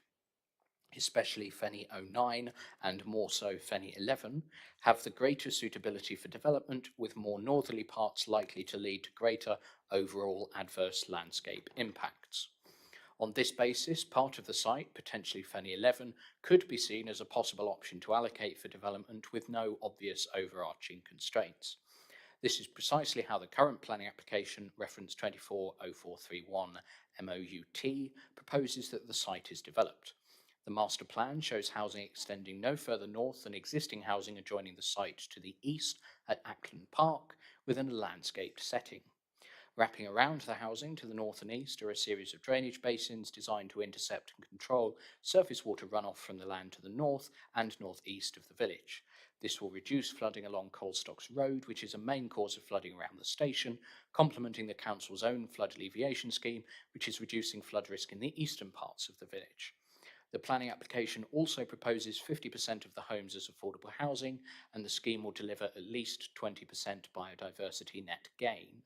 especially Feni 09 and more so Feni 11, have the greater suitability for development, with more northerly parts likely to lead to greater overall adverse landscape impacts. On this basis, part of the site, potentially Feni 11, could be seen as a possible option to allocate for development with no obvious overarching constraints. This is precisely how the current planning application, reference 240431 MOUT, proposes that the site is developed. The master plan shows housing extending no further north than existing housing adjoining the site to the east at Ackland Park within a landscaped setting. Wrapping around the housing to the north and east are a series of drainage basins designed to intercept and control surface water runoff from the land to the north and northeast of the village. This will reduce flooding along Colstocks Road, which is a main cause of flooding around the station, complementing the council's own flood alleviation scheme, which is reducing flood risk in the eastern parts of the village. The planning application also proposes 50% of the homes as affordable housing, and the scheme will deliver at least 20% biodiversity net gain.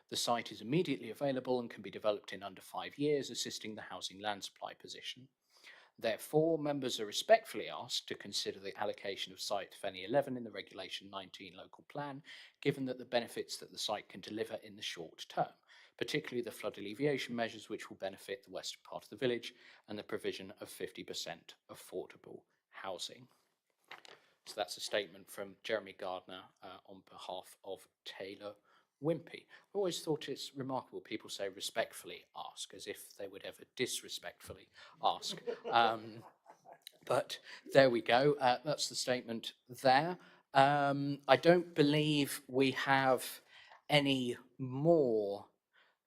The site is immediately available and can be developed in under 5 years, assisting the housing land supply position. Therefore, members are respectfully asked to consider the allocation of site Feni 11 in the Regulation 19 local plan, given that the benefits that the site can deliver in the short term, particularly the flood alleviation measures which will benefit the western part of the village and the provision of 50% affordable housing. So that's a statement from Jeremy Gardner on behalf of Taylor Wimpey. I've always thought it's remarkable people say respectfully ask, as if they would ever disrespectfully ask. But there we go. That's the statement there. I don't believe we have any more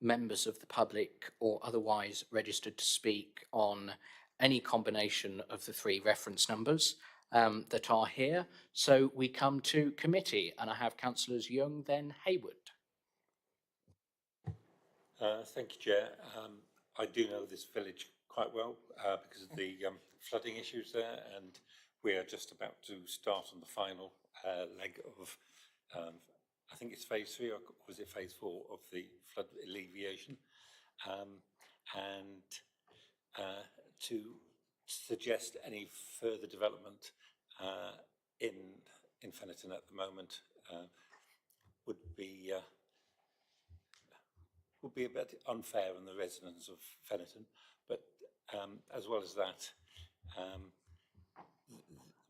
members of the public or otherwise registered to speak on any combination of the three reference numbers that are here. So we come to committee, and I have councillors Young, then Hayward. Thank you, Chair. I do know this village quite well because of the flooding issues there, and we are just about to start on the final leg of, I think it's phase 3, or was it phase 4 of the flood alleviation, and to suggest any further development in Feniton at the moment would be a bit unfair on the residents of Feniton, but as well as that,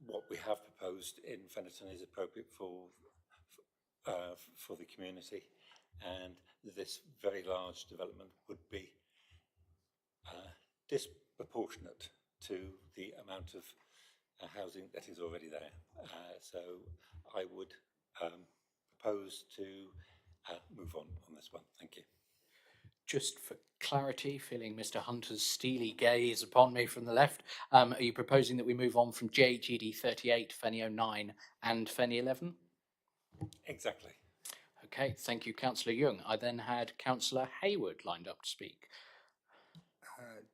what we have proposed in Feniton is appropriate for the community, and this very large development would be disproportionate to the amount of housing that is already there. So I would propose to move on this one. Thank you. Just for clarity, feeling Mr. Hunter's steely gaze upon me from the left, are you proposing that we move on from JGD 38, Fenny 09 and Fenny 11? Exactly. Okay, thank you, Councillor Young. I then had Councillor Hayward lined up to speak.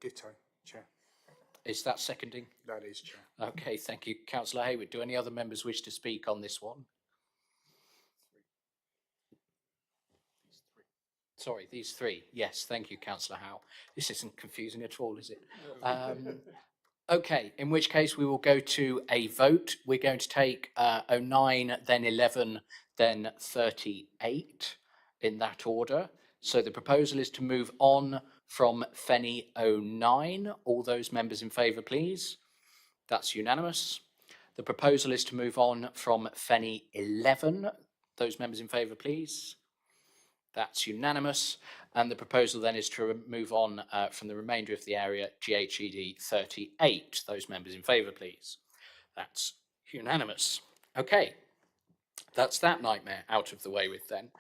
Ditto, Chair. Is that seconding? That is, Chair. Okay, thank you, Councillor Hayward. Do any other members wish to speak on this one? Sorry, these three. Yes, thank you, Councillor Howe. This isn't confusing at all, is it? Okay, in which case we will go to a vote. We're going to take 09, then 11, then 38 in that order. So the proposal is to move on from Fenny 09. All those members in favour, please. That's unanimous. The proposal is to move on from Fenny 11. Those members in favour, please. That's unanimous. And the proposal then is to move on from the remainder of the area, GHED 38. Those members in favour, please. That's unanimous. Okay, that's that nightmare out of the way with then.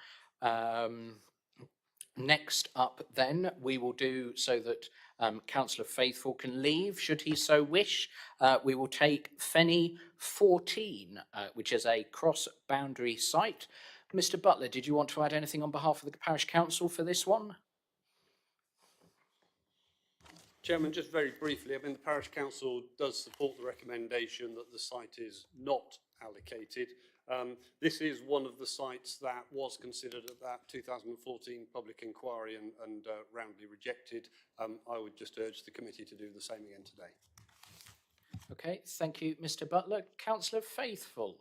Next up then, we will do so that Councillor Faithful can leave, should he so wish. We will take Fenny 14, which is a cross-boundary site. Mr. Butler, did you want to add anything on behalf of the Parish Council for this one? Chairman, just very briefly, I mean, the Parish Council does support the recommendation that the site is not allocated. This is one of the sites that was considered at that 2014 public inquiry and roundly rejected. I would just urge the committee to do the same again today. Okay, thank you, Mr. Butler. Councillor Faithful.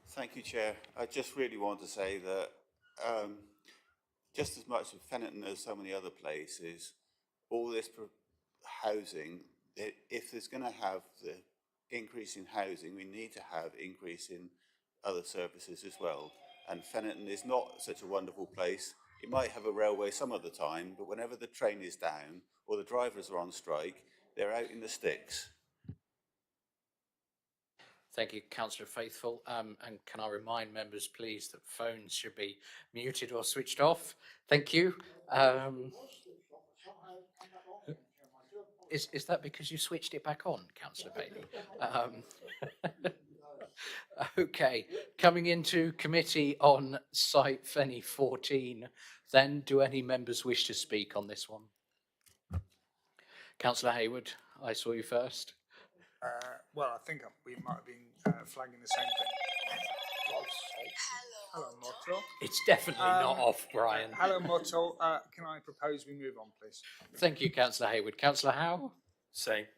Thank you, Chair. I just really want to say that just as much with Feniton as so many other places, all this housing, if there's going to have the increase in housing, we need to have increase in other services as well. And Feniton is not such a wonderful place. It might have a railway some of the time, but whenever the train is down or the drivers are on strike, they're out in the sticks. Thank you, Councillor Faithful. And can I remind members, please, that phones should be muted or switched off? Thank you. Is that because you switched it back on, Councillor Bailey? Okay, coming into committee on site Fenny 14, then do any members wish to speak on this one? Councillor Hayward, I saw you first. Well, I think we might have been flagging the same thing. Hello, Motto. It's definitely not off, Brian. Hello, Motto. Can I propose we move on, please? Thank you, Councillor Hayward. Councillor Howe? Same.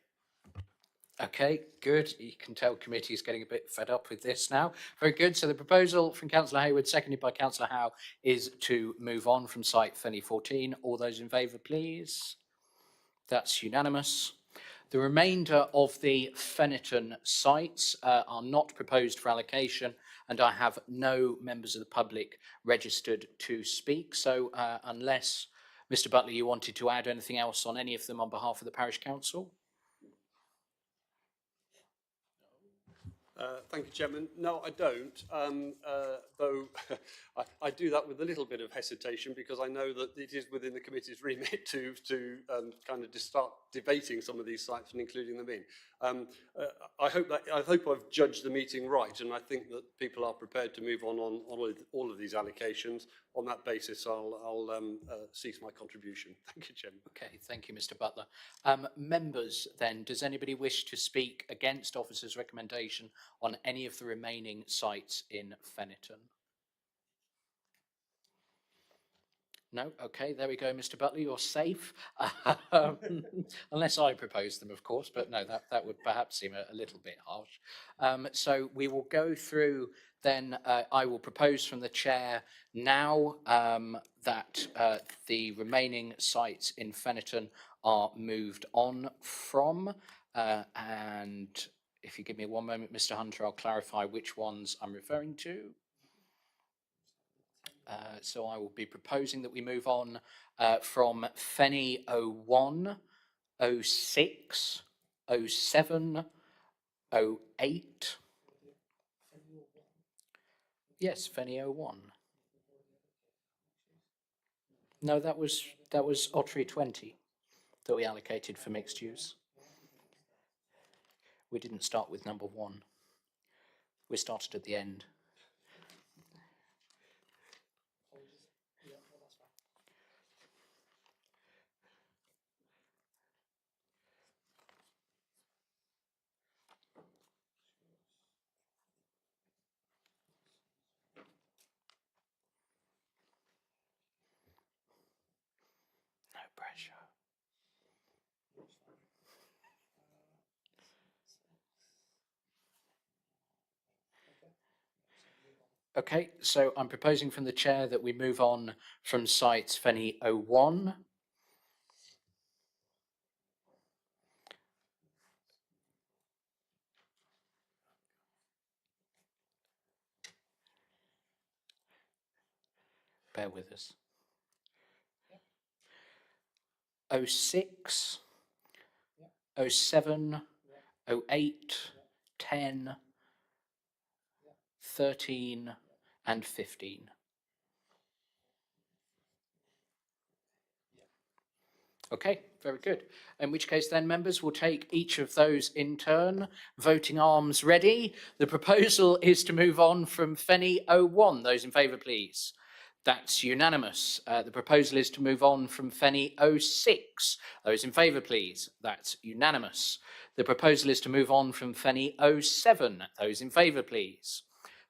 Okay, good. You can tell committee is getting a bit fed up with this now. Very good. So the proposal from Councillor Hayward, seconded by Councillor Howe, is to move on from site Fenny 14. All those in favour, please. That's unanimous. The remainder of the Feniton sites are not proposed for allocation, and I have no members of the public registered to speak. So unless, Mr. Butler, you wanted to add anything else on any of them on behalf of the Parish Council? Thank you, Chairman. No, I don't, though I do that with a little bit of hesitation because I know that it is within the committee's remit to kind of start debating some of these sites and including them in. I hope I've judged the meeting right, and I think that people are prepared to move on all of these allocations. On that basis, I'll cease my contribution. Thank you, Chairman. Okay, thank you, Mr. Butler. Members, then, does anybody wish to speak against officer's recommendation on any of the remaining sites in Feniton? No? Okay, there we go, Mr. Butler, you're safe. Unless I propose them, of course, but no, that would perhaps seem a little bit harsh. So we will go through then, I will propose from the chair now that the remaining sites in Feniton are moved on from, and if you give me one moment, Mr. Hunter, I'll clarify which ones I'm referring to. So I will be proposing that we move on from Fenny 01, 06, 07, 08. Yes, Fenny 01. No, that was Ottery 20 that we allocated for mixed use. We didn't start with number 1. We started at the end. No pressure. Okay, so I'm proposing from the chair that we move on from sites Fenny 01. Bear with us. 06, 07, 08, 10, 13, and 15. Okay, very good. In which case then, members, we'll take each of those in turn. Voting arms ready. The proposal is to move on from Fenny 01. Those in favour, please. That's unanimous. The proposal is to move on from Fenny 06. Those in favour, please. That's unanimous. The proposal is to move on from Fenny 07. Those in favour, please.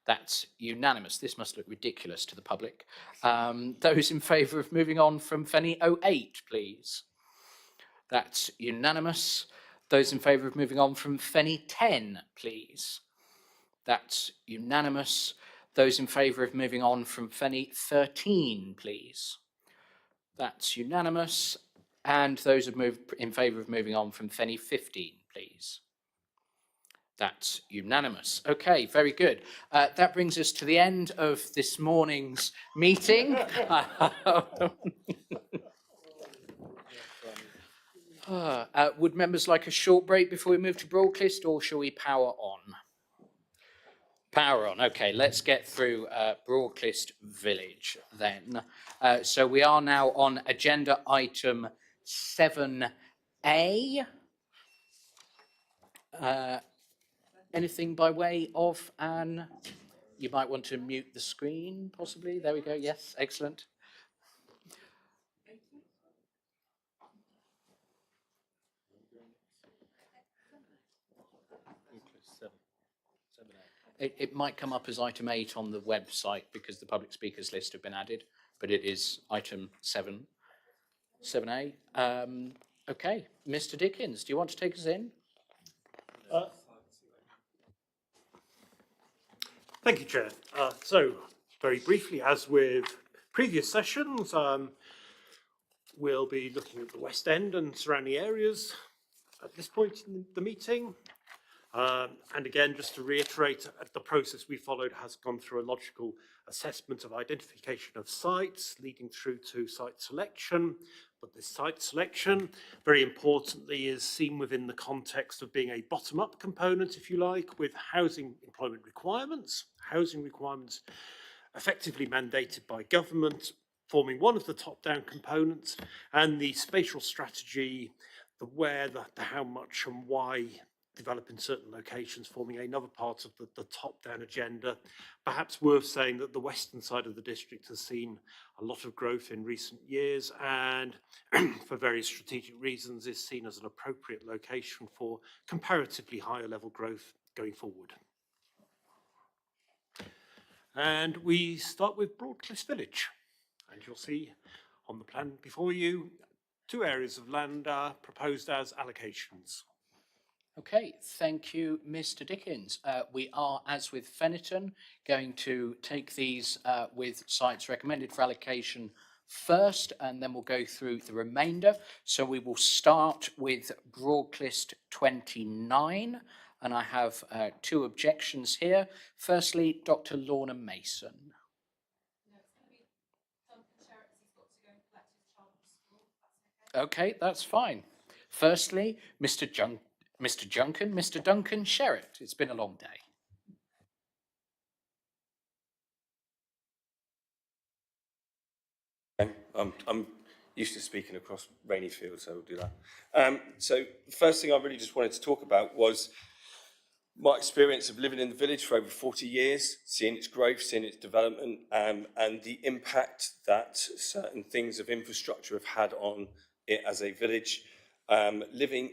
That's unanimous. This must look ridiculous to the public. Those in favour of moving on from Fenny 08, please. That's unanimous. Those in favour of moving on from Fenny 10, please. That's unanimous. Those in favour of moving on from Fenny 13, please. That's unanimous. And those in favour of moving on from Fenny 15, please. That's unanimous. Okay, very good. That brings us to the end of this morning's meeting. Would members like a short break before we move to Broadclyst, or shall we power on? Power on. Okay, let's get through Broadclyst Village then. So we are now on agenda item 7A. Anything by way of an... You might want to mute the screen, possibly. There we go. Yes, excellent. It might come up as item 8 on the website because the public speakers list have been added, but it is item 7, 7A. Okay, Mr. Dickens, do you want to take us in? Thank you, Chair. So, very briefly, as with previous sessions, we'll be looking at the West End and surrounding areas. at this point in the meeting. And again, just to reiterate, the process we followed has gone through a logical assessment of identification of sites, leading through to site selection. But this site selection, very importantly, is seen within the context of being a bottom-up component, if you like, with housing employment requirements, effectively mandated by government, forming one of the top-down components, and the spatial strategy, the where, the how much and why develop in certain locations, forming another part of the top-down agenda. Perhaps worth saying that the western side of the district has seen a lot of growth in recent years and for various strategic reasons is seen as an appropriate location for comparatively higher level growth going forward. And we start with Broadclyst Village. And you'll see on the plan before you, 2 areas of land are proposed as allocations. Okay, thank you, Mr. Dickens. We are, as with Feniton, going to take these with sites recommended for allocation first, and then we'll go through the remainder. So we will start with Broadclyst 29, and I have 2 objections here. Firstly, Dr. Lorna Mason. Okay, that's fine. Firstly, Mr. Duncan Sherritt. It's been a long day. I'm used to speaking across rainy fields, so we'll do that. So the first thing I really just wanted to talk about was my experience of living in the village for over 40 years, seeing its growth, seeing its development, and the impact that certain things of infrastructure have had on it as a village. Living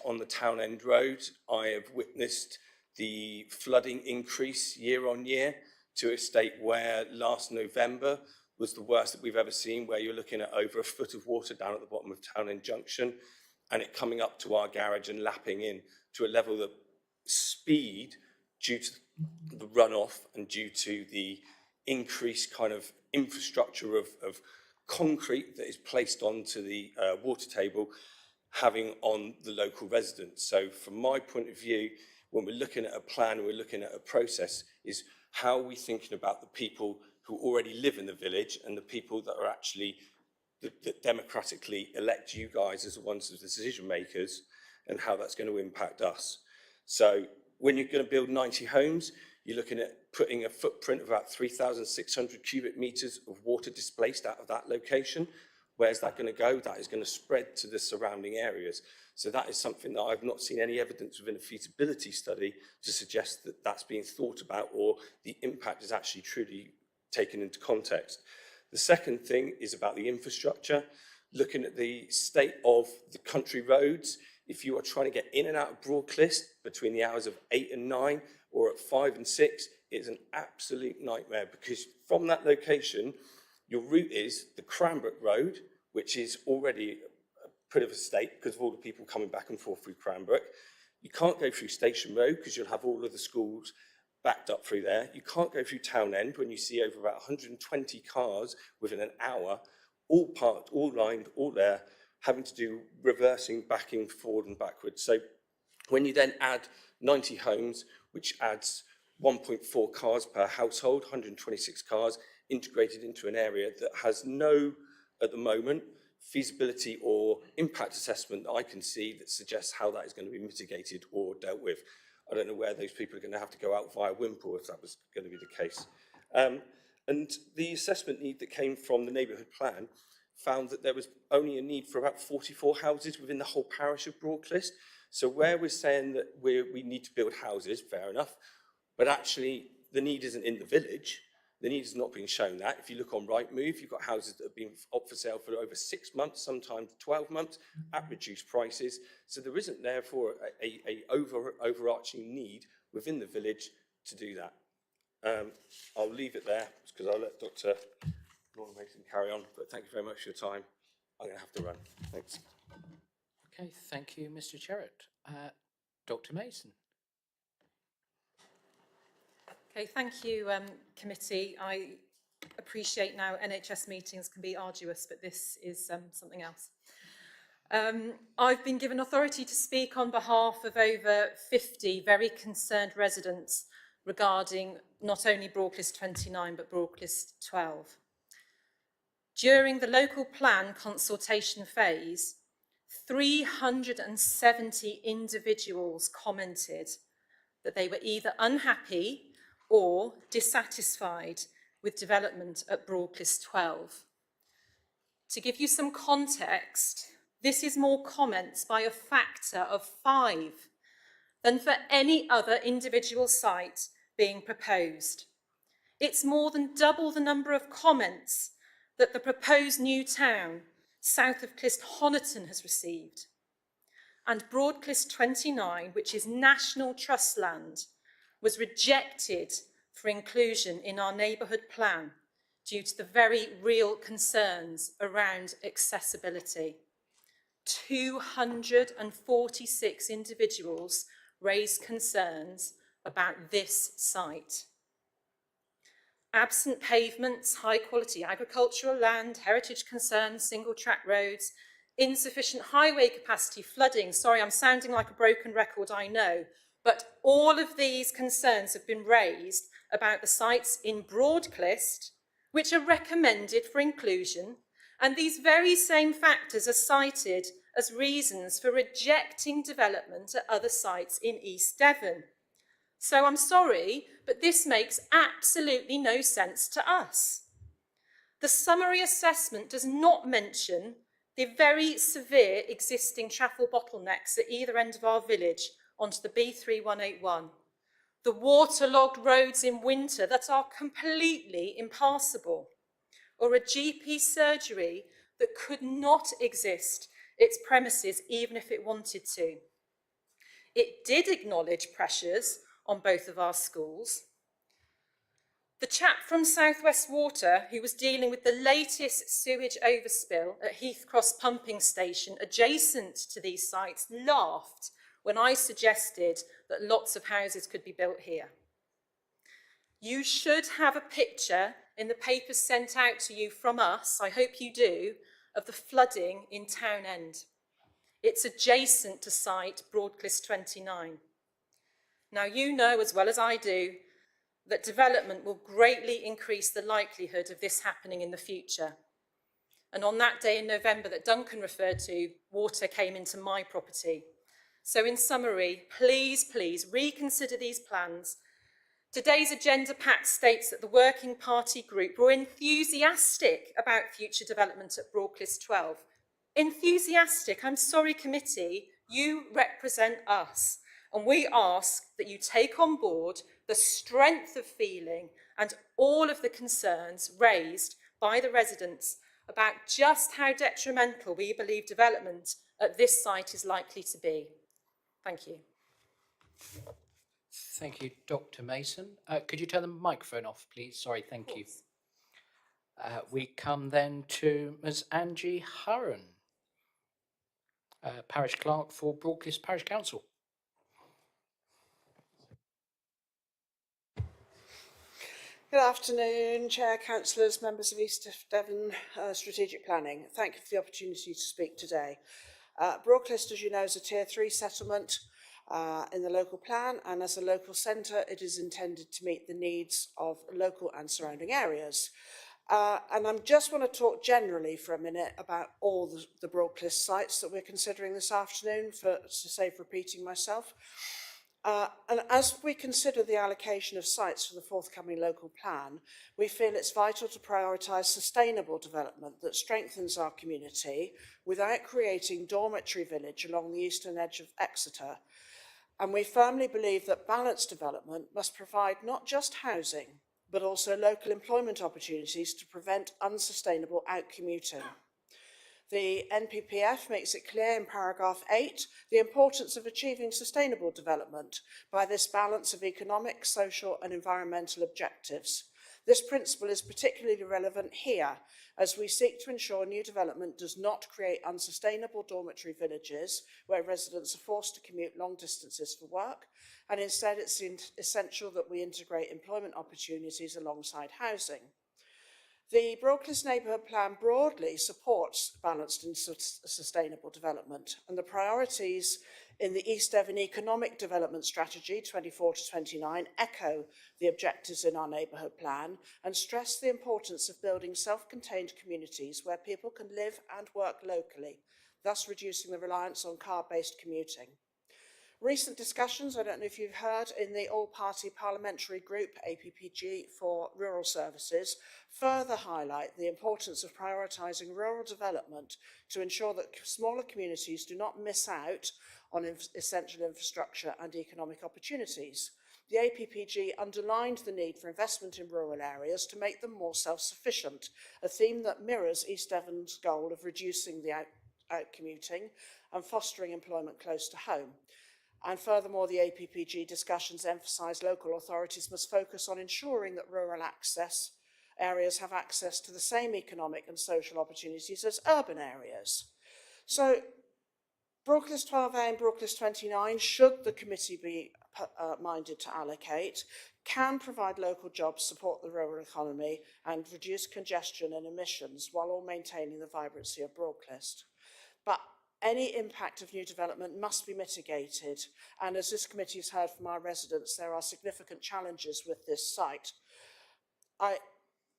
on the Town End Road, I have witnessed the flooding increase year on year to a state where last November was the worst that we've ever seen, where you're looking at over a foot of water down at the bottom of Town End Junction and it coming up to our garage and lapping in to a level that speed due to the runoff and due to the increased kind of infrastructure of concrete that is placed onto the water table having on the local residents. So from my point of view, when we're looking at a plan and we're looking at a process, is how are we thinking about the people who already live in the village and the people that are actually that democratically elect you guys as the ones as the decision makers, and how that's going to impact us. So when you're going to build 90 homes, you're looking at putting a footprint of about 3,600 cubic meters of water displaced out of that location. Where's that going to go? That is going to spread to the surrounding areas. So that is something that I've not seen any evidence within a feasibility study to suggest that that's being thought about or the impact is actually truly taken into context. The second thing is about the infrastructure. Looking at the state of the country roads, if you are trying to get in and out of Broadclyst between the hours of 8 and 9 or at 5 and 6, it's an absolute nightmare because from that location, your route is the Cranbrook Road, which is already a bit of a state because of all the people coming back and forth through Cranbrook. You can't go through Station Road because you'll have all of the schools backed up through there. You can't go through Town End when you see over about 120 cars within an hour, all parked, all lined, all there, having to do reversing, backing, forward and backwards. So when you then add 90 homes, which adds 1.4 cars per household, 126 cars integrated into an area that has no, at the moment, feasibility or impact assessment that I can see that suggests how that is going to be mitigated or dealt with. I don't know where those people are going to have to go out via Wimpole if that was going to be the case. And the assessment need that came from the neighbourhood plan found that there was only a need for about 44 houses within the whole parish of Broadclyst. So where we're saying that we need to build houses, fair enough, but actually the need isn't in the village. The need is not being shown that. If you look on Rightmove, you've got houses that have been up for sale for over 6 months, sometimes 12 months, at reduced prices. So there isn't therefore a overarching need within the village to do that. I'll leave it there because I'll let Dr. Lorna Mason carry on, but thank you very much for your time. I'm going to have to run. Thanks. Okay, thank you, Mr. Sherritt. Dr. Mason. Okay, thank you, committee. I appreciate now NHS meetings can be arduous, but this is something else. I've been given authority to speak on behalf of over 50 very concerned residents regarding not only Broadclyst 29 but Broadclyst 12. During the local plan consultation phase, 370 individuals commented that they were either unhappy or dissatisfied with development at Broadclyst 12. To give you some context, this is more comments by a factor of 5 than for any other individual site being proposed. It's more than double the number of comments that the proposed new town south of Clyst Honiton has received. And Broadclyst 29, which is National Trust land, was rejected for inclusion in our neighbourhood plan due to the very real concerns around accessibility. 246 individuals raised concerns about this site. Absent pavements, high quality agricultural land, heritage concerns, single track roads, insufficient highway capacity, flooding. Sorry, I'm sounding like a broken record, I know, but all of these concerns have been raised about the sites in Broadclyst, which are recommended for inclusion, and these very same factors are cited as reasons for rejecting development at other sites in East Devon. So I'm sorry, but this makes absolutely no sense to us. The summary assessment does not mention the very severe existing travel bottlenecks at either end of our village onto the B3181, the waterlogged roads in winter that are completely impassable, or a GP surgery that could not exist its premises even if it wanted to. It did acknowledge pressures on both of our schools. The chap from South West Water, who was dealing with the latest sewage overspill at Heath Cross pumping station adjacent to these sites, laughed when I suggested that lots of houses could be built here. You should have a picture in the papers sent out to you from us, I hope you do, of the flooding in Town End. It's adjacent to site Broadclyst 29. Now, you know as well as I do that development will greatly increase the likelihood of this happening in the future. And on that day in November that Duncan referred to, water came into my property. So in summary, please, please reconsider these plans. Today's agenda pack states that the Working Party group were enthusiastic about future development at Broadclyst 12. Enthusiastic, I'm sorry committee, you represent us. And we ask that you take on board the strength of feeling and all of the concerns raised by the residents about just how detrimental we believe development at this site is likely to be. Thank you. Thank you, Dr. Mason. Could you turn the microphone off, please? Sorry, thank you. We come then to Ms. Angie Hurren, Parish Clerk for Broadclyst Parish Council. Good afternoon, Chair, Councillors, members of East Devon Strategic Planning. Thank you for the opportunity to speak today. Broadclyst, as you know, is a Tier 3 settlement in the local plan, and as a local centre, it is intended to meet the needs of local and surrounding areas. And I just want to talk generally for a minute about all the Broadclyst sites that we're considering this afternoon, to save repeating myself. And as we consider the allocation of sites for the forthcoming local plan, we feel it's vital to prioritise sustainable development that strengthens our community without creating dormitory village along the eastern edge of Exeter. And we firmly believe that balanced development must provide not just housing, but also local employment opportunities to prevent unsustainable outcommuting. The NPPF makes it clear in paragraph 8 the importance of achieving sustainable development by this balance of economic, social and environmental objectives. This principle is particularly relevant here as we seek to ensure new development does not create unsustainable dormitory villages where residents are forced to commute long distances for work, and instead it's essential that we integrate employment opportunities alongside housing. The Broadclyst Neighbourhood Plan broadly supports balanced and sustainable development, and the priorities in the East Devon Economic Development Strategy 24 to 29 echo the objectives in our neighbourhood plan and stress the importance of building self-contained communities where people can live and work locally, thus reducing the reliance on car-based commuting. Recent discussions, I don't know if you've heard, in the all-party parliamentary group, APPG, for rural services, further highlight the importance of prioritising rural development to ensure that smaller communities do not miss out on essential infrastructure and economic opportunities. The APPG underlined the need for investment in rural areas to make them more self-sufficient, a theme that mirrors East Devon's goal of reducing the out-commuting and fostering employment close to home. And furthermore, the APPG discussions emphasise local authorities must focus on ensuring that rural access areas have access to the same economic and social opportunities as urban areas. So, Broadclyst 12A and Broadclyst 29, should the committee be minded to allocate, can provide local jobs, support the rural economy and reduce congestion and emissions while all maintaining the vibrancy of Broadclyst. But any impact of new development must be mitigated, and as this committee has heard from our residents, there are significant challenges with this site. I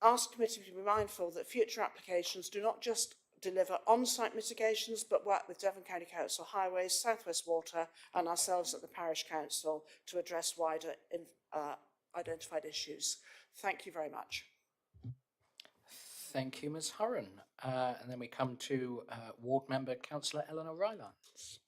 ask the committee to be mindful that future applications do not just deliver on-site mitigations, but work with Devon County Council Highways, South West Water and ourselves at the Parish Council to address wider identified issues. Thank you very much. Thank you, Ms Hurren. And then we come to Ward Member Councillor Eleanor Rylance.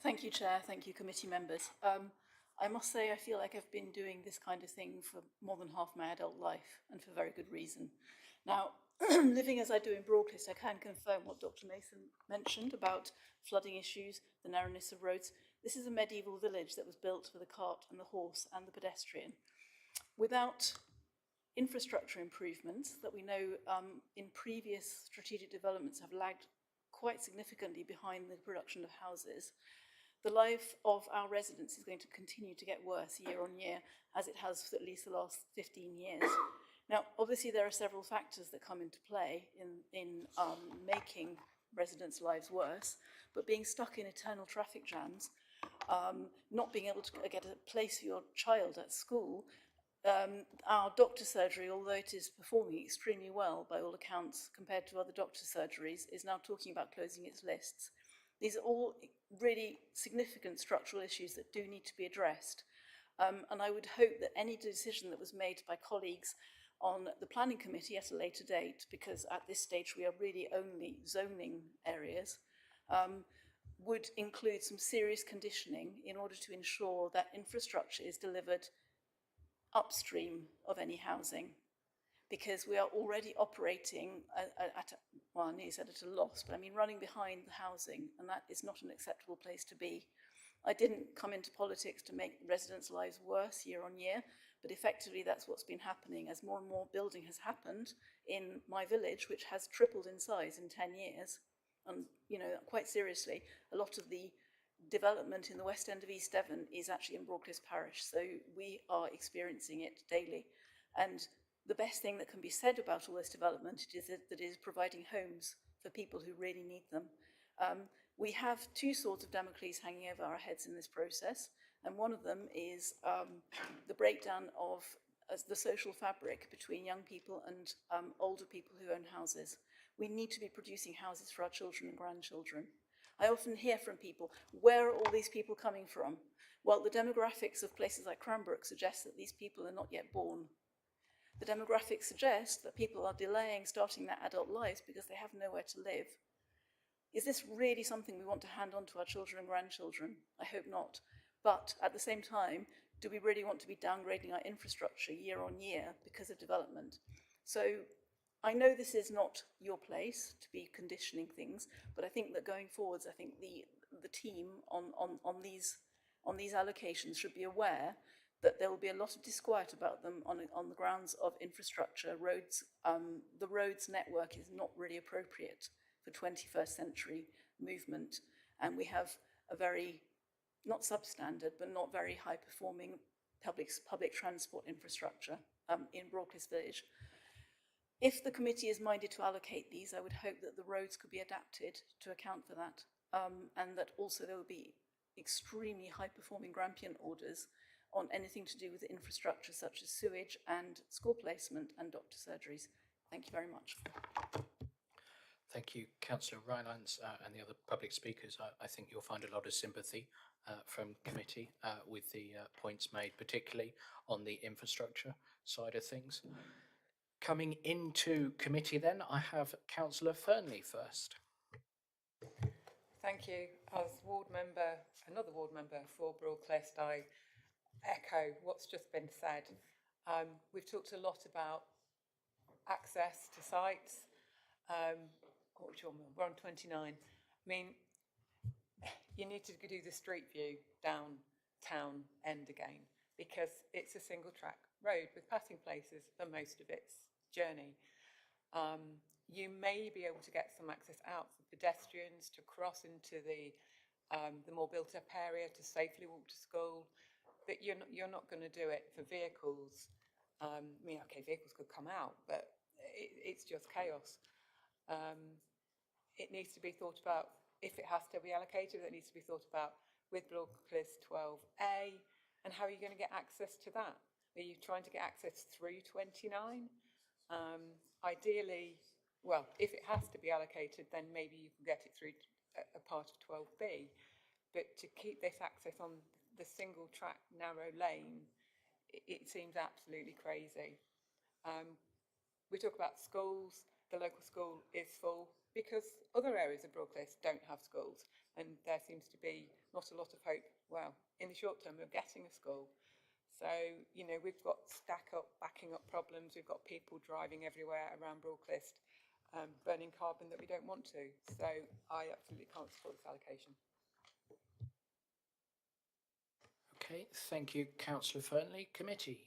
Thank you, Chair. Thank you, committee members. I must say I feel like I've been doing this kind of thing for more than half my adult life, and for very good reason. Now, living as I do in Broadclyst, I can confirm what Dr. Mason mentioned about flooding issues, the narrowness of roads. This is a medieval village that was built for the cart and the horse and the pedestrian. Without infrastructure improvements that we know in previous strategic developments have lagged quite significantly behind the production of houses, the life of our residents is going to continue to get worse year on year, as it has for at least the last 15 years. Now, obviously, there are several factors that come into play in making residents' lives worse, but being stuck in eternal traffic jams, not being able to get a place for your child at school, our doctor surgery, although it is performing extremely well by all accounts compared to other doctor surgeries, is now talking about closing its lists. These are all really significant structural issues that do need to be addressed. And I would hope that any decision that was made by colleagues on the planning committee at a later date, because at this stage we are really only zoning areas, would include some serious conditioning in order to ensure that infrastructure is delivered upstream of any housing, because we are already operating well, I nearly said at a loss, but I mean running behind the housing, and that is not an acceptable place to be. I didn't come into politics to make residents' lives worse year on year, but effectively that's what's been happening as more and more building has happened in my village, which has tripled in size in 10 years. And, you know, quite seriously, a lot of the development in the West End of East Devon is actually in Broadclyst Parish, so we are experiencing it daily. And the best thing that can be said about all this development is that it is providing homes for people who really need them. We have two swords of Damocles hanging over our heads in this process, and one of them is the breakdown of the social fabric between young people and older people who own houses. We need to be producing houses for our children and grandchildren. I often hear from people, where are all these people coming from? Well, the demographics of places like Cranbrook suggest that these people are not yet born. The demographics suggest that people are delaying starting their adult lives because they have nowhere to live. Is this really something we want to hand on to our children and grandchildren? I hope not. But at the same time, do we really want to be downgrading our infrastructure year on year because of development? So I know this is not your place to be conditioning things, but I think that going forwards, I think the team on these allocations should be aware that there will be a lot of disquiet about them on the grounds of infrastructure. Roads, the roads network is not really appropriate for 21st century movement, and we have a very, not substandard, but not very high performing public transport infrastructure in Broadclyst Village. If the committee is minded to allocate these, I would hope that the roads could be adapted to account for that, and that also there will be extremely high-performing Grampian orders on anything to do with infrastructure such as sewage and school placement and doctor surgeries. Thank you very much. Thank you, Councillor Rylance and the other public speakers. I think you'll find a lot of sympathy from committee with the points made, particularly on the infrastructure side of things. Coming into committee then, I have Councillor Fernley first. Thank you. As ward member, another ward member for Broadclyst, I echo what's just been said. We've talked a lot about access to sites. We're on 29. I mean, you need to do the street view down town end again, because it's a single track road with passing places for most of its journey. You may be able to get some access out for pedestrians to cross into the more built up area to safely walk to school, but you're not going to do it for vehicles. I mean, okay, vehicles could come out, but it's just chaos. It needs to be thought about, if it has to be allocated, it needs to be thought about with Broadclyst 12A, and how are you going to get access to that? Are you trying to get access through 29? Ideally, well, if it has to be allocated, then maybe you can get it through a part of 12B, but to keep this access on the single track narrow lane, it seems absolutely crazy. We talk about schools. The local school is full because other areas of Broadclyst don't have schools, and there seems to be not a lot of hope, well, in the short term, of getting a school. So, you know, we've got stack up, backing up problems. We've got people driving everywhere around Broadclyst, burning carbon that we don't want to. So I absolutely can't support this allocation. Okay, thank you, Councillor Fernley. Committee.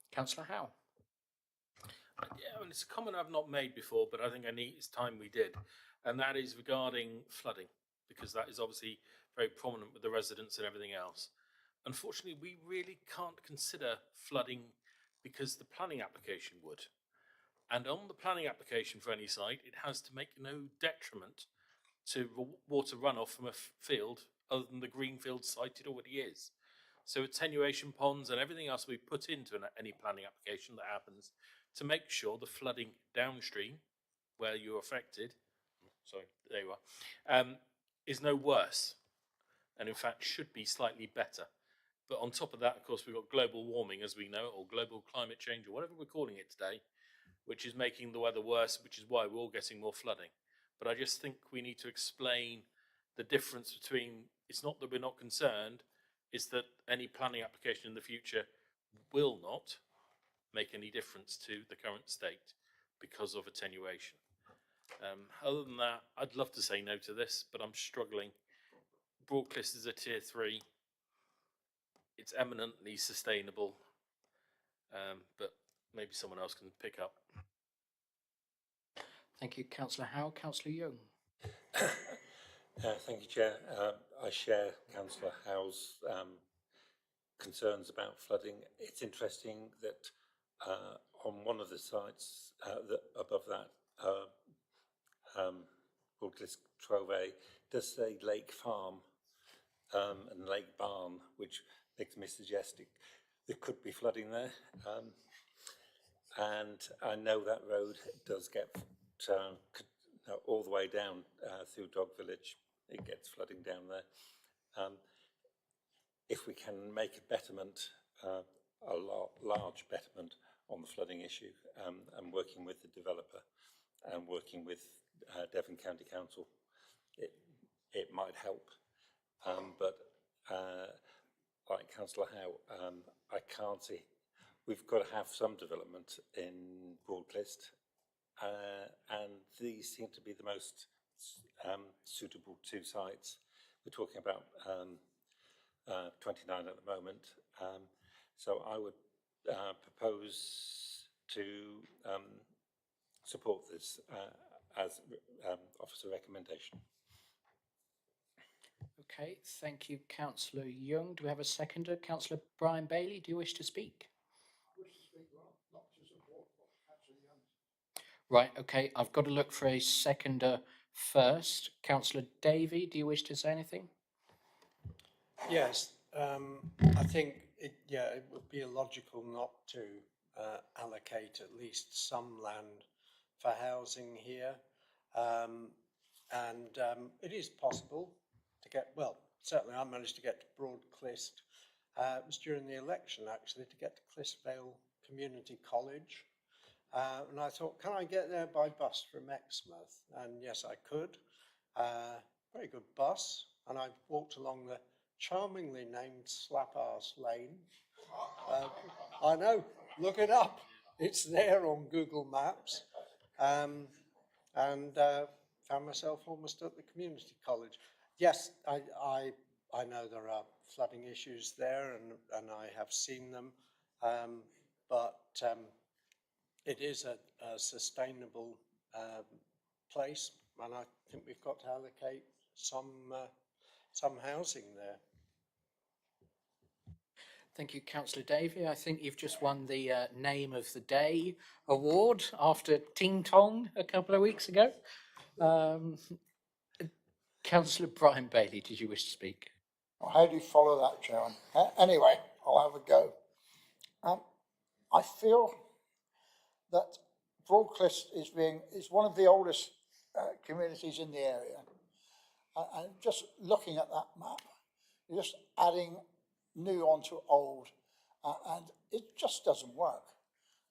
Councillor Howe. Yeah, well, it's a comment I've not made before, but I think it's time we did, and that is regarding flooding, because that is obviously very prominent with the residents and everything else. Unfortunately, we really can't consider flooding because the planning application would. And on the planning application for any site, it has to make no detriment to water runoff from a field other than the greenfield site it already is. So attenuation ponds and everything else we put into any planning application that happens to make sure the flooding downstream, where you're affected, sorry, there you are, is no worse, and in fact should be slightly better. But on top of that, of course, we've got global warming, as we know it, or global climate change, or whatever we're calling it today, which is making the weather worse, which is why we're all getting more flooding. But I just think we need to explain the difference between, it's not that we're not concerned, it's that any planning application in the future will not make any difference to the current state because of attenuation. Other than that, I'd love to say no to this, but I'm struggling. Broadclyst is a tier 3. It's eminently sustainable, but maybe someone else can pick up. Thank you, Councillor Howe. Councillor Young. Thank you, Chair. I share Councillor Howe's concerns about flooding. It's interesting that on one of the sites above that, Broadclyst 12A, does say Lake Farm and Lake Barn, which makes me suggest there could be flooding there. And I know that road does get all the way down through Dog Village. It gets flooding down there. If we can make a betterment, a large betterment on the flooding issue, and working with the developer and working with Devon County Council, it might help. But like Councillor Howe, I can't see. We've got to have some development in Broadclyst, and these seem to be the most suitable two sites. We're talking about 29 at the moment. So I would propose to support this as officer recommendation. Okay, thank you, Councillor Young. Do we have a seconder? Councillor Brian Bailey, do you wish to speak? I wish to speak, well, not to support what Councillor Young. Right, okay, I've got to look for a seconder first. Councillor Davey, do you wish to say anything? Yes, I think it would be illogical not to allocate at least some land for housing here. It is possible to get, well, certainly I managed to get to Broadclyst. It was during the election, actually, to get to Clistvale Community College. And I thought, can I get there by bus from Exmouth? And yes, I could. Very good bus. And I walked along the charmingly named Slap-Arse Lane. I know, look it up. It's there on Google Maps. Found myself almost at the community college. Yes, I know there are flooding issues there, and I have seen them, but it is a sustainable place, and I think we've got to allocate some housing there. Thank you, Councillor Davey. I think you've just won the Name of the Day award after Ting Tong a couple of weeks ago. Councillor Brian Bailey, did you wish to speak? Well, how do you follow that, Chairman? Anyway, I'll have a go. I feel that Broadclyst is one of the oldest communities in the area. And just looking at that map, you're just adding new onto old, and it just doesn't work.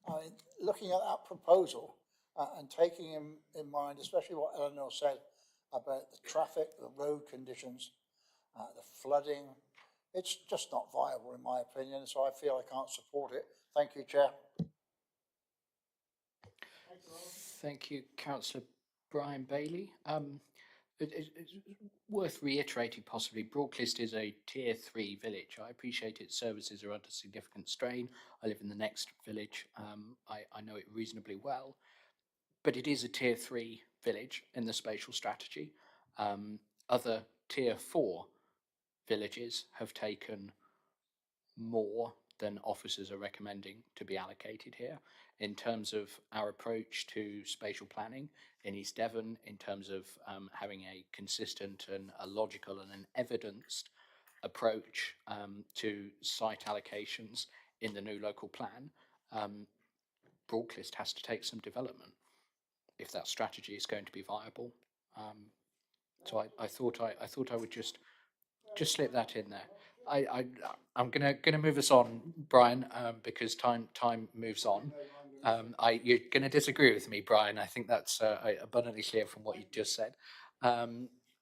I mean, looking at that proposal and taking in mind, especially what Eleanor said about the traffic, the road conditions, the flooding, it's just not viable in my opinion, so I feel I can't support it. Thank you, Chair. Thank you, Councillor Brian Bailey. It's worth reiterating possibly, Broadclyst is a tier 3 village. I appreciate its services are under significant strain. I live in the next village. I know it reasonably well, but it is a tier 3 village in the spatial strategy. Other tier 4 villages have taken more than officers are recommending to be allocated here in terms of our approach to spatial planning in East Devon, in terms of having a consistent and a logical and an evidenced approach to site allocations in the new local plan. Broadclyst has to take some development if that strategy is going to be viable. So I thought I would just slip that in there. I'm gonna move us on, Brian, because time moves on. You're gonna disagree with me, Brian. I think that's abundantly clear from what you just said.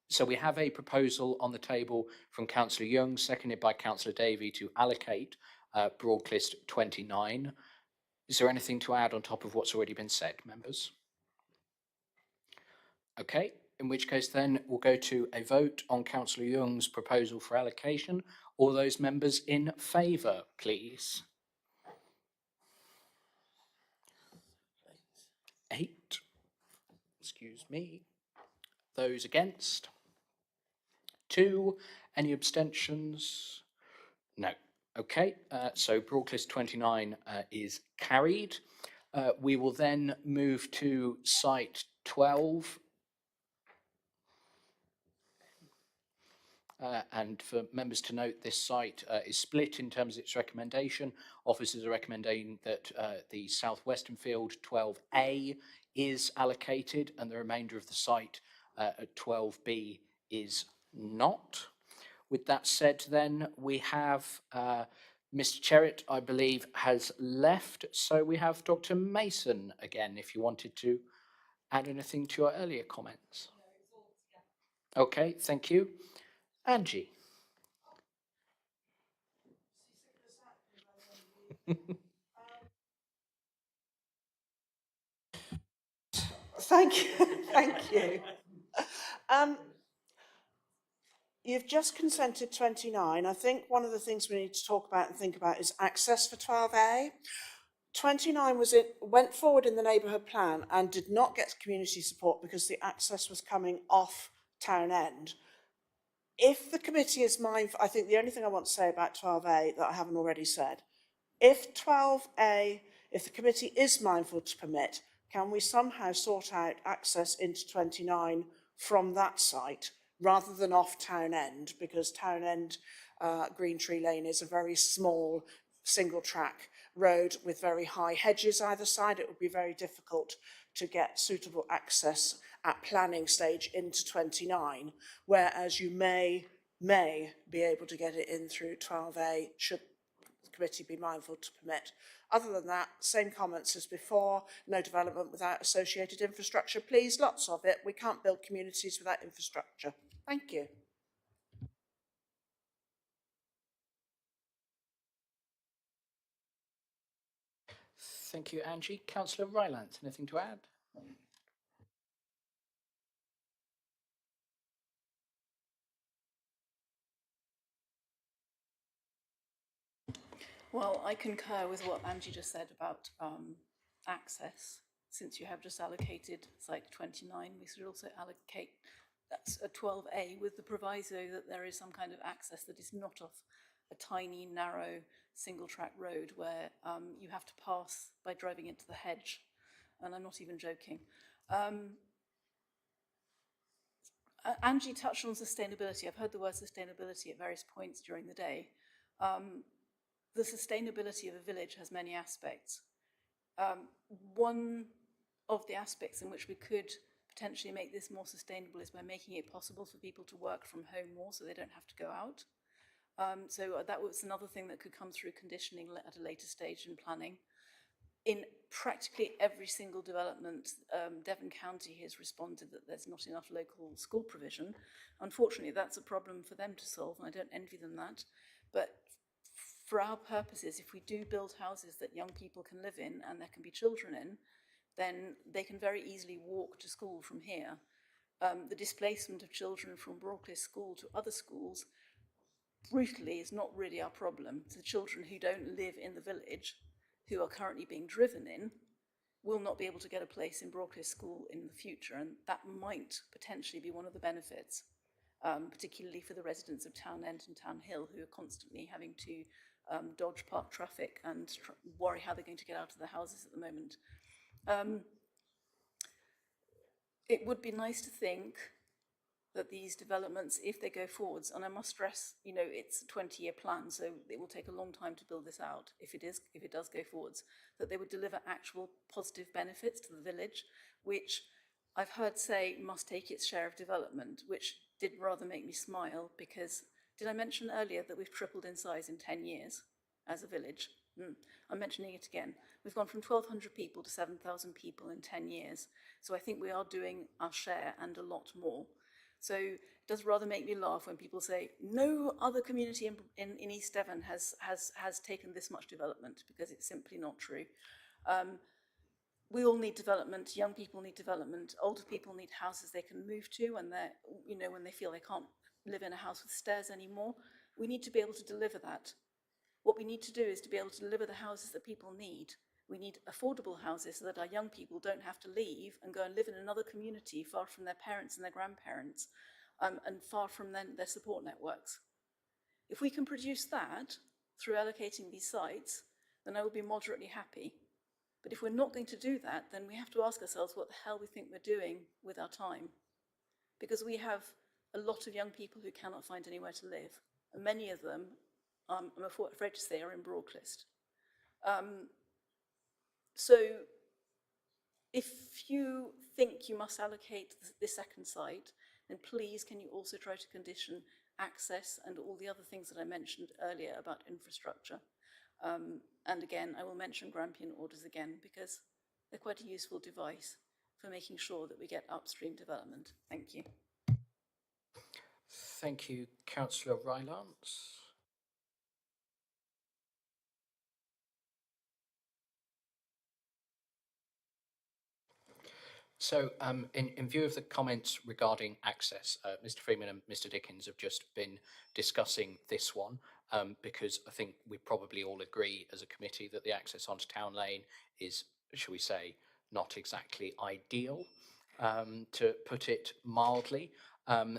So we have a proposal on the table from Councillor Young, seconded by Councillor Davey, to allocate Broadclyst 29. Is there anything to add on top of what's already been said, members? Okay, in which case then we'll go to a vote on Councillor Young's proposal for allocation. All those members in favour, please. 8. Excuse me. Those against? 2. Any abstentions? No. Okay, so Broadclyst 29 is carried. We will then move to site 12. And for members to note, this site is split in terms of its recommendation. Officers are recommending that the southwestern field 12A is allocated and the remainder of the site at 12B is not. With that said, then we have Mr. Cherritt, I believe, has left. So we have Dr. Mason again, if you wanted to add anything to your earlier comments. Okay, thank you. Angie. Thank you. Thank you. You've just consented 29. I think one of the things we need to talk about and think about is access for 12A. 29 went forward in the neighbourhood plan and did not get community support because the access was coming off Town End. If the committee is mindful, I think the only thing I want to say about 12A that I haven't already said, if the committee is mindful to permit, can we somehow sort out access into 29 from that site rather than off Town End? Because Town End, Green Tree Lane is a very small single track road with very high hedges either side. It would be very difficult to get suitable access at planning stage into 29, whereas you may be able to get it in through 12A should the committee be mindful to permit. Other than that, same comments as before, no development without associated infrastructure. Please, lots of it. We can't build communities without infrastructure. Thank you. Thank you, Angie. Councillor Rylands, anything to add? Well, I concur with what Angie just said about access. Since you have just allocated site 29, we should also allocate that's a 12A with the proviso that there is some kind of access that is not off a tiny, narrow, single track road where you have to pass by driving into the hedge. And I'm not even joking. Angie touched on sustainability. I've heard the word sustainability at various points during the day. The sustainability of a village has many aspects. One of the aspects in which we could potentially make this more sustainable is by making it possible for people to work from home more so they don't have to go out. So that was another thing that could come through conditioning at a later stage in planning. In practically every single development, Devon County has responded that there's not enough local school provision. Unfortunately, that's a problem for them to solve, and I don't envy them that. But for our purposes, if we do build houses that young people can live in and there can be children in, then they can very easily walk to school from here. The displacement of children from Broadclyst school to other schools, brutally, is not really our problem. The children who don't live in the village, who are currently being driven in, will not be able to get a place in Broadclyst school in the future, and that might potentially be one of the benefits, particularly for the residents of Town End and Town Hill, who are constantly having to dodge park traffic and worry how they're going to get out of their houses at the moment. It would be nice to think that these developments, if they go forwards, and I must stress, you know, it's a 20-year plan, so it will take a long time to build this out, if it does go forwards, that they would deliver actual positive benefits to the village, which I've heard say must take its share of development, which did rather make me smile, because did I mention earlier that we've tripled in size in 10 years as a village? I'm mentioning it again. We've gone from 1,200 people to 7,000 people in 10 years. So I think we are doing our share and a lot more. So it does rather make me laugh when people say no other community in East Devon has taken this much development, because it's simply not true. We all need development. Young people need development. Older people need houses they can move to when when they feel they can't live in a house with stairs anymore. We need to be able to deliver that. What we need to do is to be able to deliver the houses that people need. We need affordable houses so that our young people don't have to leave and go and live in another community far from their parents and their grandparents, and far from their support networks. If we can produce that through allocating these sites, then I will be moderately happy. But if we're not going to do that, then we have to ask ourselves what the hell we think we're doing with our time. Because we have a lot of young people who cannot find anywhere to live. And many of them, I'm afraid to say, are in Broadclyst. So if you think you must allocate the second site, then please can you also try to condition access and all the other things that I mentioned earlier about infrastructure. And again, I will mention Grampian orders again, because they're quite a useful device for making sure that we get upstream development. Thank you. Thank you, Councillor Rylands. So, in view of the comments regarding access, Mr. Freeman and Mr. Dickens have just been discussing this one, because I think we probably all agree as a committee that the access onto Town Lane is, shall we say, not exactly ideal, to put it mildly.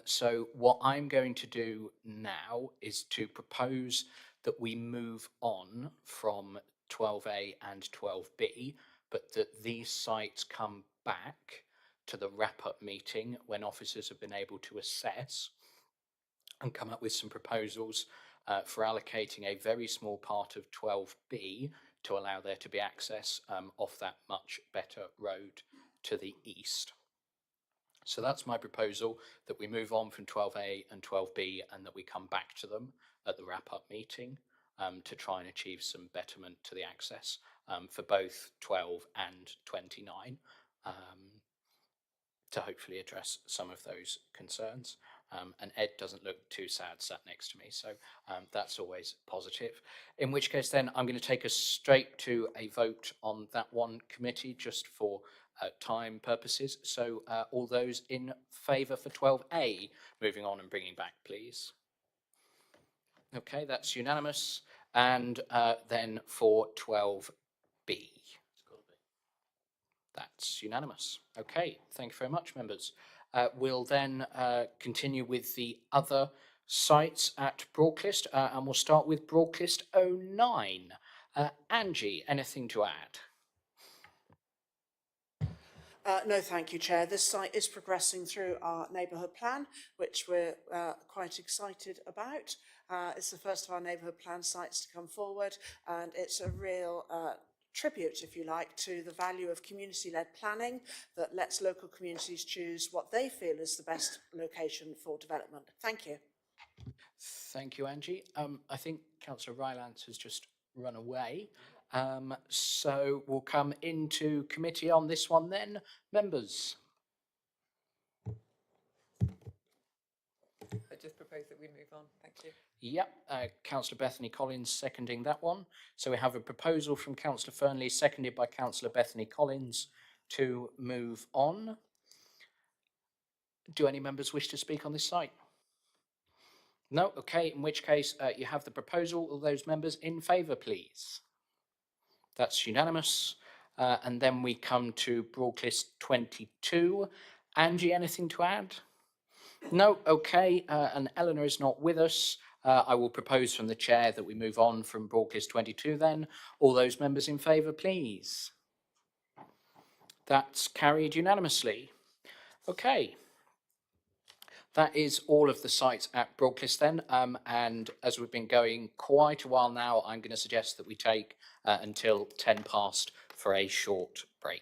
So what I'm going to do now is to propose that we move on from 12A and 12B, but that these sites come back to the wrap-up meeting when officers have been able to assess and come up with some proposals for allocating a very small part of 12B to allow there to be access off that much better road to the east. So that's my proposal, that we move on from 12A and 12B and that we come back to them at the wrap-up meeting to try and achieve some betterment to the access for both 12 and 29, to hopefully address some of those concerns. And Ed doesn't look too sad sat next to me, so that's always positive. In which case then I'm going to take us straight to a vote on that one committee just for time purposes. So all those in favour for 12A, moving on and bringing back, please. Okay, that's unanimous. And then for 12B. That's unanimous. Okay, thank you very much, members. We'll then continue with the other sites at Broadclyst, and we'll start with Broadclyst 09. Angie, anything to add? No, thank you, Chair. This site is progressing through our neighbourhood plan, which we're quite excited about. It's the first of our neighbourhood plan sites to come forward, and it's a real tribute, if you like, to the value of community-led planning that lets local communities choose what they feel is the best location for development. Thank you. Thank you, Angie. I think Councillor Rylance has just run away. So we'll come into committee on this one then. Members? I just propose that we move on. Thank you. Yep, Councillor Bethany Collins seconding that one. So we have a proposal from Councillor Fernley, seconded by Councillor Bethany Collins, to move on. Do any members wish to speak on this site? No? Okay, in which case you have the proposal. All those members in favour, please. That's unanimous. And then we come to Broadclyst 22. Angie, anything to add? No? Okay, and Eleanor is not with us. I will propose from the chair that we move on from Broadclyst 22 then. All those members in favour, please. That's carried unanimously. Okay. That is all of the sites at Broadclyst then, and as we've been going quite a while now, I'm going to suggest that we take until 10 past for a short break.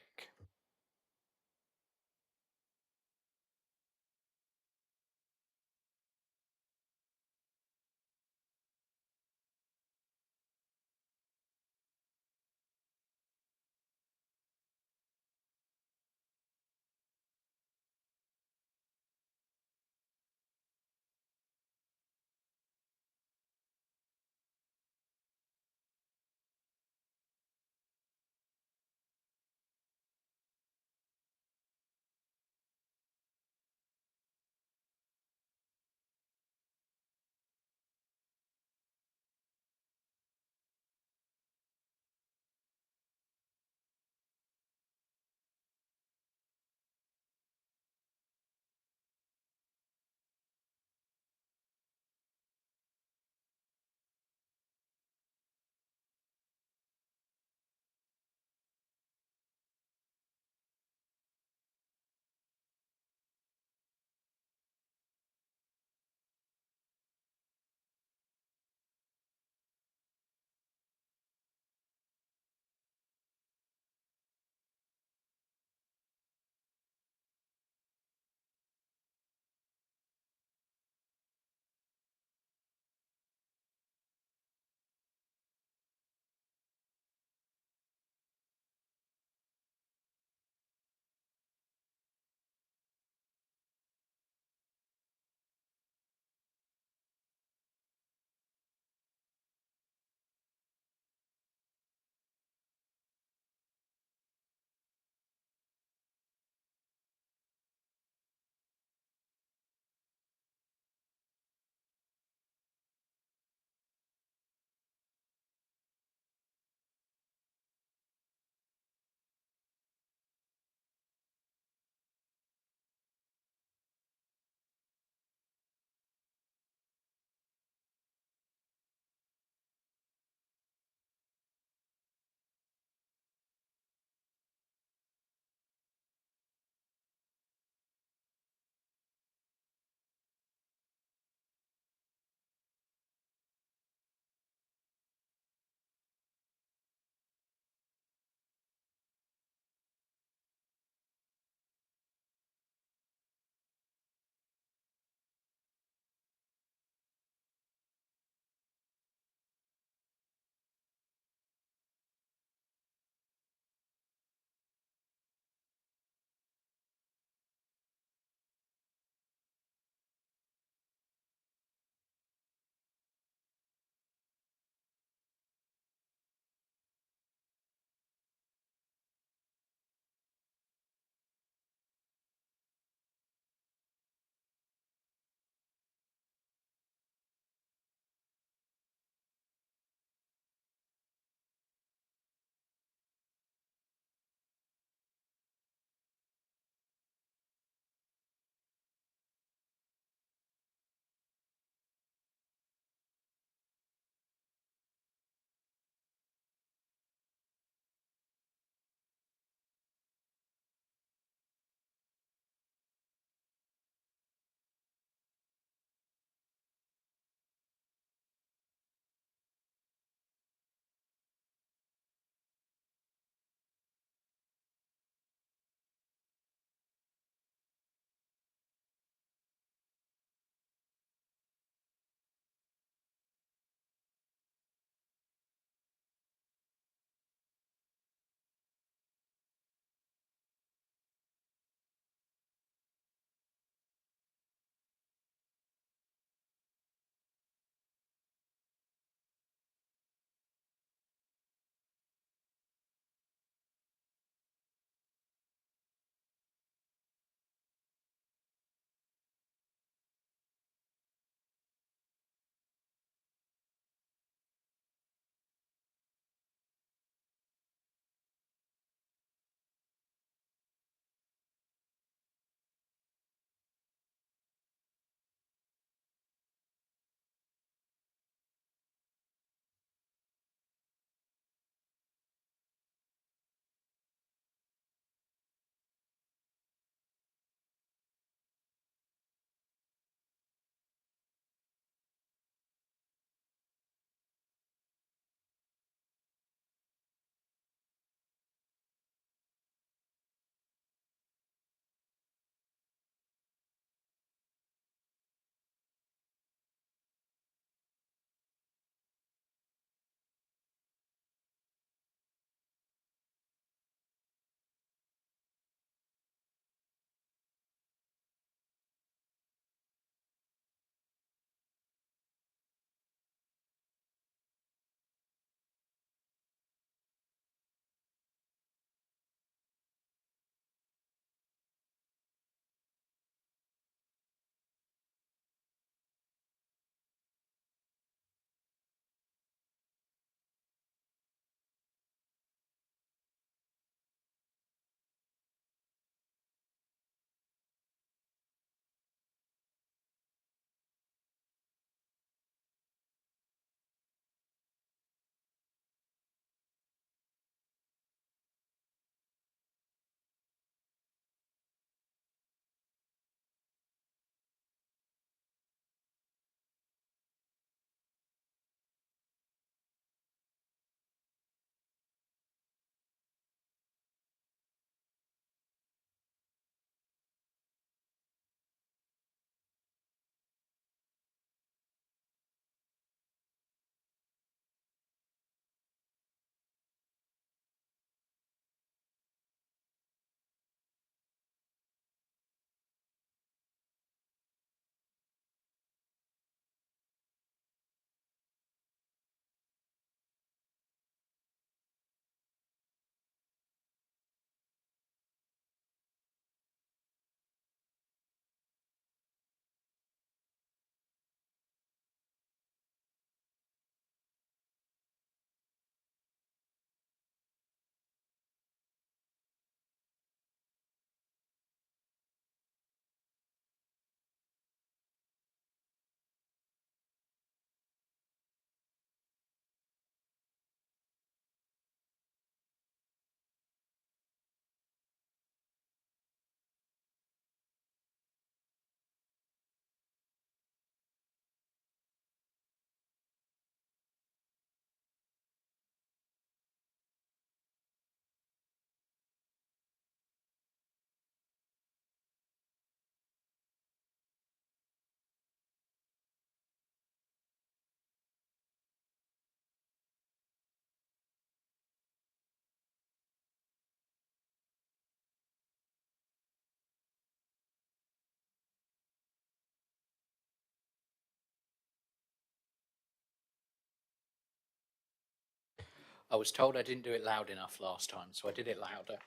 I was told I didn't do it loud enough last time, so I did it louder.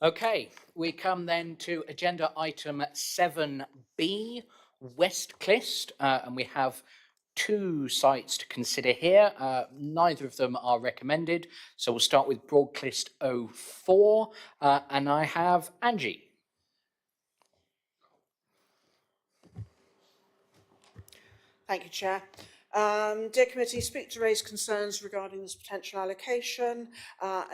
Okay, we come then to agenda item 7B, Westclyst, and we have two sites to consider here. Neither of them are recommended, so we'll start with Broadclyst 04, and I have Angie. Thank you, Chair. Dear Committee, speak to raise concerns regarding this potential allocation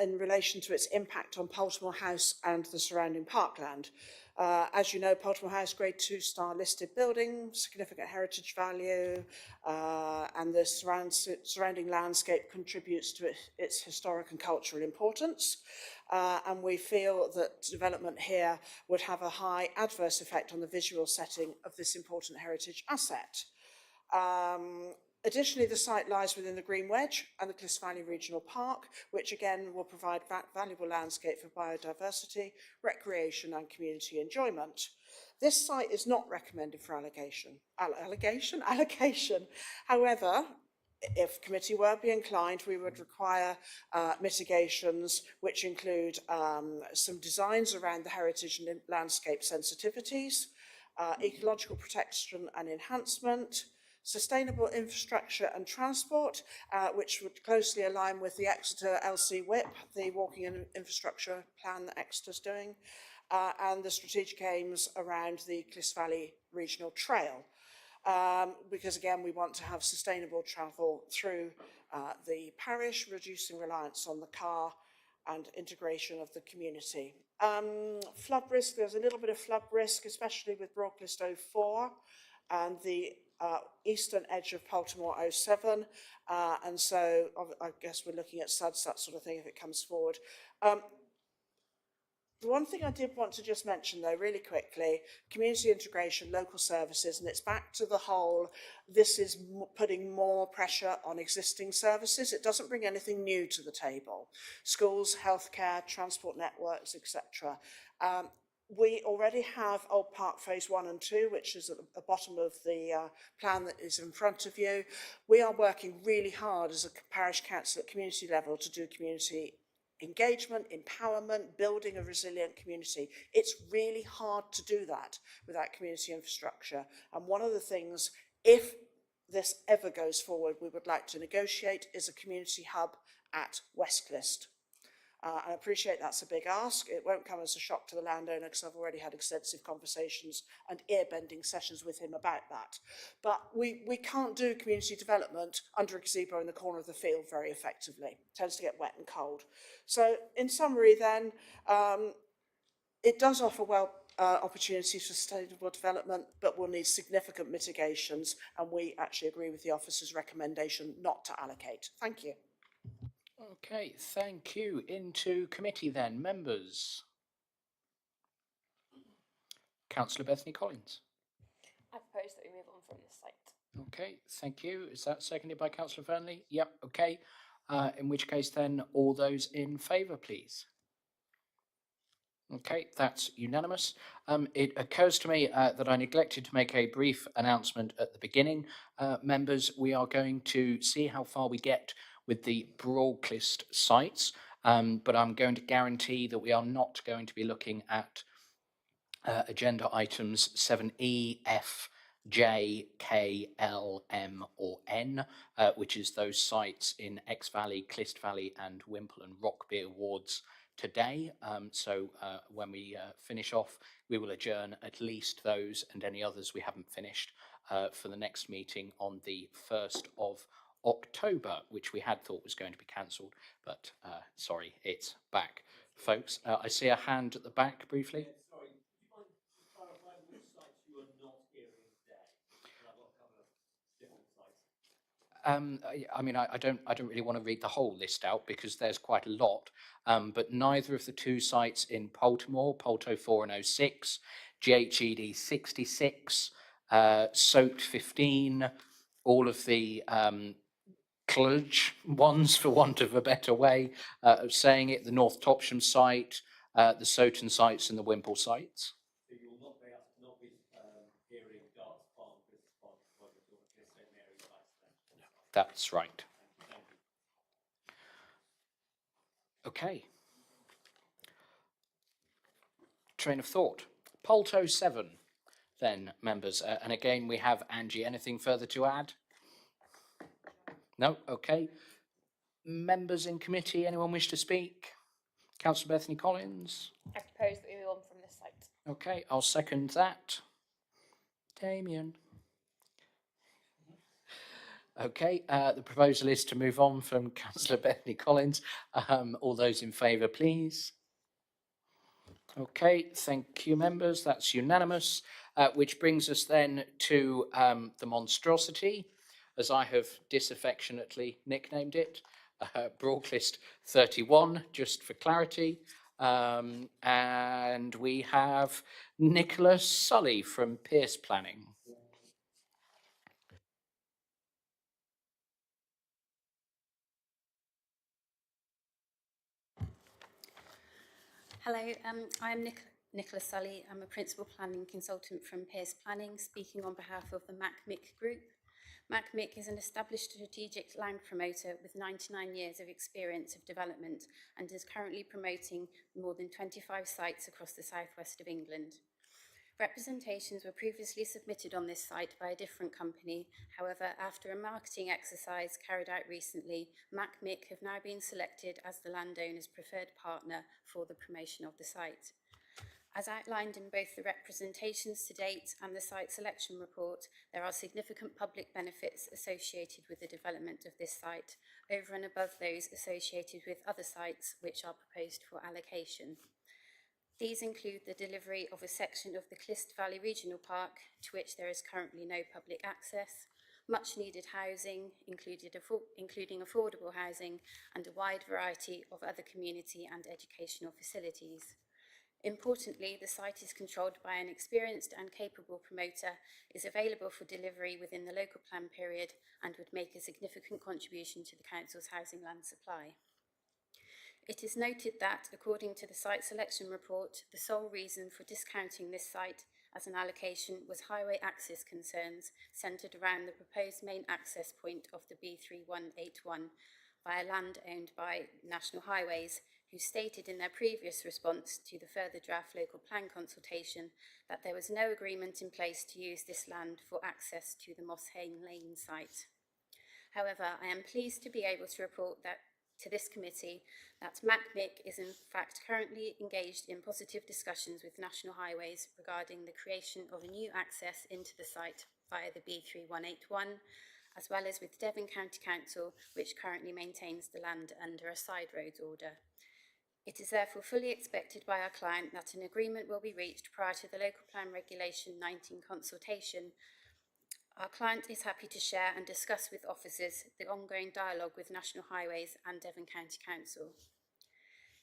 in relation to its impact on Poltimore House and the surrounding parkland. As you know, Poltimore House, Grade 2 star listed building, significant heritage value, and the surrounding landscape contributes to its historic and cultural importance. And we feel that development here would have a high adverse effect on the visual setting of this important heritage asset. Additionally, the site lies within the Green Wedge and the Clyst Valley Regional Park, which again will provide valuable landscape for biodiversity, recreation and community enjoyment. This site is not recommended for allocation. However, if committee were be inclined, we would require mitigations which include some designs around the heritage and landscape sensitivities, ecological protection and enhancement, sustainable infrastructure and transport, which would closely align with the Exeter LC WIP, the walking and infrastructure plan that Exeter's doing, and the strategic aims around the Clyst Valley Regional Trail. Because again, we want to have sustainable travel through the parish, reducing reliance on the car and integration of the community. Flood risk, there's a little bit of flood risk, especially with Broadclyst 04 and the eastern edge of Poltimore 07, and so I guess we're looking at SUDS, that sort of thing, if it comes forward. The one thing I did want to just mention, though, really quickly, community integration, local services, and it's back to the whole, this is putting more pressure on existing services. It doesn't bring anything new to the table. Schools, healthcare, transport networks, etc. We already have Old Park Phase 1 and 2, which is at the bottom of the plan that is in front of you. We are working really hard as a parish council at community level to do community engagement, empowerment, building a resilient community. It's really hard to do that without community infrastructure. And one of the things, if this ever goes forward, we would like to negotiate is a community hub at Westclyst. I appreciate that's a big ask. It won't come as a shock to the landowner because I've already had extensive conversations and ear-bending sessions with him about that. But we can't do community development under a gazebo in the corner of the field very effectively. It tends to get wet and cold. So in summary then, it does offer opportunities for sustainable development, but will need significant mitigations, and we actually agree with the officer's recommendation not to allocate. Thank you. Okay, thank you. Into committee then. Members. Councillor Bethany Collins. I propose that we move on from this site. Okay, thank you. Is that seconded by Councillor Fernley? Yep, okay. In which case then, all those in favour, please. Okay, that's unanimous. It occurs to me that I neglected to make a brief announcement at the beginning. Members, we are going to see how far we get with the Broadclyst sites, but I'm going to guarantee that we are not going to be looking at agenda items 7E, F, J, K, L, M or N, which is those sites in Exe Valley, Clyst Valley and Wimple and Rockbeer wards today. So when we finish off, we will adjourn at least those and any others we haven't finished for the next meeting on the 1st of October, which we had thought was going to be cancelled, but sorry, it's back. Folks, I see a hand at the back briefly. Yeah, sorry, do you mind just clarifying which sites you are not hearing today? I've got a couple of different sites. I mean, I don't really want to read the whole list out because there's quite a lot, but neither of the two sites in Poltimore, Polto 4 and 06, GHED 66, SOAT 15, all of the Cluj ones, for want of a better way of saying it, the North Topsham site, the Soton sites and the Wimple sites. So you will not be hearing Darts Farm, Bristol Farm, or the St Mary sites then? That's right. Okay. Train of thought. Polto 7, then, members. And again, we have Angie. Anything further to add? No? Okay. Members in committee, anyone wish to speak? Councillor Bethany Collins? I propose that we move on from this site. Okay, I'll second that. Damien? Okay, the proposal is to move on from Councillor Bethany Collins. All those in favour, please. Okay, thank you, members. That's unanimous, which brings us then to the monstrosity, as I have disaffectionately nicknamed it, Broadclyst 31, just for clarity. And we have Nicholas Sully from Pierce Planning. Hello, I'm Nicholas Sully. I'm a Principal Planning Consultant from Pierce Planning, speaking on behalf of the MacMick Group. MacMick is an established strategic land promoter with 99 years of experience of development and is currently promoting more than 25 sites across the southwest of England. Representations were previously submitted on this site by a different company. However, after a marketing exercise carried out recently, MacMick have now been selected as the landowner's preferred partner for the promotion of the site. As outlined in both the representations to date and the site selection report, there are significant public benefits associated with the development of this site, over and above those associated with other sites which are proposed for allocation. These include the delivery of a section of the Clyst Valley Regional Park, to which there is currently no public access, much needed housing, including affordable housing, and a wide variety of other community and educational facilities. Importantly, the site is controlled by an experienced and capable promoter, is available for delivery within the local plan period, and would make a significant contribution to the Council's housing land supply. It is noted that, according to the site selection report, the sole reason for discounting this site as an allocation was highway access concerns centred around the proposed main access point of the B3181 via land owned by National Highways, who stated in their previous response to the further draft local plan consultation that there was no agreement in place to use this land for access to the Langeron Lane site. However, I am pleased to be able to report that to this committee that MacMick is in fact currently engaged in positive discussions with National Highways regarding the creation of a new access into the site via the B3181, as well as with Devon County Council, which currently maintains the land under a side roads order. It is therefore fully expected by our client that an agreement will be reached prior to the Local Plan Regulation 19 consultation. Our client is happy to share and discuss with officers the ongoing dialogue with National Highways and Devon County Council.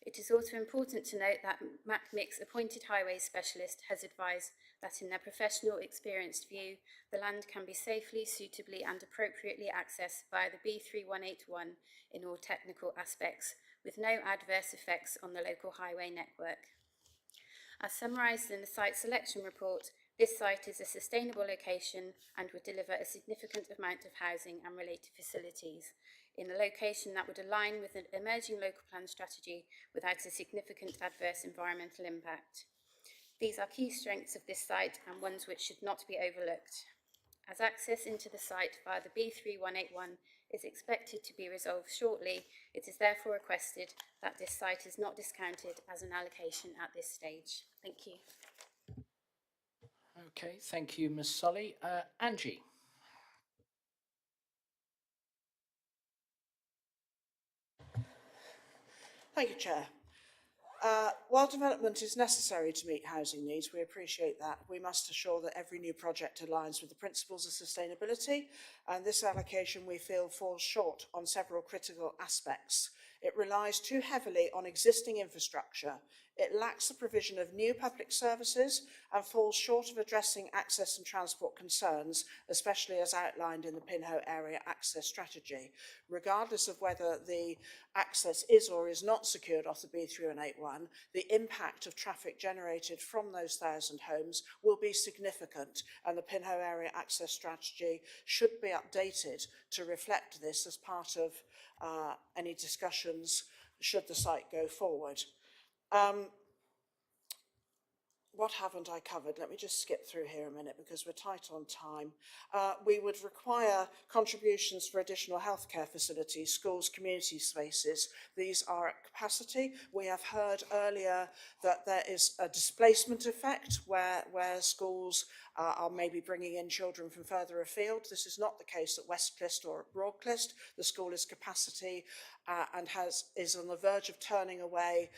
It is also important to note that MacMick's appointed highways specialist has advised that in their professional experienced view, the land can be safely, suitably and appropriately accessed via the B3181 in all technical aspects, with no adverse effects on the local highway network. As summarised in the site selection report, this site is a sustainable location and would deliver a significant amount of housing and related facilities in a location that would align with an emerging local plan strategy without a significant adverse environmental impact. These are key strengths of this site and ones which should not be overlooked. As access into the site via the B3181 is expected to be resolved shortly, it is therefore requested that this site is not discounted as an allocation at this stage. Thank you. Okay, thank you, Ms Sully. Angie. Thank you, Chair. While development is necessary to meet housing needs, we appreciate that. We must assure that every new project aligns with the principles of sustainability, and this allocation, we feel, falls short on several critical aspects. It relies too heavily on existing infrastructure. It lacks the provision of new public services and falls short of addressing access and transport concerns, especially as outlined in the Pinho Area Access Strategy. Regardless of whether the access is or is not secured off the B3181, the impact of traffic generated from those 1,000 homes will be significant, and the Pinho Area Access Strategy should be updated to reflect this as part of any discussions should the site go forward. What haven't I covered? Let me just skip through here a minute because we're tight on time. We would require contributions for additional healthcare facilities, schools, community spaces. These are at capacity. We have heard earlier that there is a displacement effect where schools are maybe bringing in children from further afield. This is not the case at Westclyst or at Broadclyst. The school is capacity and is on the verge of turning away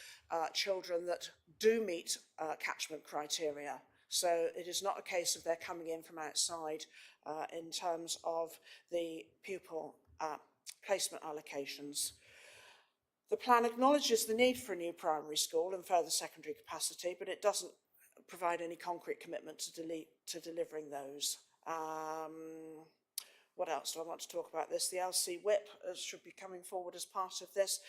children that do meet catchment criteria. So it is not a case of they're coming in from outside in terms of the pupil placement allocations. The plan acknowledges the need for a new primary school and further secondary capacity, but it doesn't provide any concrete commitment to delivering those. What else do I want to talk about this? The LC whip should be coming forward as part of this.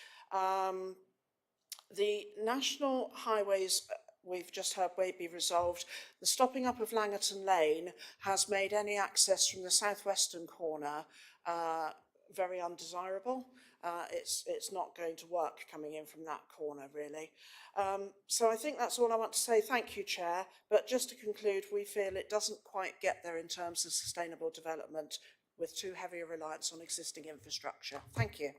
The national highways, we've just heard, may be resolved. The stopping up of Langeron Lane has made any access from the southwestern corner very undesirable. It's not going to work coming in from that corner, really. So I think that's all I want to say. Thank you, Chair. But just to conclude, we feel it doesn't quite get there in terms of sustainable development with too heavy a reliance on existing infrastructure. Thank you.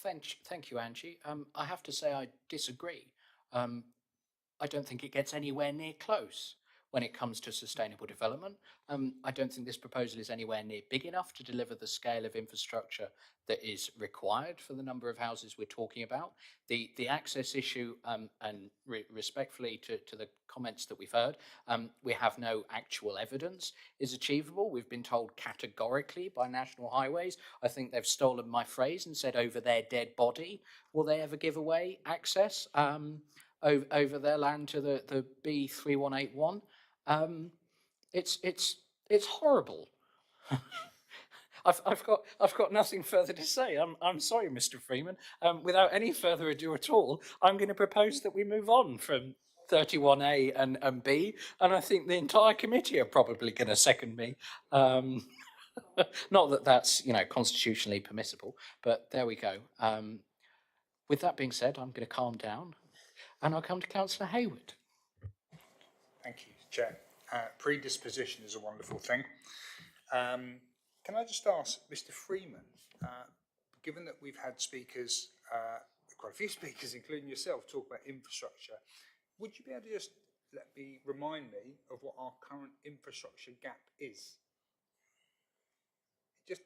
Thank you, Angie. I have to say I disagree. I don't think it gets anywhere near close when it comes to sustainable development. I don't think this proposal is anywhere near big enough to deliver the scale of infrastructure that is required for the number of houses we're talking about. The access issue, and respectfully to the comments that we've heard, we have no actual evidence is achievable. We've been told categorically by National Highways. I think they've stolen my phrase and said over their dead body. Will they ever give away access over their land to the B3181? It's horrible. I've got nothing further to say. I'm sorry, Mr. Freeman. Without any further ado at all, I'm going to propose that we move on from 31A and B, and I think the entire committee are probably going to second me. Not that that's constitutionally permissible, but there we go. With that being said, I'm going to calm down, and I'll come to Councillor Hayward. Thank you, Chair. Predisposition is a wonderful thing. Can I just ask Mr. Freeman, given that we've had speakers, quite a few speakers, including yourself, talk about infrastructure, would you be able to just remind me of what our current infrastructure gap is? Just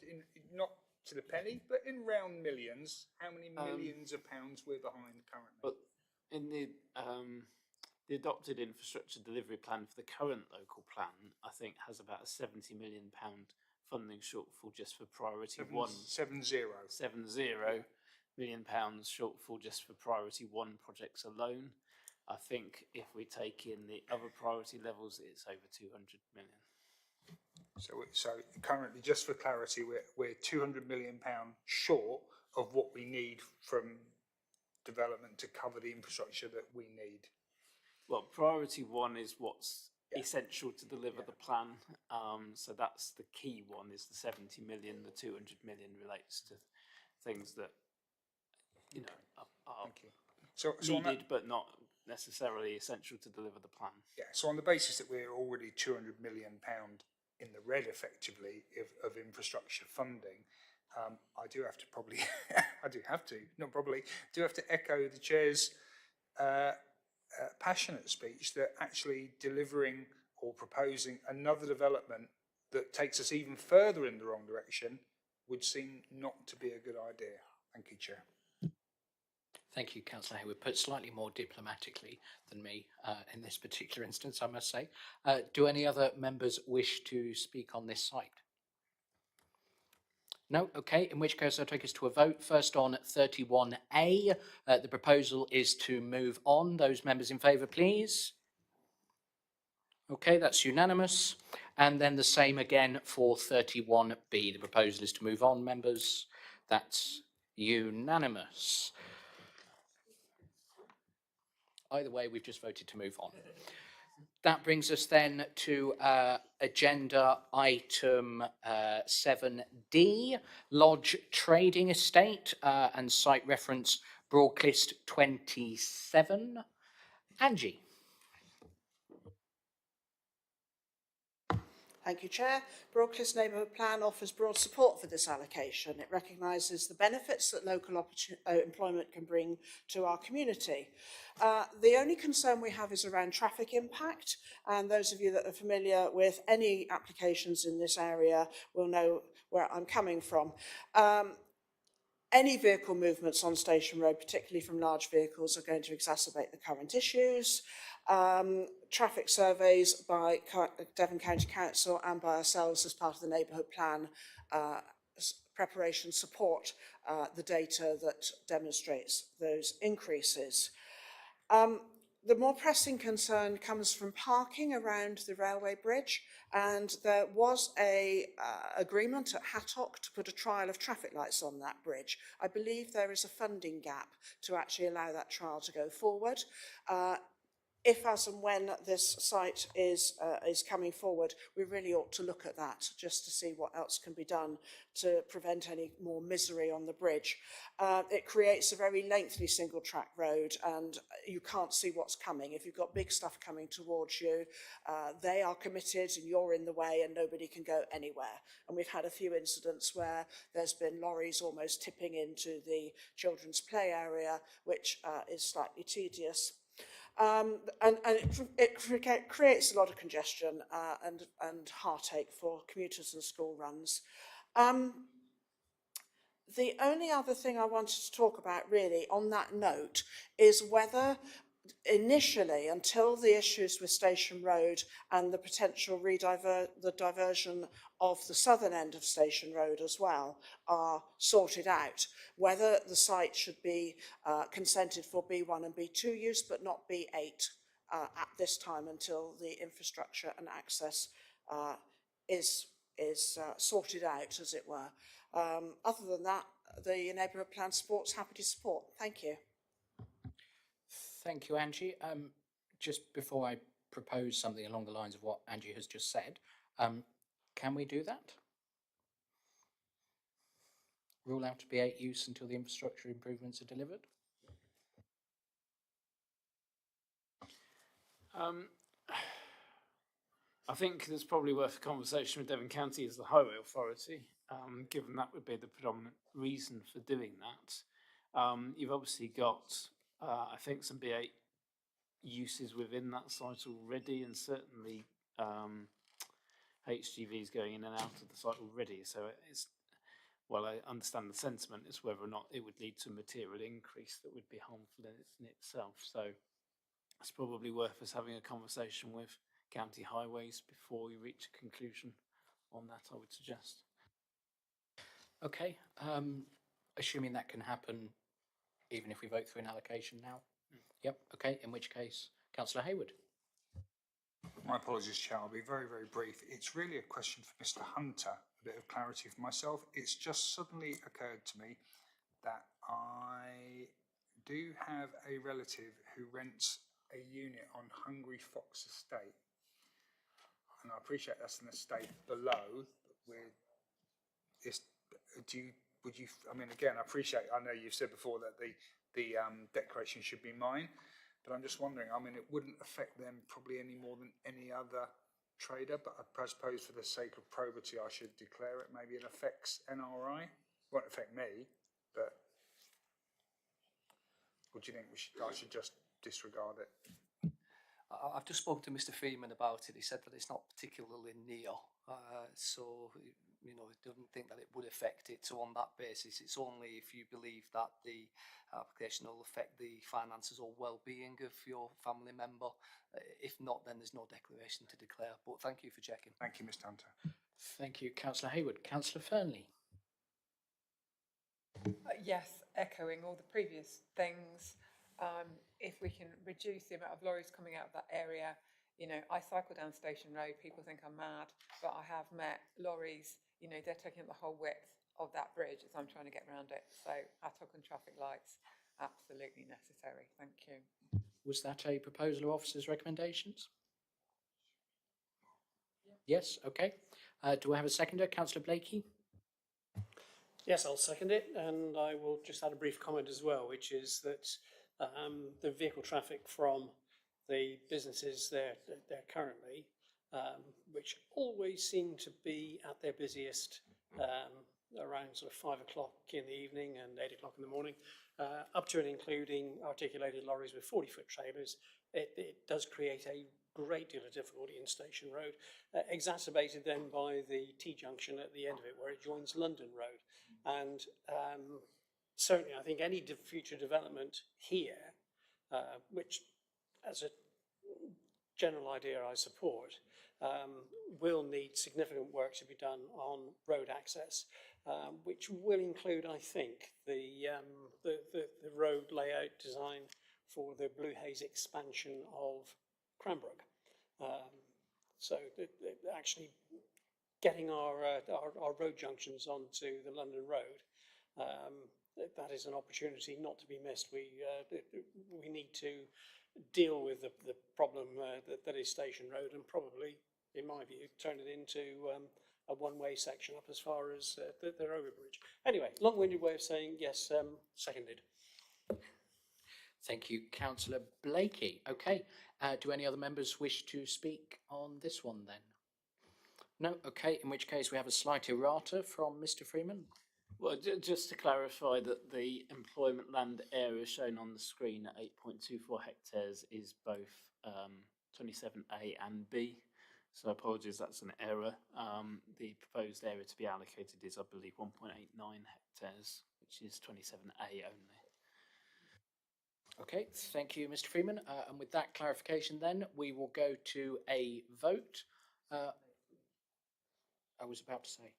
not to the penny, but in round millions, how many millions of pounds we're behind currently? But in the adopted infrastructure delivery plan for the current local plan, I think has about a £70 million funding shortfall just for priority one. 70 million pounds shortfall just for priority one projects alone. I think if we take in the other priority levels, it's over 200 million. So currently, just for clarity, we're £200 million short of what we need from development to cover the infrastructure that we need. Well, priority one is what's essential to deliver the plan. So that's the key one, is the 70 million. The 200 million relates to things that are needed but not necessarily essential to deliver the plan. Yeah. So on the basis that we're already £200 million in the red, effectively, of infrastructure funding, I do have to echo the Chair's passionate speech that actually delivering or proposing another development that takes us even further in the wrong direction would seem not to be a good idea. Thank you, Chair. Thank you, Councillor Hayward. Put slightly more diplomatically than me in this particular instance, I must say. Do any other members wish to speak on this site? No? Okay, in which case I'll take us to a vote. First on 31A. The proposal is to move on. Those members in favour, please. Okay, that's unanimous. And then the same again for 31B. The proposal is to move on, members. That's unanimous. Either way, we've just voted to move on. that brings us then to agenda item 7D, Lodge Trading Estate and site reference Broadclyst 27. Angie. Thank you, Chair. Broadclyst Neighbourhood Plan offers broad support for this allocation. It recognises the benefits that local employment can bring to our community. The only concern we have is around traffic impact, and those of you that are familiar with any applications in this area will know where I'm coming from. Any vehicle movements on Station Road, particularly from large vehicles, are going to exacerbate the current issues. Traffic surveys by Devon County Council and by ourselves as part of the neighbourhood plan preparation support the data that demonstrates those increases. The more pressing concern comes from parking around the railway bridge, and there was a agreement at Hattock to put a trial of traffic lights on that bridge. I believe there is a funding gap to actually allow that trial to go forward. If, as and when this site is coming forward, we really ought to look at that just to see what else can be done to prevent any more misery on the bridge. It creates a very lengthy single track road and you can't see what's coming. If you've got big stuff coming towards you, they are committed and you're in the way and nobody can go anywhere. And we've had a few incidents where there's been lorries almost tipping into the children's play area, which is slightly tedious. And it creates a lot of congestion and heartache for commuters and school runs. The only other thing I wanted to talk about really on that note is whether initially, until the issues with Station Road and the potential diversion of the southern end of Station Road as well are sorted out, whether the site should be consented for B1 and B2 use but not B8 at this time until the infrastructure and access is sorted out, as it were. Other than that, the neighbourhood plan support's happy to support. Thank you. Thank you, Angie. Just before I propose something along the lines of what Angie has just said, can we do that? Rule out B8 use until the infrastructure improvements are delivered? I think there's probably worth a conversation with Devon County as the highway authority, given that would be the predominant reason for doing that. You've obviously got, I think, some B8 uses within that site already, and certainly HGVs going in and out of the site already. So it's, well, I understand the sentiment, it's whether or not it would lead to a material increase that would be harmful in itself. So it's probably worth us having a conversation with County Highways before we reach a conclusion on that, I would suggest. Okay, assuming that can happen even if we vote through an allocation now? Yep, okay, in which case, Councillor Hayward. My apologies, Chair. I'll be very, very brief. It's really a question for Mr. Hunter, a bit of clarity for myself. It's just suddenly occurred to me that I do have a relative who rents a unit on Hungry Fox Estate. And I appreciate that's an estate below, I mean, again, I know you've said before that the declaration should be mine, but I'm just wondering, I mean, it wouldn't affect them probably any more than any other trader, but I suppose for the sake of probity, I should declare it. Maybe it affects NRI. It won't affect me, but what do you think I should just disregard it? I've just spoken to Mr. Freeman about it. He said that it's not particularly near, so you know, he doesn't think that it would affect it. So on that basis, it's only if you believe that the application will affect the finances or well-being of your family member. If not, then there's no declaration to declare. But thank you for checking. Thank you, Mr. Hunter. Thank you, Councillor Hayward. Councillor Fernley. Yes, echoing all the previous things. If we can reduce the amount of lorries coming out of that area, you know, I cycle down Station Road, people think I'm mad, but I have met lorries, you know, they're taking up the whole width of that bridge as I'm trying to get around it. So Hattock and traffic lights, absolutely necessary. Thank you. Was that a proposal of officers' recommendations? Yes, okay. Do I have a seconder? Councillor Blakey? Yes, I'll second it, and I will just add a brief comment as well, which is that the vehicle traffic from the businesses there currently, which always seem to be at their busiest around sort of 5 o'clock in the evening and 8 o'clock in the morning, up to and including articulated lorries with 40-foot trailers, it does create a great deal of difficulty in Station Road, exacerbated then by the T-junction at the end of it where it joins London Road. And certainly I think any future development here, which as a general idea I support, will need significant work to be done on road access, which will include, I think, the road layout design for the Blue Haze expansion of Cranbrook. So actually getting our road junctions onto the London Road, that is an opportunity not to be missed. We need to deal with the problem that is Station Road, and probably, in my view, turn it into a one-way section up as far as the overbridge. Anyway, long-winded way of saying yes, seconded. Thank you, Councillor Blakey. Okay, do any other members wish to speak on this one then? No? Okay, in which case we have a slight errata from Mr. Freeman. Well, just to clarify that the employment land area shown on the screen at 8.24 hectares is both 27A and B. So apologies, that's an error. The proposed area to be allocated is, I believe, 1.89 hectares, which is 27A only. Okay, thank you, Mr. Freeman. And with that clarification then, we will go to a vote. I was about to say.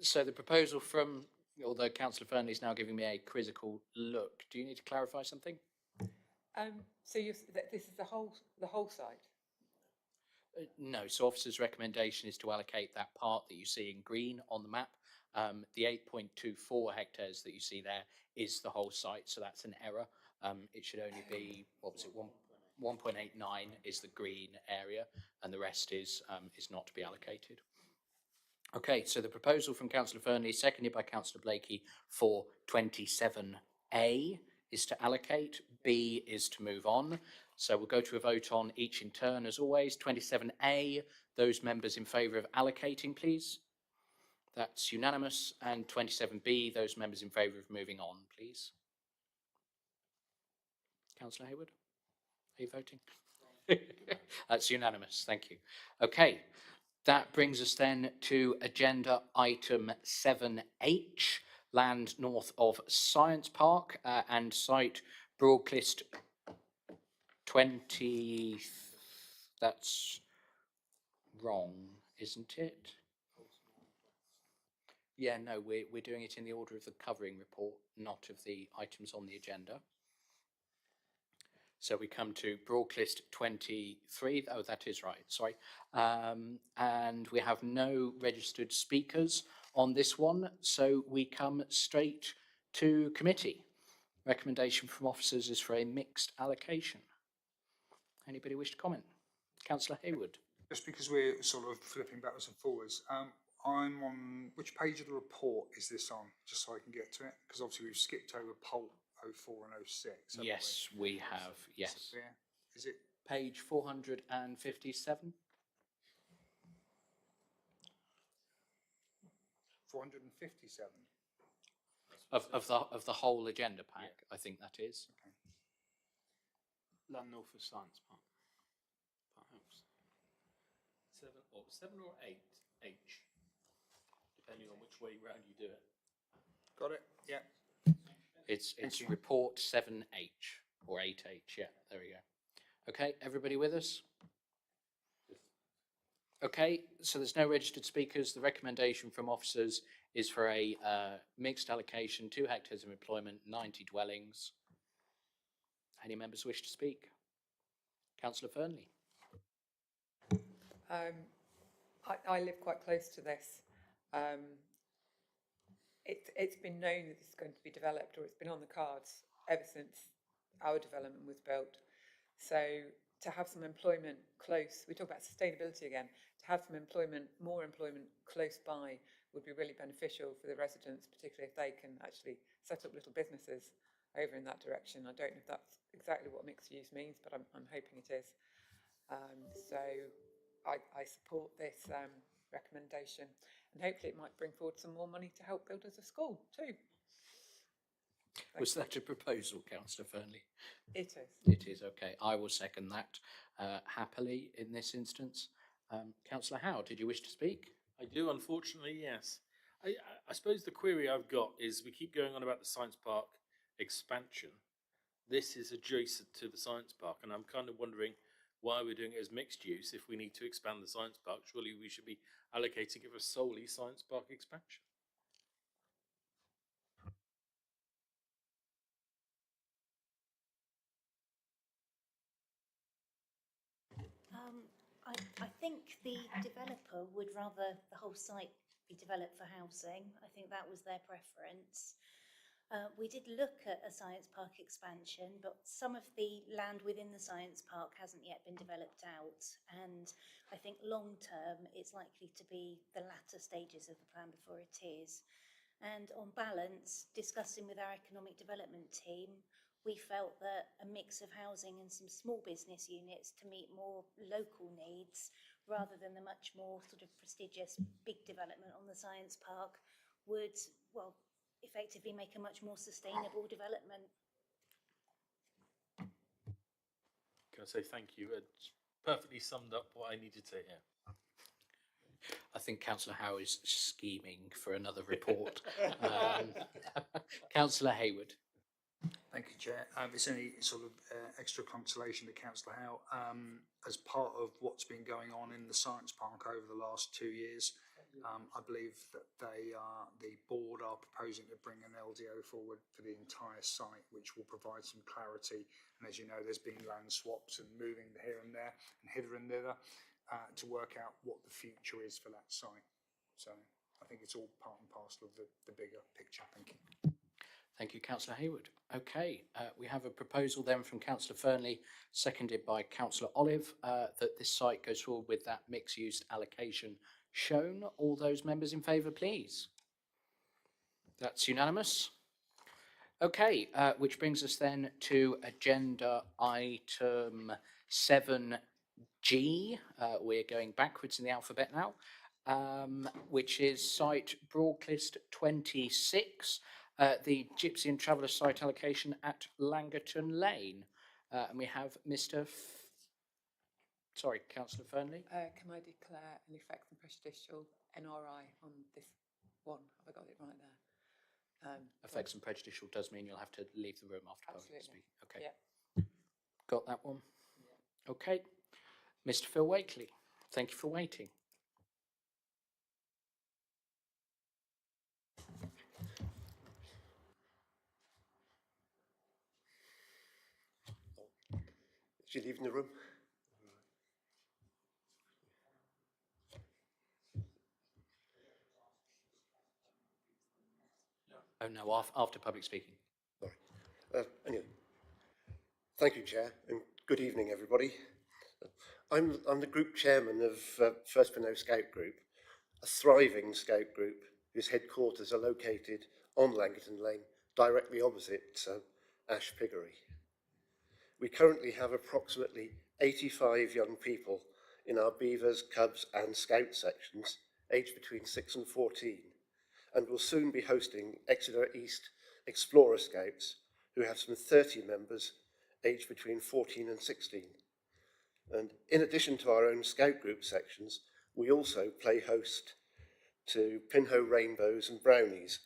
So the proposal from, although Councillor Fernley is now giving me a quizzical look, do you need to clarify something? So this is the whole site? No, so officer's recommendation is to allocate that part that you see in green on the map. The 8.24 hectares that you see there is the whole site, so that's an error. It should only be, what was it, 1.89 is the green area, and the rest is not to be allocated. Okay, so the proposal from Councillor Fernley, seconded by Councillor Blakey, for 27A is to allocate, B is to move on. So we'll go to a vote on each in turn as always. 27A, those members in favour of allocating, please. That's unanimous. And 27B, those members in favour of moving on, please. Councillor Hayward, are you voting? That's unanimous, thank you. Okay. That brings us then to agenda item 7H, land north of Science Park and site Broadclyst 20. That's wrong, isn't it? Yeah, no, we're doing it in the order of the covering report, not of the items on the agenda. So we come to Broadclyst 23. Oh, that is right, sorry. And we have no registered speakers on this one. So we come straight to committee. Recommendation from officers is for a mixed allocation. Anybody wish to comment? Councillor Hayward. Just because we're sort of flipping backwards and forwards, I'm on, which page of the report is this on, just so I can get to it? Because obviously we've skipped over poll 04 and 06. Yes, we have, yes. Is it? Page 457. 457. Of the whole agenda pack, yeah. I think that is. Okay. Land North of Science Park. That helps. 7 or 8H, depending on which way round you do it. Got it? Yeah. It's report 7H or 8H. Yeah, there we go. Okay, everybody with us? Okay, so there's no registered speakers. The recommendation from officers is for a mixed allocation, 2 hectares of employment, 90 dwellings. Any members wish to speak? Councillor Fernley. I live quite close to this. It's been known that this is going to be developed, or it's been on the cards ever since our development was built. So to have some employment close, we talk about sustainability again, to have some employment, more employment close by would be really beneficial for the residents, particularly if they can actually set up little businesses over in that direction. I don't know if that's exactly what mixed use means, but I'm hoping it is. So I support this recommendation, and hopefully it might bring forward some more money to help build us a school too. Was that a proposal, Councillor Fernley? It is. It is, okay. I will second that happily in this instance. Councillor Howe, did you wish to speak? I do, unfortunately, yes. I suppose the query I've got is we keep going on about the science park expansion. This is adjacent to the science park, and I'm kind of wondering why we're doing it as mixed use. If we need to expand the science park, surely we should be allocating it for solely science park expansion. I think the developer would rather the whole site be developed for housing. I think that was their preference. We did look at a science park expansion, but some of the land within the science park hasn't yet been developed out. And I think long term, it's likely to be the latter stages of the plan before it is. And on balance, discussing with our economic development team, we felt that a mix of housing and some small business units to meet more local needs, rather than the much more sort of prestigious big development on the science park, would, well, effectively make a much more sustainable development. Can I say thank you? It's perfectly summed up what I needed to hear. I think Councillor Howe is scheming for another report. Councillor Hayward. Thank you, Chair. It's only sort of extra consolation to Councillor Howe. As part of what's been going on in the science park over the last 2 years, I believe that the board are proposing to bring an LDO forward for the entire site, which will provide some clarity. And as you know, there's been land swaps and moving here and there and hither and thither to work out what the future is for that site. So I think it's all part and parcel of the bigger picture. Thank you. Thank you, Councillor Hayward. Okay, we have a proposal then from Councillor Fernley, seconded by Councillor Olive, that this site goes forward with that mixed-use allocation shown. All those members in favour, please. That's unanimous. Okay, which brings us then to agenda item 7G. We're going backwards in the alphabet now, which is site Broadclyst 26. The Gypsy and Traveller site allocation at Langeron Lane. And we have Mr. Sorry, Councillor Fernley. Can I declare an effects and prejudicial NRI on this one? Have I got it right there? Effects and prejudicial does mean you'll have to leave the room after public speaking. Okay. Yeah. Got that one? Yeah. Okay. Mr. Phil Wakely, thank you for waiting. Is she leaving the room? Oh no, after public speaking. Sorry. Anyway, thank you, Chair, and good evening, everybody. I'm the group chairman of First for No Scout Group, a thriving scout group whose headquarters are located on Langeron Lane, directly opposite Ash Piggery. We currently have approximately 85 young people in our Beavers, Cubs and Scout sections, aged between 6 and 14, and will soon be hosting Exeter East Explorer Scouts, who have some 30 members, aged between 14 and 16. And in addition to our own Scout group sections, we also play host to Pinho Rainbows and Brownies,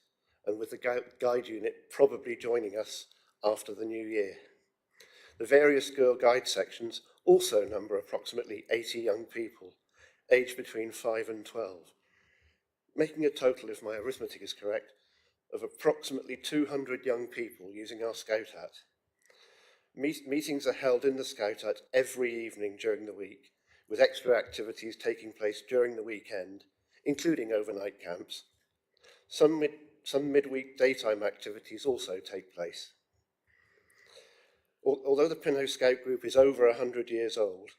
and with the guide unit probably joining us after the new year. The various girl guide sections also number approximately 80 young people, aged between 5 and 12, making a total, if my arithmetic is correct, of approximately 200 young people using our Scout Hut. Meetings are held in the Scout Hut every evening during the week, with extra activities taking place during the weekend, including overnight camps. Some midweek daytime activities also take place. Although the Pinot Scout Group is over 100 years old,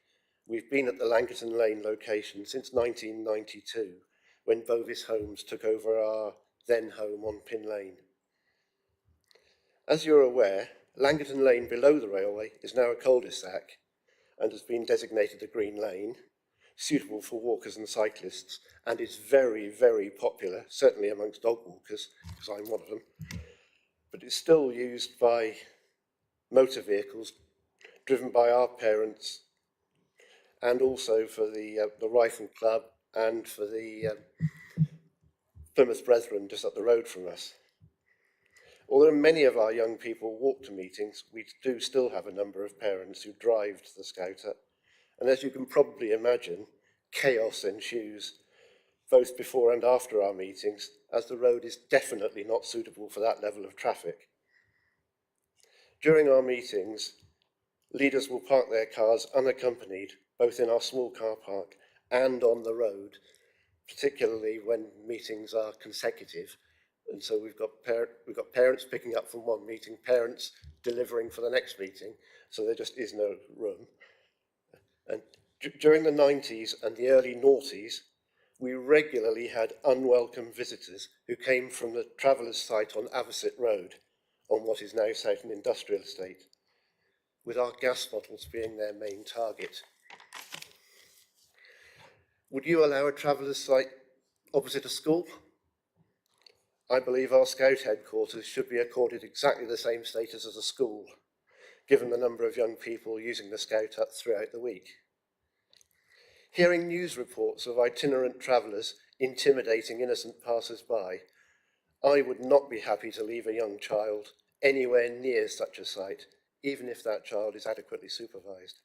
we've been at the Langeron Lane location since 1992, when Bovis Homes took over our then home on Pin Lane. As you're aware, Langeron Lane below the railway is now a cul-de-sac and has been designated a green lane, suitable for walkers and cyclists, and is very, very popular, certainly amongst dog walkers, because I'm one of them. But it's still used by motor vehicles driven by our parents, and also for the Rifle Club and for the Plymouth Brethren just up the road from us. Although many of our young people walk to meetings, we do still have a number of parents who drive to the Scouter, and as you can probably imagine, chaos ensues both before and after our meetings, as the road is definitely not suitable for that level of traffic. During our meetings, leaders will park their cars unaccompanied, both in our small car park and on the road, particularly when meetings are consecutive. And so we've got parents picking up from one meeting, parents delivering for the next meeting, so there just is no room. And during the 90s and the early noughties, we regularly had unwelcome visitors who came from the travellers' site on Avocet Road, on what is now Southern Industrial Estate, with our gas bottles being their main target. Would you allow a travellers' site opposite a school? I believe our Scout headquarters should be accorded exactly the same status as a school, given the number of young people using the Scout hut throughout the week. Hearing news reports of itinerant travellers intimidating innocent passers-by, I would not be happy to leave a young child anywhere near such a site, even if that child is adequately supervised.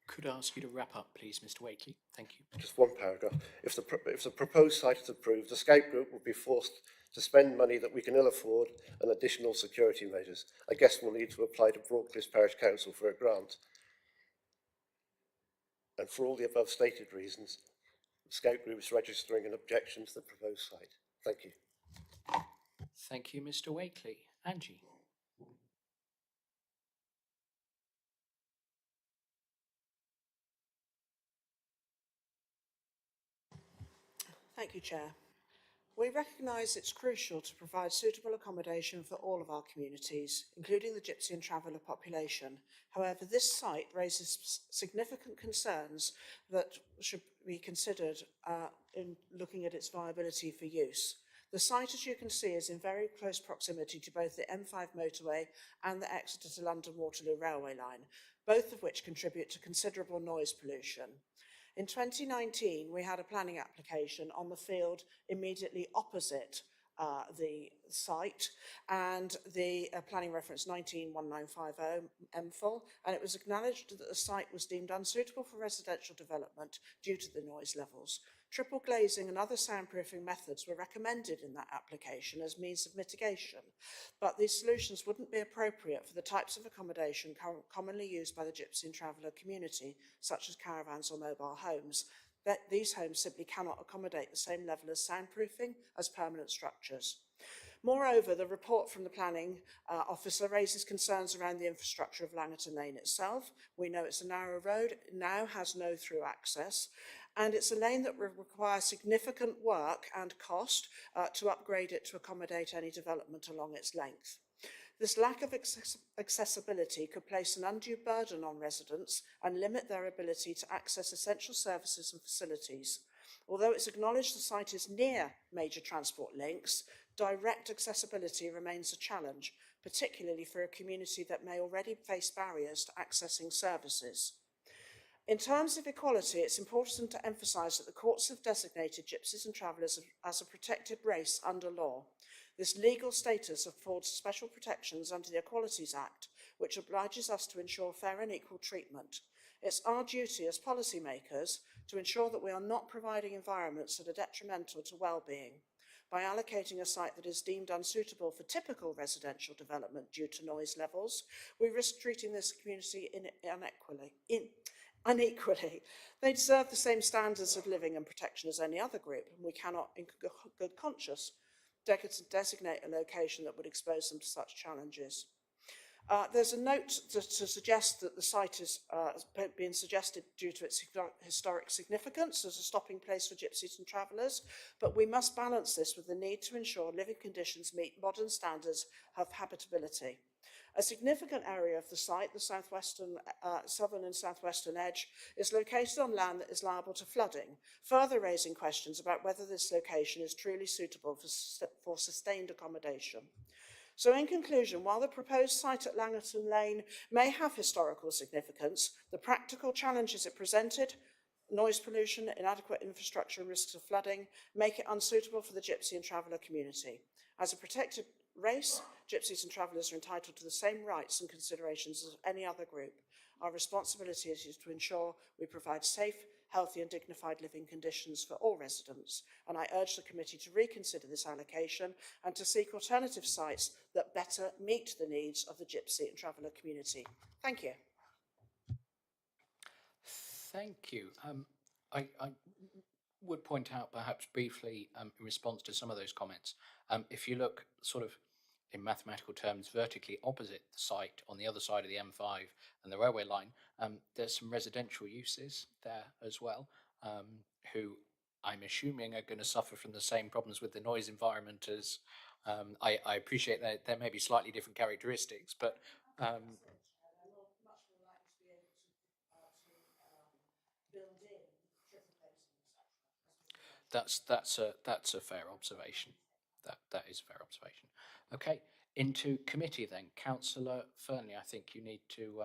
Could I ask you to wrap up, please, Mr. Wakely? Thank you. Just one paragraph. If the proposed site is approved, the Scout Group will be forced to spend money that we can ill afford and additional security measures. I guess we'll need to apply to Broadclyst Parish Council for a grant. And for all the above stated reasons, the Scout Group is registering an objection to the proposed site. Thank you. Thank you, Mr. Wakely. Angie. Thank you, Chair. We recognise it's crucial to provide suitable accommodation for all of our communities, including the Gypsy and Traveller population. However, this site raises significant concerns that should be considered in looking at its viability for use. The site, as you can see, is in very close proximity to both the M5 motorway and the Exeter to London Waterloo railway line, both of which contribute to considerable noise pollution. In 2019, we had a planning application on the field immediately opposite the site, and the planning reference 191950 MFOL, and it was acknowledged that the site was deemed unsuitable for residential development due to the noise levels. Triple glazing and other soundproofing methods were recommended in that application as means of mitigation, but these solutions wouldn't be appropriate for the types of accommodation commonly used by the Gypsy and Traveller community, such as caravans or mobile homes. These homes simply cannot accommodate the same level of soundproofing as permanent structures. Moreover, the report from the planning officer raises concerns around the infrastructure of Langeron Lane itself. We know it's a narrow road, it now has no through access, and it's a lane that will require significant work and cost to upgrade it to accommodate any development along its length. This lack of accessibility could place an undue burden on residents and limit their ability to access essential services and facilities. Although it's acknowledged the site is near major transport links, direct accessibility remains a challenge, particularly for a community that may already face barriers to accessing services. In terms of equality, it's important to emphasise that the courts have designated Gypsies and Travellers as a protected race under law. This legal status affords special protections under the Equalities Act, which obliges us to ensure fair and equal treatment. It's our duty as policymakers to ensure that we are not providing environments that are detrimental to well-being. By allocating a site that is deemed unsuitable for typical residential development due to noise levels, we risk treating this community unequally. They deserve the same standards of living and protection as any other group, and we cannot, in good conscience, designate a location that would expose them to such challenges. There's a note to suggest that the site is being suggested due to its historic significance as a stopping place for gypsies and travellers, but we must balance this with the need to ensure living conditions meet modern standards of habitability. A significant area of the site, the southern and southwestern edge, is located on land that is liable to flooding, further raising questions about whether this location is truly suitable for sustained accommodation. So in conclusion, while the proposed site at Langeron Lane may have historical significance, the practical challenges it presented, noise pollution, inadequate infrastructure and risks of flooding, make it unsuitable for the gypsy and traveller community. As a protected race, gypsies and travellers are entitled to the same rights and considerations as any other group. Our responsibility is to ensure we provide safe, healthy and dignified living conditions for all residents, and I urge the committee to reconsider this allocation and to seek alternative sites that better meet the needs of the gypsy and traveller community. Thank you. Thank you. I would point out perhaps briefly in response to some of those comments, if you look sort of in mathematical terms vertically opposite the site on the other side of the M5 and the railway line, there's some residential uses there as well, who I'm assuming are going to suffer from the same problems with the noise environment as I appreciate that there may be slightly different characteristics, but that's a fair observation. That is a fair observation. Okay, into committee then. Councillor Fernley, I think you need to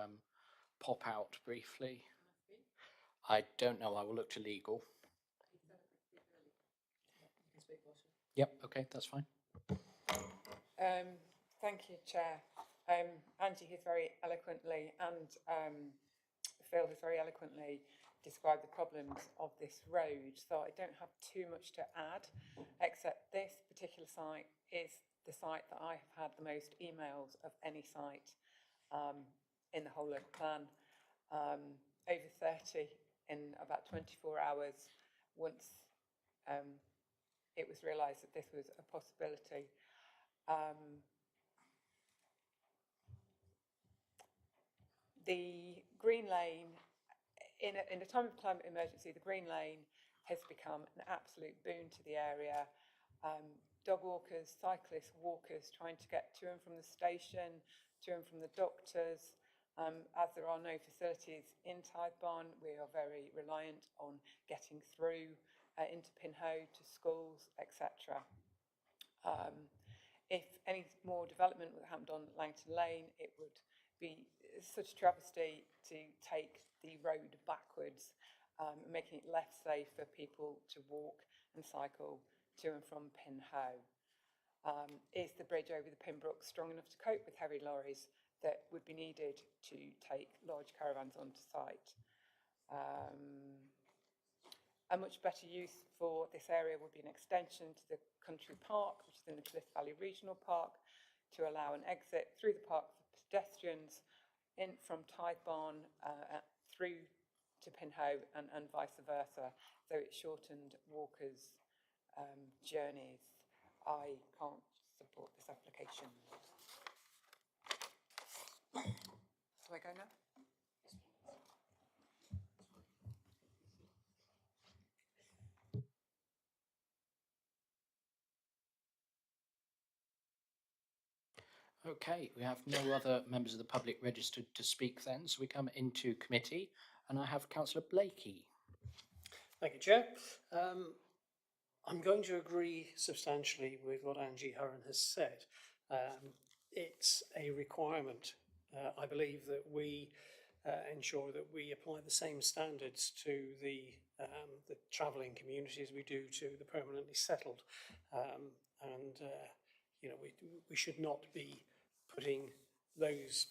pop out briefly. I don't know. I will look to legal. Yep. Okay, that's fine. Thank you, Chair. Angie has very eloquently and Phil has very eloquently described the problems of this road, so I don't have too much to add, except this particular site is the site that I have had the most emails of any site in the whole local plan. Over 30 in about 24 hours once it was realised that this was a possibility. The Green Lane, in a time of climate emergency, the Green Lane has become an absolute boon to the area. Dog walkers, cyclists, walkers trying to get to and from the station, to and from the doctors. As there are no facilities in Tythebarn, we are very reliant on getting through into Pinhoe, to schools, etc. If any more development happened on Langeron Lane, it would be such a travesty to take the road backwards, making it less safe for people to walk and cycle to and from Pinhoe. Is the bridge over the Pembroke strong enough to cope with heavy lorries that would be needed to take large caravans onto site? A much better use for this area would be an extension to the country park, which is in the Cliff Valley Regional Park, to allow an exit through the park for pedestrians in from Tythebarn through to Pinhoe and vice versa, so it shortened walkers' journeys. I can't support this application. So I go now? Okay, we have no other members of the public registered to speak then, so we come into committee, and I have Councillor Blakey. Thank you, Chair. I'm going to agree substantially with what Angie Hurren has said. It's a requirement, I believe, that we ensure that we apply the same standards to the travelling community as we do to the permanently settled. You know, we should not be putting those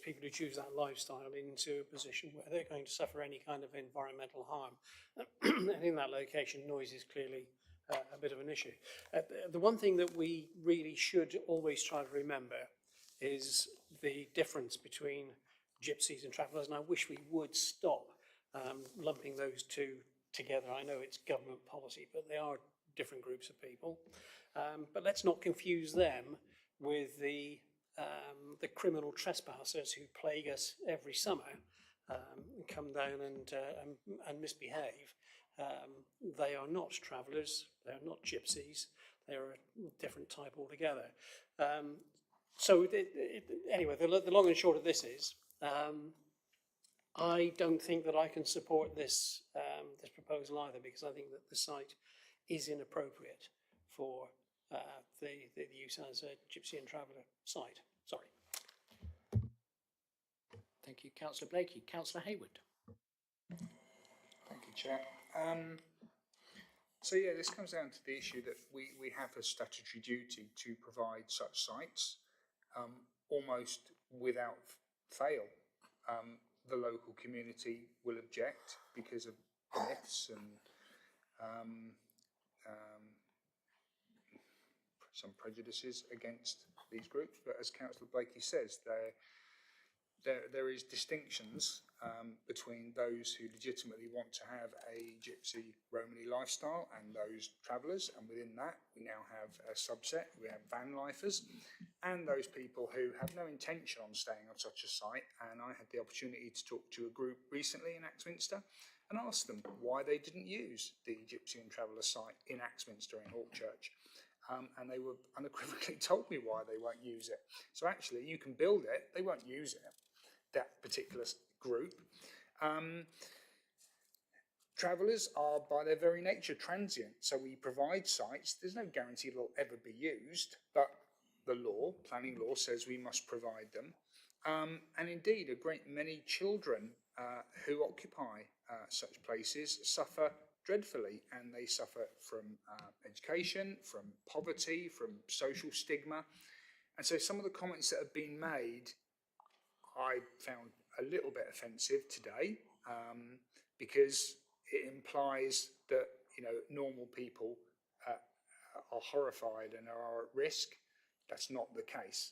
people who choose that lifestyle into a position where they're going to suffer any kind of environmental harm. And in that location, noise is clearly a bit of an issue. The one thing that we really should always try to remember is the difference between gypsies and travellers, and I wish we would stop lumping those two together. I know it's government policy, but they are different groups of people. But let's not confuse them with the the criminal trespassers who plague us every summer come down and misbehave. They are not travellers, they are not gypsies, they are a different type altogether. Anyway, the long and short of this is, I don't think that I can support this this proposal either, because I think that the site is inappropriate for the use as a gypsy and traveller site. Sorry. Thank you, Councillor Blakey. Councillor Hayward. Thank you, Chair. So yeah, this comes down to the issue that we have a statutory duty to provide such sites almost without fail. The local community will object because of myths and some prejudices against these groups. But as Councillor Blakey says, there is distinctions between those who legitimately want to have a gypsy Romany lifestyle and those travellers, and within that we now have a subset. We have van lifers and those people who have no intention on staying on such a site. And I had the opportunity to talk to a group recently in Axminster and asked them why they didn't use the gypsy and traveller site in Axminster in Hawkchurch. And they were unequivocally told me why they won't use it. So actually you can build it, they won't use it, that particular group. Travellers are by their very nature transient, so we provide sites. There's no guarantee they'll ever be used, but the law, planning law, says we must provide them. And indeed, a great many children who occupy such places suffer dreadfully, and they suffer from education, from poverty, from social stigma. And so some of the comments that have been made I found a little bit offensive today, because it implies that, you know, normal people are horrified and are at risk. That's not the case.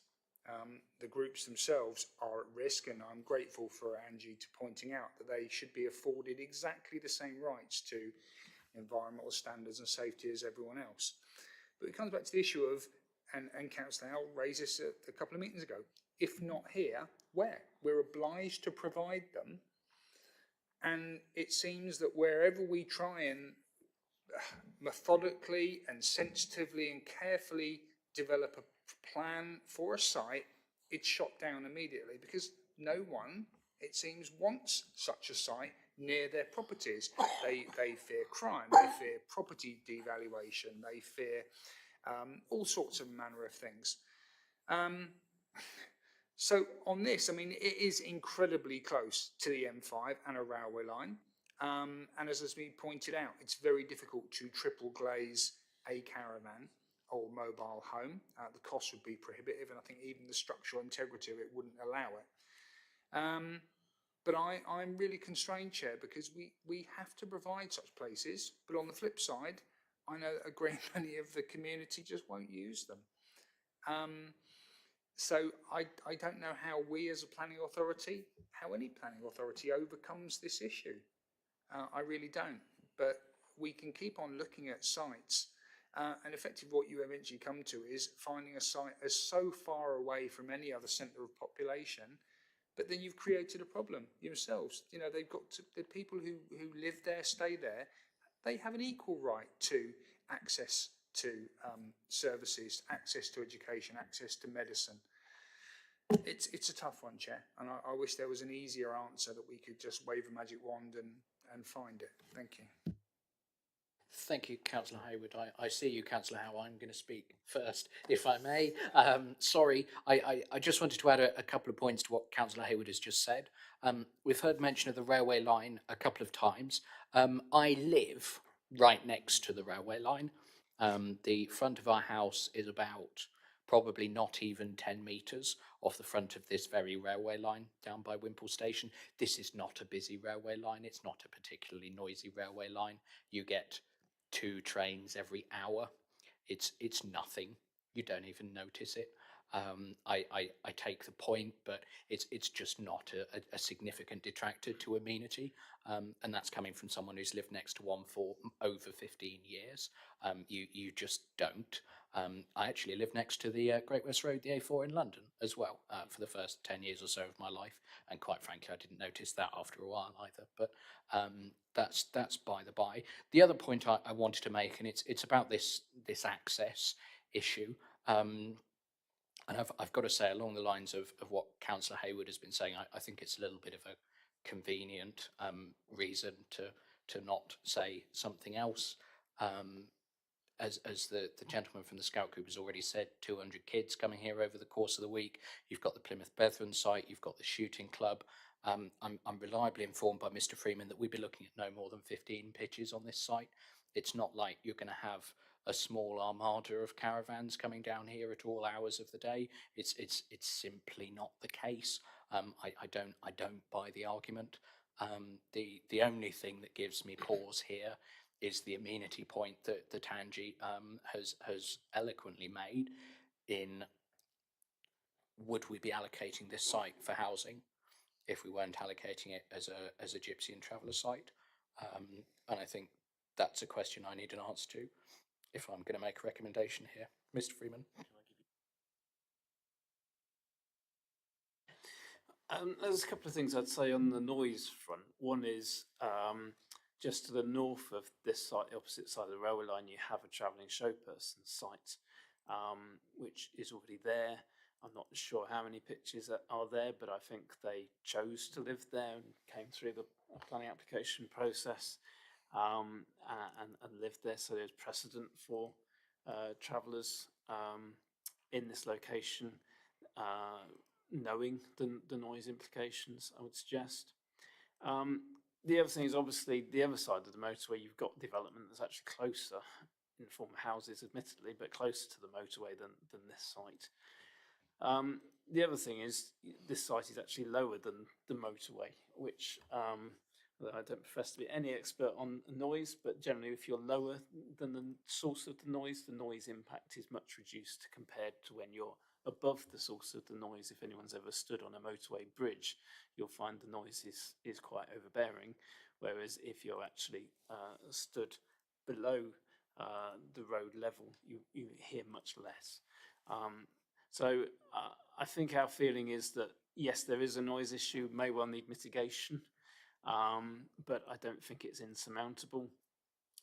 The groups themselves are at risk, and I'm grateful for Angie to pointing out that they should be afforded exactly the same rights to environmental standards and safety as everyone else. But it comes back to the issue of, and Councillor Howell raised this a couple of meetings ago, if not here, where? We're obliged to provide them. And it seems that wherever we try and methodically and sensitively and carefully develop a plan for a site, it's shot down immediately, because no one, it seems, wants such a site near their properties. They fear crime, they fear property devaluation, they fear all sorts of manner of things. So on this, I mean, it is incredibly close to the M5 and a railway line. And as has been pointed out, it's very difficult to triple glaze a caravan or mobile home. The cost would be prohibitive, and I think even the structural integrity of it wouldn't allow it. But I'm really constrained, Chair, because we have to provide such places. But on the flip side, I know that a great many of the community just won't use them. So I don't know how we as a planning authority, how any planning authority overcomes this issue. I really don't. But we can keep on looking at sites, and effectively what you eventually come to is finding a site as so far away from any other centre of population, but then you've created a problem yourselves. You know, they've got to, the people who live there, stay there, they have an equal right to access to services, access to education, access to medicine. It's a tough one, Chair, and I wish there was an easier answer that we could just wave a magic wand and find it. Thank you. Thank you, Councillor Hayward. I see you, Councillor Howe. I'm going to speak first, if I may. Sorry, I just wanted to add a couple of points to what Councillor Hayward has just said. We've heard mention of the railway line a couple of times. I live right next to the railway line. The front of our house is about probably not even 10 metres off the front of this very railway line down by Wimpole Station. This is not a busy railway line. It's not a particularly noisy railway line. You get 2 trains every hour. It's nothing. you don't even notice it. I take the point, but it's just not a significant detractor to amenity, and that's coming from someone who's lived next to one for over 15 years. You just don't. I actually live next to the Great West Road, the A4 in London as well, for the first 10 years or so of my life, and quite frankly, I didn't notice that after a while either. But that's by the by. The other point I wanted to make, and it's about this access issue. And I've got to say, along the lines of what Councillor Hayward has been saying, I think it's a little bit of a convenient reason to not say something else. As the gentleman from the Scout Group has already said, 200 kids coming here over the course of the week. You've got the Plymouth Brethren site, you've got the shooting club. I'm reliably informed by Mr. Freeman that we'd be looking at no more than 15 pitches on this site. It's not like you're going to have a small armada of caravans coming down here at all hours of the day. It's simply not the case. I don't buy the argument. The only thing that gives me pause here is the amenity point that Angie has eloquently made in, would we be allocating this site for housing if we weren't allocating it as a gypsy and traveller site? And I think that's a question I need an answer to if I'm going to make a recommendation here. Mr. Freeman. There's a couple of things I'd say on the noise front. One is just to the north of this site, the opposite side of the railway line, you have a travelling show person site, which is already there. I'm not sure how many pitches are there, but I think they chose to live there and came through the planning application process and lived there. So there's precedent for travellers in this location knowing the noise implications, I would suggest. The other thing is obviously the other side of the motorway, you've got development that's actually closer in the form of houses, admittedly, but closer to the motorway than this site. The other thing is this site is actually lower than the motorway, which I don't profess to be any expert on noise, but generally if you're lower than the source of the noise impact is much reduced compared to when you're above the source of the noise. If anyone's ever stood on a motorway bridge, you'll find the noise is quite overbearing, whereas if you're actually stood below the road level, you hear much less. So I think our feeling is that, yes, there is a noise issue, may well need mitigation, but I don't think it's insurmountable.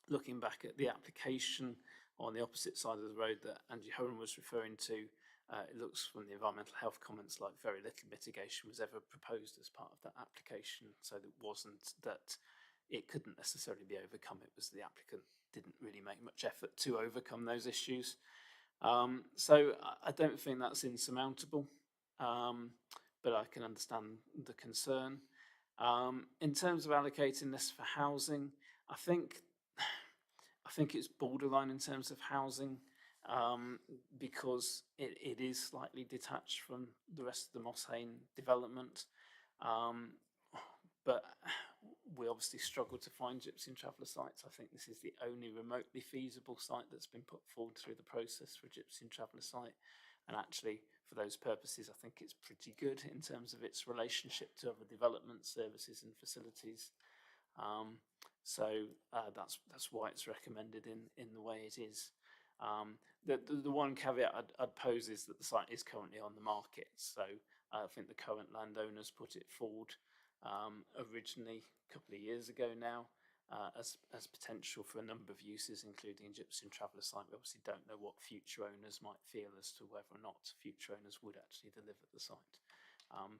Looking back at the application on the opposite side of the road that Angie Horan was referring to, it looks from the environmental health comments like very little mitigation was ever proposed as part of that application. So it wasn't that it couldn't necessarily be overcome, it was the applicant didn't really make much effort to overcome those issues. So I don't think that's insurmountable, but I can understand the concern. In terms of allocating this for housing, I think it's borderline in terms of housing, because it is slightly detached from the rest of the Moss Hayne development. But we obviously struggle to find gypsy and traveller sites. I think this is the only remotely feasible site that's been put forward through the process for a gypsy and traveller site. And actually, for those purposes, I think it's pretty good in terms of its relationship to other development services and facilities. So that's why it's recommended in the way it is. The one caveat I'd pose is that the site is currently on the market. So I think the current landowners put it forward originally a couple of years ago now as potential for a number of uses, including a gypsy and traveller site. We obviously don't know what future owners might feel as to whether or not future owners would actually deliver the site.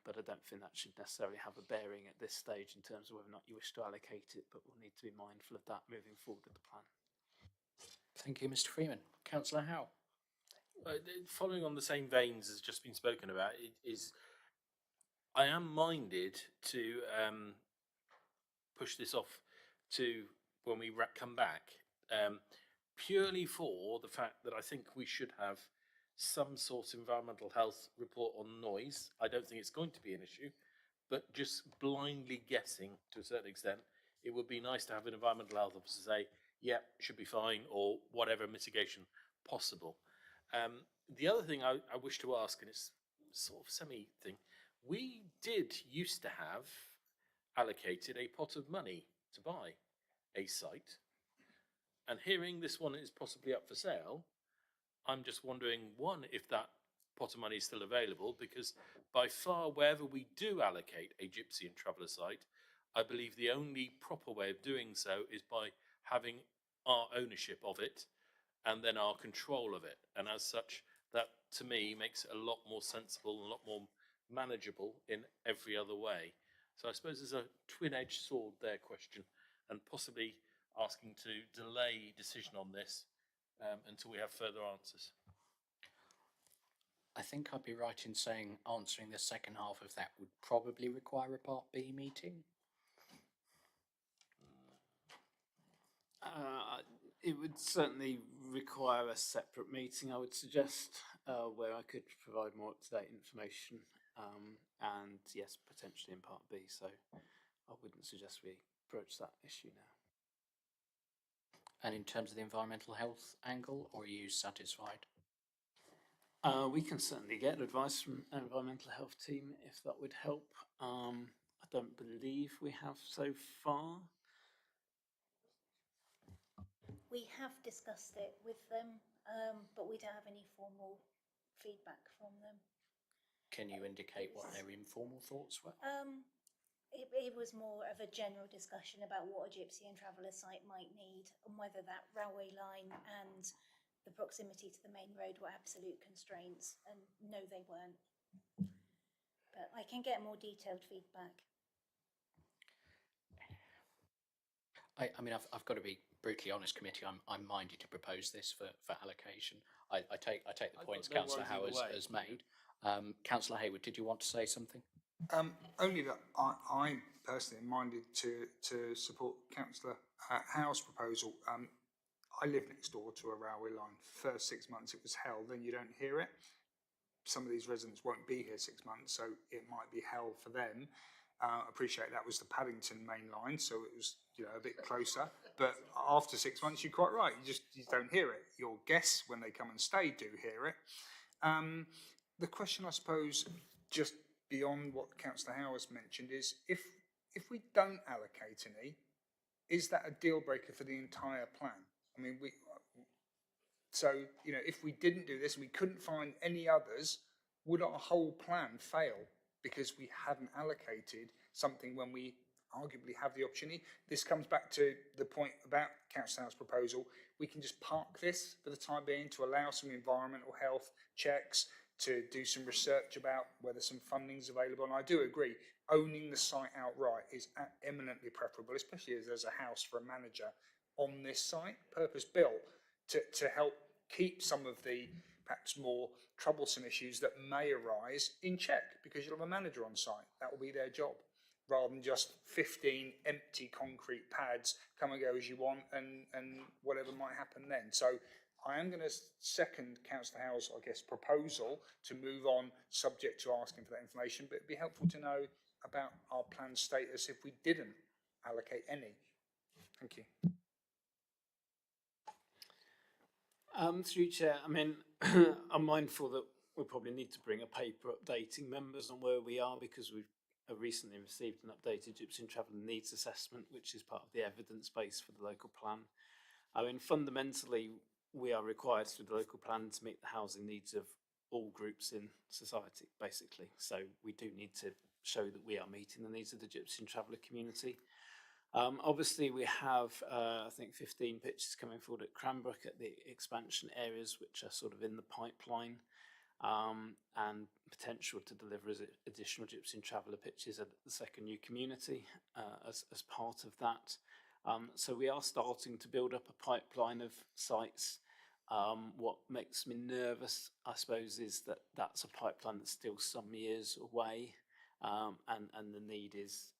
But I don't think that should necessarily have a bearing at this stage in terms of whether or not you wish to allocate it, but we'll need to be mindful of that moving forward with the plan. Thank you, Mr. Freeman. Councillor Howe. Following on the same veins as just been spoken about, I am minded to push this off to when we come back, purely for the fact that I think we should have some sort of environmental health report on noise. I don't think it's going to be an issue, but just blindly guessing to a certain extent, it would be nice to have an environmental health officer say, yeah, should be fine, or whatever mitigation possible. The other thing I wish to ask, and it's sort of semi thing, we did used to have allocated a pot of money to buy a site, and hearing this one is possibly up for sale, I'm just wondering, one, if that pot of money is still available, because by far, wherever we do allocate a gypsy and traveller site, I believe the only proper way of doing so is by having our ownership of it and then our control of it. And as such, that to me makes it a lot more sensible and a lot more manageable in every other way. So I suppose there's a twin-edged sword there question, and possibly asking to delay decision on this until we have further answers. I think I'd be right in saying answering the second half of that would probably require a Part B meeting. It would certainly require a separate meeting, I would suggest, where I could provide more up-to-date information, and yes, potentially in Part B. So I wouldn't suggest we approach that issue now. And in terms of the environmental health angle, or are you satisfied? We can certainly get advice from an environmental health team if that would help. I don't believe we have so far. We have discussed it with them, but we don't have any formal feedback from them. Can you indicate what their informal thoughts were? It was more of a general discussion about what a gypsy and traveller site might need, and whether that railway line and the proximity to the main road were absolute constraints, and no, they weren't. But I can get more detailed feedback. I mean, I've got to be brutally honest, committee. I'm minded to propose this for allocation. I take the points Councillor Howe has made. Councillor Hayward, did you want to say something? Only that I personally am minded to support Councillor Howe's proposal. I live next door to a railway line. First 6 months it was hell, then you don't hear it. Some of these residents won't be here 6 months, so it might be hell for them. Appreciate that was the Paddington main line, so it was a bit closer. But after 6 months, you're quite right. You don't hear it. Your guests, when they come and stay, do hear it. The question, I suppose, just beyond what Councillor Howe has mentioned, is if we don't allocate any, is that a deal breaker for the entire plan? I mean, if we didn't do this and we couldn't find any others, would our whole plan fail because we hadn't allocated something when we arguably have the opportunity? This comes back to the point about Councillor Howe's proposal. We can just park this for the time being to allow some environmental health checks, to do some research about whether some funding is available. And I do agree, owning the site outright is eminently preferable, especially as there's a house for a manager on this site, purpose-built, to help keep some of the perhaps more troublesome issues that may arise in check, because you'll have a manager on site. That will be their job, rather than just 15 empty concrete pads, come and go as you want, and whatever might happen then. So I am going to second Councillor Howe's, proposal to move on, subject to asking for that information, but it'd be helpful to know about our plan status if we didn't allocate any. Thank you. Through Chair, I mean, I'm mindful that we'll probably need to bring a paper updating members on where we are, because we've recently received an updated Gypsy and Traveller Needs Assessment, which is part of the evidence base for the local plan. I mean, fundamentally, we are required through the local plan to meet the housing needs of all groups in society, basically. So we do need to show that we are meeting the needs of the Gypsy and Traveller community. Obviously, we have, I think, 15 pitches coming forward at Cranbrook at the expansion areas, which are sort of in the pipeline, and potential to deliver additional Gypsy and Traveller pitches at the second new community as part of that. So we are starting to build up a pipeline of sites. What makes me nervous, I suppose, is that that's a pipeline that's still some years away, and the need is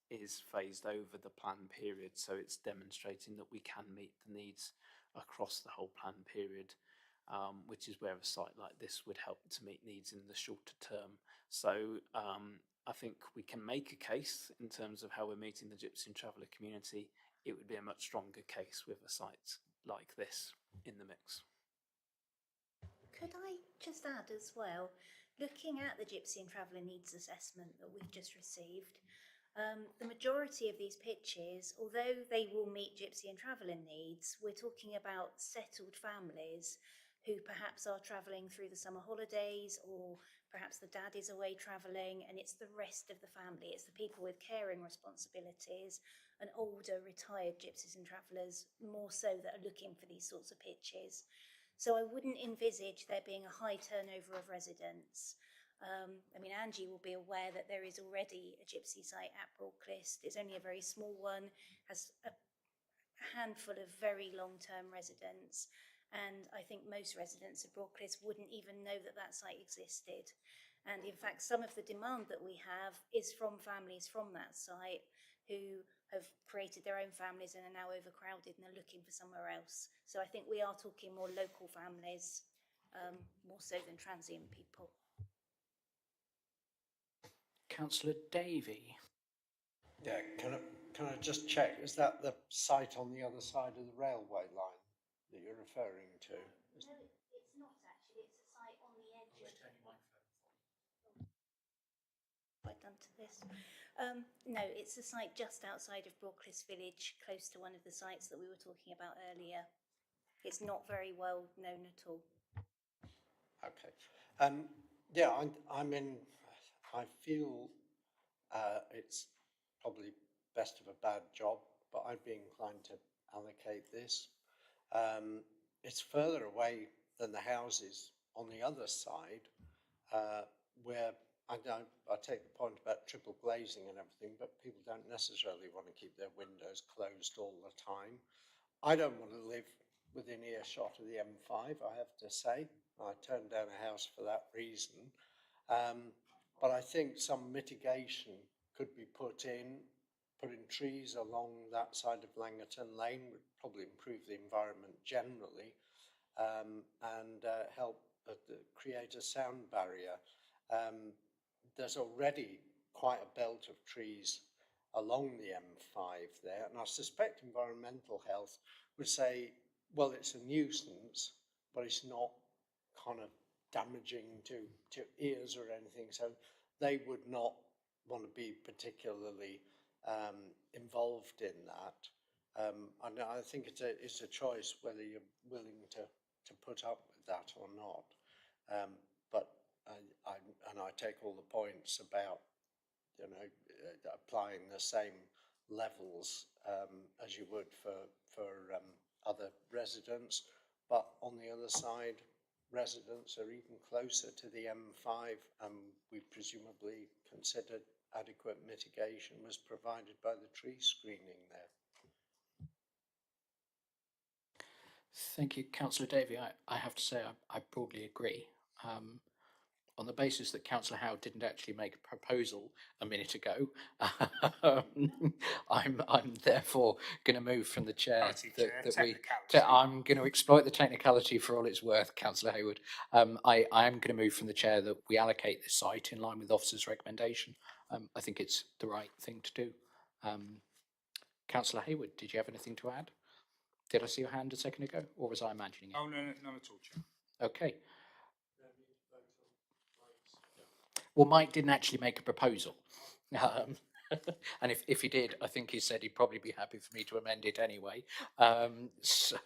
phased over the plan period. So it's demonstrating that we can meet the needs across the whole plan period, which is where a site like this would help to meet needs in the shorter term. So I think we can make a case in terms of how we're meeting the Gypsy and Traveller community. It would be a much stronger case with a site like this in the mix. Could I just add as well, looking at the Gypsy and Traveller Needs Assessment that we've just received, the majority of these pitches, although they will meet Gypsy and Traveller needs, we're talking about settled families who perhaps are travelling through the summer holidays, or perhaps the dad is away travelling, and it's the rest of the family, it's the people with caring responsibilities and older retired Gypsies and Travellers more so that are looking for these sorts of pitches. So I wouldn't envisage there being a high turnover of residents. I mean, Angie will be aware that there is already a Gypsy site at Broadclyst. It's only a very small one, has a handful of very long-term residents. And I think most residents of Broadclyst wouldn't even know that that site existed. And in fact, some of the demand that we have is from families from that site who have created their own families and are now overcrowded and are looking for somewhere else. So I think we are talking more local families, more so than transient people. Councillor Davey. Yeah, can I just check, is that the site on the other side of the railway line that you're referring to? No, it's not actually, it's a site on the edge of... I've done to this. No, it's a site just outside of Broadclyst village, close to one of the sites that we were talking about earlier. It's not very well known at all. Okay. Yeah, I feel it's probably best of a bad job, but I'd be inclined to allocate this. It's further away than the houses on the other side, where I take the point about triple glazing and everything, but people don't necessarily want to keep their windows closed all the time. I don't want to live within earshot of the M5, I have to say. I turned down a house for that reason. But I think some mitigation could be putting trees along that side of Langeron Lane would probably improve the environment generally, and help create a sound barrier. There's already quite a belt of trees along the M5 there, and I suspect environmental health would say, well, it's a nuisance, but it's not kind of damaging to ears or anything, so they would not want to be particularly involved in that. And I think it's a choice whether you're willing to put up with that or not. But I take all the points about, you know, applying the same levels as you would for other residents. But on the other side, residents are even closer to the M5, and we presumably considered adequate mitigation was provided by the tree screening there. Thank you, Councillor Davey. I have to say I broadly agree. On the basis that Councillor Howe didn't actually make a proposal a minute ago, I'm therefore going to move from the chair I'm going to exploit the technicality for all it's worth, Councillor Hayward. I am going to move from the chair that we allocate this site in line with the officer's recommendation. I think it's the right thing to do. Councillor Hayward, did you have anything to add? Did I see your hand a second ago, or was I imagining it? Oh, no, none at all, Chair. Okay. Well, Mike didn't actually make a proposal. And if he did, I think he said he'd probably be happy for me to amend it anyway. So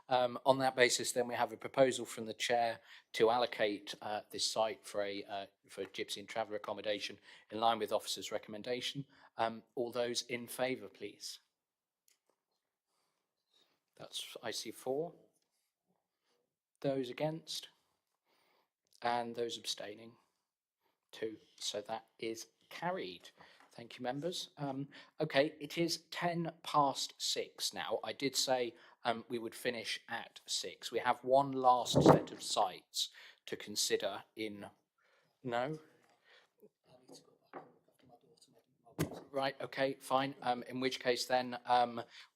on that basis, then we have a proposal from the chair to allocate this site for Gypsy and Traveller accommodation in line with officer's recommendation. All those in favour, please. That's, I see 4. Those against? And those abstaining? 2. So that is carried. Thank you, members. Okay, it is 6:10 now. I did say we would finish at 6. We have one last set of sites to consider in... No? Right, okay, fine. In which case then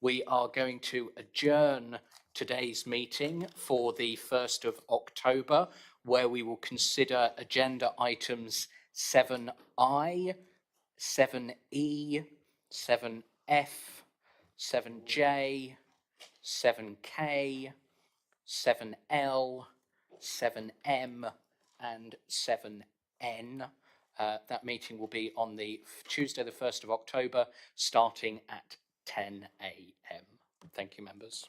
we are going to adjourn today's meeting for the 1st of October, where we will consider agenda items 7I, 7E, 7F, 7J, 7K, 7L, 7M and 7N. That meeting will be on the Tuesday, the 1st of October, starting at 10 a.m. Thank you, members.